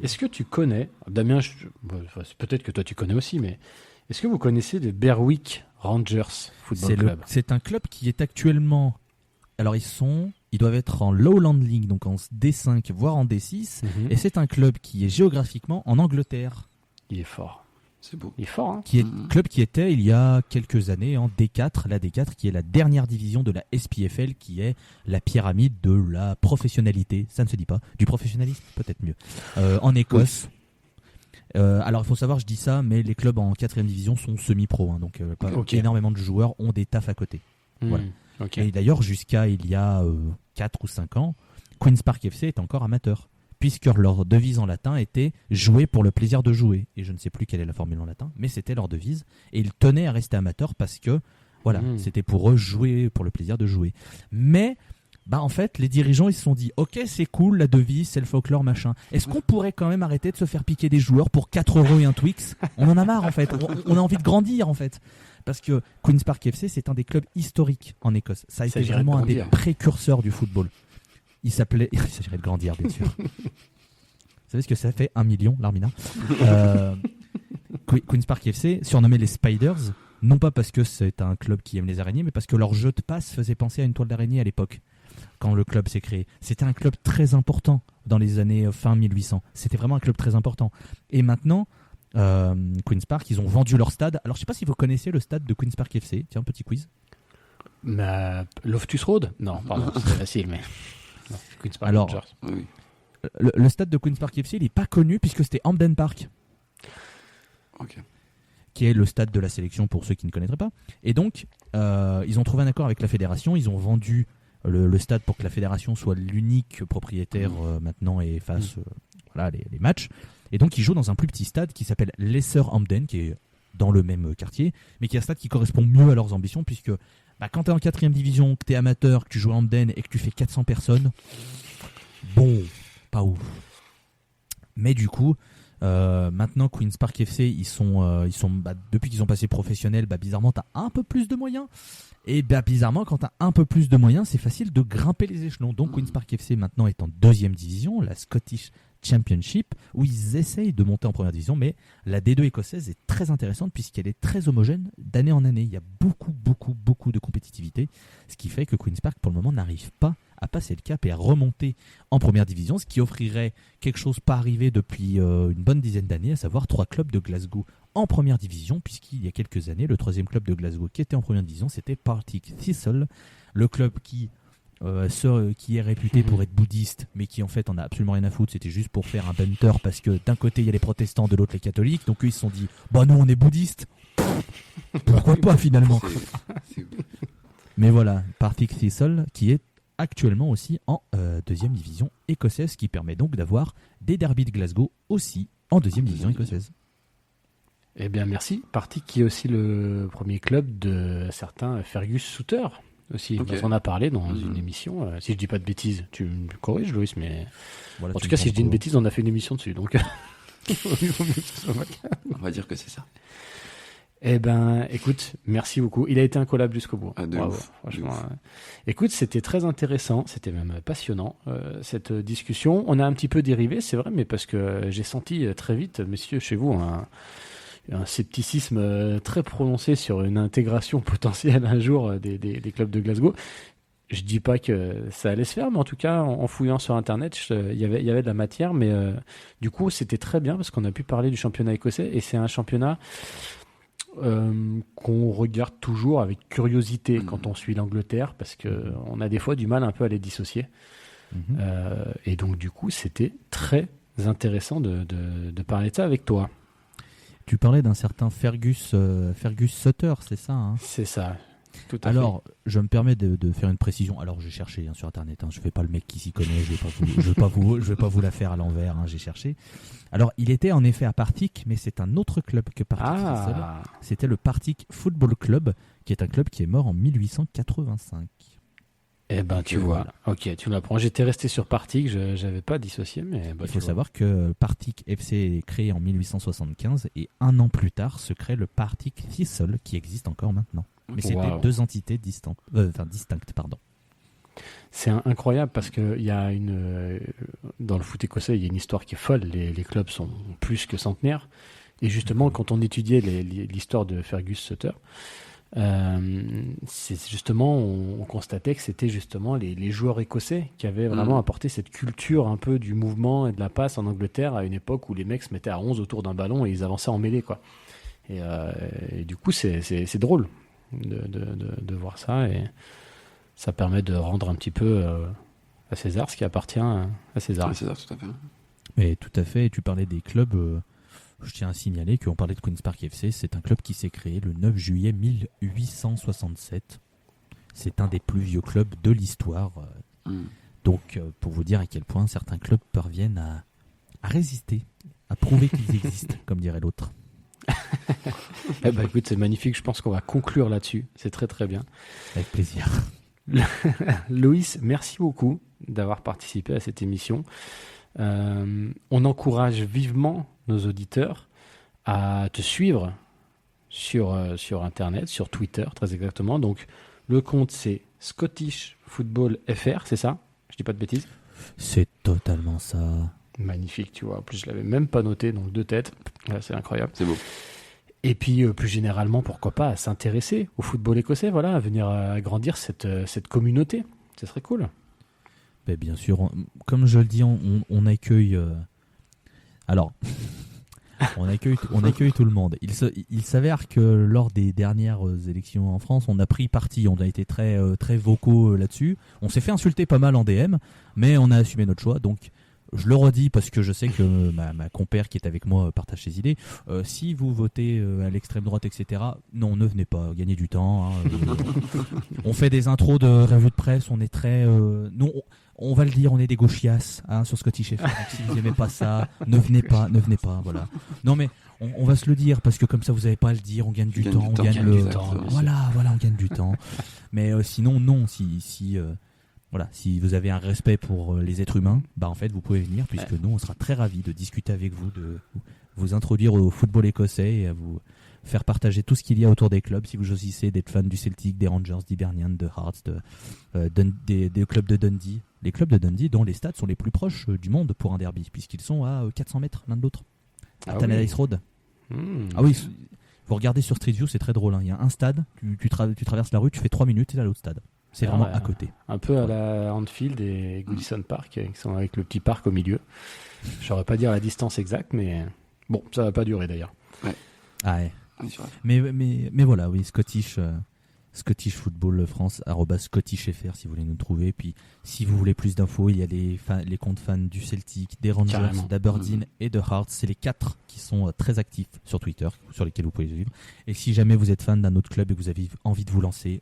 Est-ce que tu connais, Damien, peut-être que toi tu connais aussi, mais est-ce que vous connaissez le Berwick Rangers Football Club ? C'est un club qui est actuellement... Alors, ils doivent être en Lowland League, donc en D5, voire en D6, et c'est un club qui est géographiquement en Angleterre. Il est fort. C'est beau. Il est fort, hein. Club qui était, il y a quelques années, en D4, la D4, qui est la dernière division de la SPFL, qui est la pyramide de la professionnalité. Ça ne se dit pas. Du professionnalisme, peut-être mieux. En Écosse. Alors, il faut savoir, je dis ça, mais les clubs en 4e division sont semi-pro. Hein, donc, énormément de joueurs ont des tafs à côté. Voilà. Et d'ailleurs, jusqu'à il y a 4 ou 5 ans, Queen's Park FC est encore amateur, puisque leur devise en latin était « jouer pour le plaisir de jouer ». Et je ne sais plus quelle est la formule en latin, mais c'était leur devise. Et ils tenaient à rester amateurs parce que, c'était pour eux jouer pour le plaisir de jouer. Mais, en fait, les dirigeants, ils se sont dit « Ok, c'est cool, la devise, c'est le folklore, machin. Est-ce qu'on pourrait quand même arrêter de se faire piquer des joueurs pour 4 € et un Twix ? On en a marre, en fait. On a envie de grandir, en fait. » Parce que Queen's Park FC, c'est un des clubs historiques en Écosse. Ça a été vraiment un des précurseurs du football. Il s'agirait de grandir, bien sûr. Vous savez ce que ça fait 1 million, l'Armina Queen's Park FC, surnommé les Spiders, non pas parce que c'est un club qui aime les araignées, mais parce que leur jeu de passe faisait penser à une toile d'araignée à l'époque, quand le club s'est créé. C'était un club très important dans les années fin 1800. C'était vraiment un club très important. Et maintenant, Queen's Park, ils ont vendu leur stade. Alors, je ne sais pas si vous connaissez le stade de Queen's Park FC. Tiens, petit quiz. Loftus Road ? Non, pardon, c'est facile, mais... Non, Queen's Park alors, Rangers. Oui. Le stade de Queen's Park FC, il n'est pas connu puisque c'était Hampden Park. Ok. Qui est le stade de la sélection pour ceux qui ne connaîtraient pas. Et donc, ils ont trouvé un accord avec la fédération. Ils ont vendu le stade pour que la fédération soit l'unique propriétaire maintenant et fasse les matchs. Et donc, ils jouent dans un plus petit stade qui s'appelle Lesser Hampden, qui est dans le même quartier, mais qui est un stade qui correspond mieux à leurs ambitions, puisque quand tu es en 4e division, que tu es amateur, que tu joues à Hampden et que tu fais 400 personnes, bon, pas ouf. Mais du coup, maintenant, Queen's Park FC, ils sont depuis qu'ils ont passé professionnels, bizarrement, tu as un peu plus de moyens. Et bizarrement, quand tu as un peu plus de moyens, c'est facile de grimper les échelons. Donc, Queen's Park FC, maintenant, est en 2e division, la Scottish Championship, où ils essayent de monter en 1re division, mais la D2 écossaise est très intéressante puisqu'elle est très homogène d'année en année. Il y a beaucoup de compétitivité, ce qui fait que Queen's Park, pour le moment, n'arrive pas à passer le cap et à remonter en 1re division, ce qui offrirait quelque chose pas arrivé depuis une bonne dizaine d'années, à savoir 3 clubs de Glasgow en 1re division, puisqu'il y a quelques années, le 3e club de Glasgow qui était en 1re division, c'était Partick Thistle, le club qui est réputé pour être bouddhiste, mais qui en fait en a absolument rien à foutre. C'était juste pour faire un banter parce que d'un côté il y a les protestants, de l'autre les catholiques. Donc eux ils se sont dit, nous on est bouddhistes. Pourquoi pas finalement. Mais voilà, Partick Thistle qui est actuellement aussi en 2e division écossaise, ce qui permet donc d'avoir des derbys de Glasgow aussi en 2e division écossaise. Eh bien merci. Partick qui est aussi le premier club de certains Fergus Souter. Aussi, Okay. on en a parlé dans une émission. Si je dis pas de bêtises, tu me corriges, Loïs, mais Voilà, en tout cas, si je dis une bêtise, on a fait une émission dessus, donc On va dire que c'est ça. Eh ben, écoute, merci beaucoup. Il a été incollable jusqu'au bout. Ah, de Bravo, ouf, franchement. de ouf. Écoute, c'était très intéressant, c'était même passionnant cette discussion. On a un petit peu dérivé, c'est vrai, mais parce que j'ai senti très vite, messieurs, chez vous, un scepticisme très prononcé sur une intégration potentielle un jour des clubs de Glasgow. Je dis pas que ça allait se faire, mais en tout cas, en fouillant sur Internet, il y avait de la matière. Mais du coup, c'était très bien parce qu'on a pu parler du championnat écossais. Et c'est un championnat qu'on regarde toujours avec curiosité quand on suit l'Angleterre, parce qu'on a des fois du mal un peu à les dissocier. Et donc, du coup, c'était très intéressant de parler de ça avec toi. Tu parlais d'un certain Fergus Sutter, c'est ça, hein? C'est ça. Tout à Alors, je me permets de faire une précision. Alors, j'ai cherché sur Internet. Je fais pas le mec qui s'y connaît. Je vais pas vous la faire à l'envers. J'ai cherché. Alors, il était en effet à Partick, mais c'est un autre club que Partick. C'était le Partick Football Club, qui est un club qui est mort en 1885. Eh ben, tu vois. Ok, tu m'apprends. J'étais resté sur Partick. J'avais pas dissocié, mais il faut savoir que Partick FC est créé en 1875 et un an plus tard se crée le Partick Thistle, qui existe encore maintenant. Mais c'était deux entités distinctes. C'est incroyable parce que dans le foot écossais, il y a une histoire qui est folle. Les clubs sont plus que centenaires. Et justement, quand on étudiait l'histoire de Fergus Sutter, c'est justement, on constatait que c'était justement les joueurs écossais qui avaient vraiment apporté cette culture un peu du mouvement et de la passe en Angleterre à une époque où les mecs se mettaient à 11 autour d'un ballon et ils avançaient en mêlée, quoi. Et du coup, c'est drôle de voir ça, et ça permet de rendre un petit peu à César ce qui appartient à César. À César, tout à fait. Mais tout à fait, tu parlais des clubs, je tiens à signaler qu'on parlait de Queen's Park FC, c'est un club qui s'est créé le 9 juillet 1867. C'est un des plus vieux clubs de l'histoire. Donc, pour vous dire à quel point certains clubs parviennent à résister, à prouver qu'ils existent, comme dirait l'autre. Eh ben, écoute, c'est magnifique. Je pense qu'on va conclure là-dessus. C'est très très bien. Avec plaisir. Loïs, merci beaucoup d'avoir participé à cette émission. On encourage vivement nos auditeurs à te suivre sur Internet, sur Twitter, très exactement. Donc, le compte, c'est Scottish Football FR, c'est ça? Je dis pas de bêtises? C'est totalement ça. Magnifique, tu vois. En plus, je l'avais même pas noté, donc 2 têtes. Là, c'est incroyable. C'est beau. Et puis, plus généralement, pourquoi pas à s'intéresser au football écossais, voilà, à venir agrandir cette communauté. Ce serait cool. Ben, bien sûr, comme je le dis, on accueille. Alors, on accueille tout le monde. Il s'avère que lors des dernières élections en France, on a pris parti. On a été très très vocaux là-dessus. On s'est fait insulter pas mal en DM, mais on a assumé notre choix. Donc, je le redis parce que je sais que ma compère qui est avec moi partage ses idées. Si vous votez à l'extrême droite, etc., non, ne venez pas, gagnez du temps. On fait des intros de revues de presse, on est très... non, on va le dire, on est des gauchias sur Scottish FR. Si vous n'aimez pas ça, ne venez pas, voilà. Non mais, on va se le dire parce que comme ça vous n'avez pas à le dire, on gagne du temps, on gagne le temps. Voilà, on gagne du temps. Mais sinon, non, voilà, si vous avez un respect pour les êtres humains, en fait, vous pouvez venir, puisque nous, on sera très ravis de discuter avec vous, de vous introduire au football écossais et à vous faire partager tout ce qu'il y a autour des clubs. Si vous choisissez d'être fan du Celtic, des Rangers, d'Hibernian, de Hearts, des clubs de Dundee, les clubs de Dundee dont les stades sont les plus proches du monde pour un derby, puisqu'ils sont à 400 mètres l'un de l'autre, à Tannadice Road. Ah oui, vous regardez sur Street View, c'est très drôle. Il y a un stade, tu traverses la rue, tu fais 3 minutes et là l'autre stade. C'est vraiment à côté. Un peu à la Anfield et Goodison Park, qui sont avec le petit parc au milieu. Je saurais pas dire la distance exacte, mais bon, ça va pas durer d'ailleurs. Ouais. Ah ouais. Mais voilà, oui, Scottish Football France, @ScottishFR si vous voulez nous trouver. Puis si vous voulez plus d'infos, il y a les comptes fans du Celtic, des Rangers, d'Aberdeen et de Hearts. C'est les 4 qui sont très actifs sur Twitter, sur lesquels vous pouvez les suivre. Et si jamais vous êtes fan d'un autre club et que vous avez envie de vous lancer,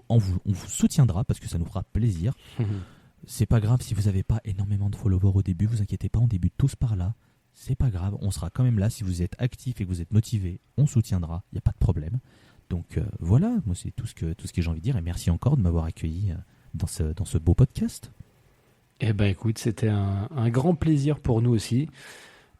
on vous soutiendra parce que ça nous fera plaisir. C'est pas grave si vous n'avez pas énormément de followers au début, vous inquiétez pas, on débute tous par là. C'est pas grave, on sera quand même là. Si vous êtes actif et que vous êtes motivé, on soutiendra, il n'y a pas de problème. Donc voilà, moi c'est tout ce que j'ai envie de dire, et merci encore de m'avoir accueilli dans ce beau podcast. Eh ben écoute, c'était un grand plaisir pour nous aussi.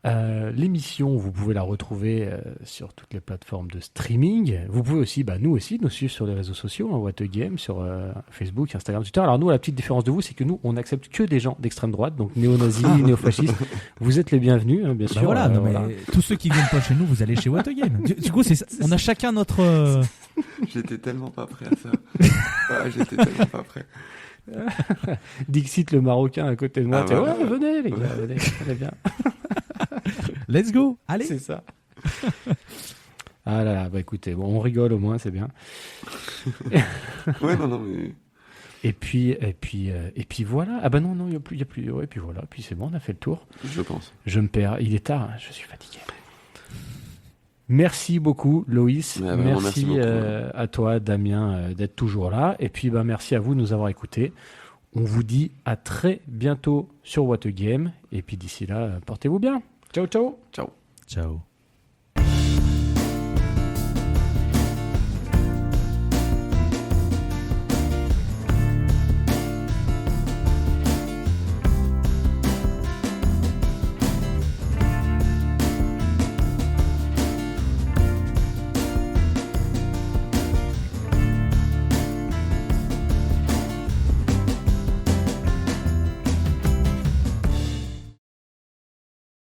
L'émission, vous pouvez la retrouver sur toutes les plateformes de streaming. Vous pouvez aussi, nous aussi, nous suivre sur les réseaux sociaux, What a Game, sur Facebook, Instagram, Twitter. Alors nous, la petite différence de vous, c'est que nous, on n'accepte que des gens d'extrême droite, donc néo-nazis, néo-fascistes. Vous êtes les bienvenus, bien sûr. Voilà, mais tous ceux qui viennent pas chez nous, vous allez chez What a Game. Du coup, on a chacun notre... J'étais tellement pas prêt à ça. J'étais tellement pas prêt. Dixit le Marocain à côté de moi. Ah, T'es, voilà. ouais, venez les gars, venez, allez bien. Let's go. Allez. C'est ça. Ah là là, bah écoutez, bon, on rigole au moins, c'est bien. Ouais, non, mais... Et puis voilà. Ah bah non, il y a plus. Ouais, puis voilà, puis c'est bon, on a fait le tour. Je pense. Je me perds. Il est tard, je suis fatigué. Merci beaucoup, Loïs. Ouais, vraiment, merci beaucoup. À toi, Damien, d'être toujours là. Et puis, merci à vous de nous avoir écoutés. On vous dit à très bientôt sur What a Game. Et puis d'ici là, portez-vous bien. Ciao, ciao. Ciao. Ciao.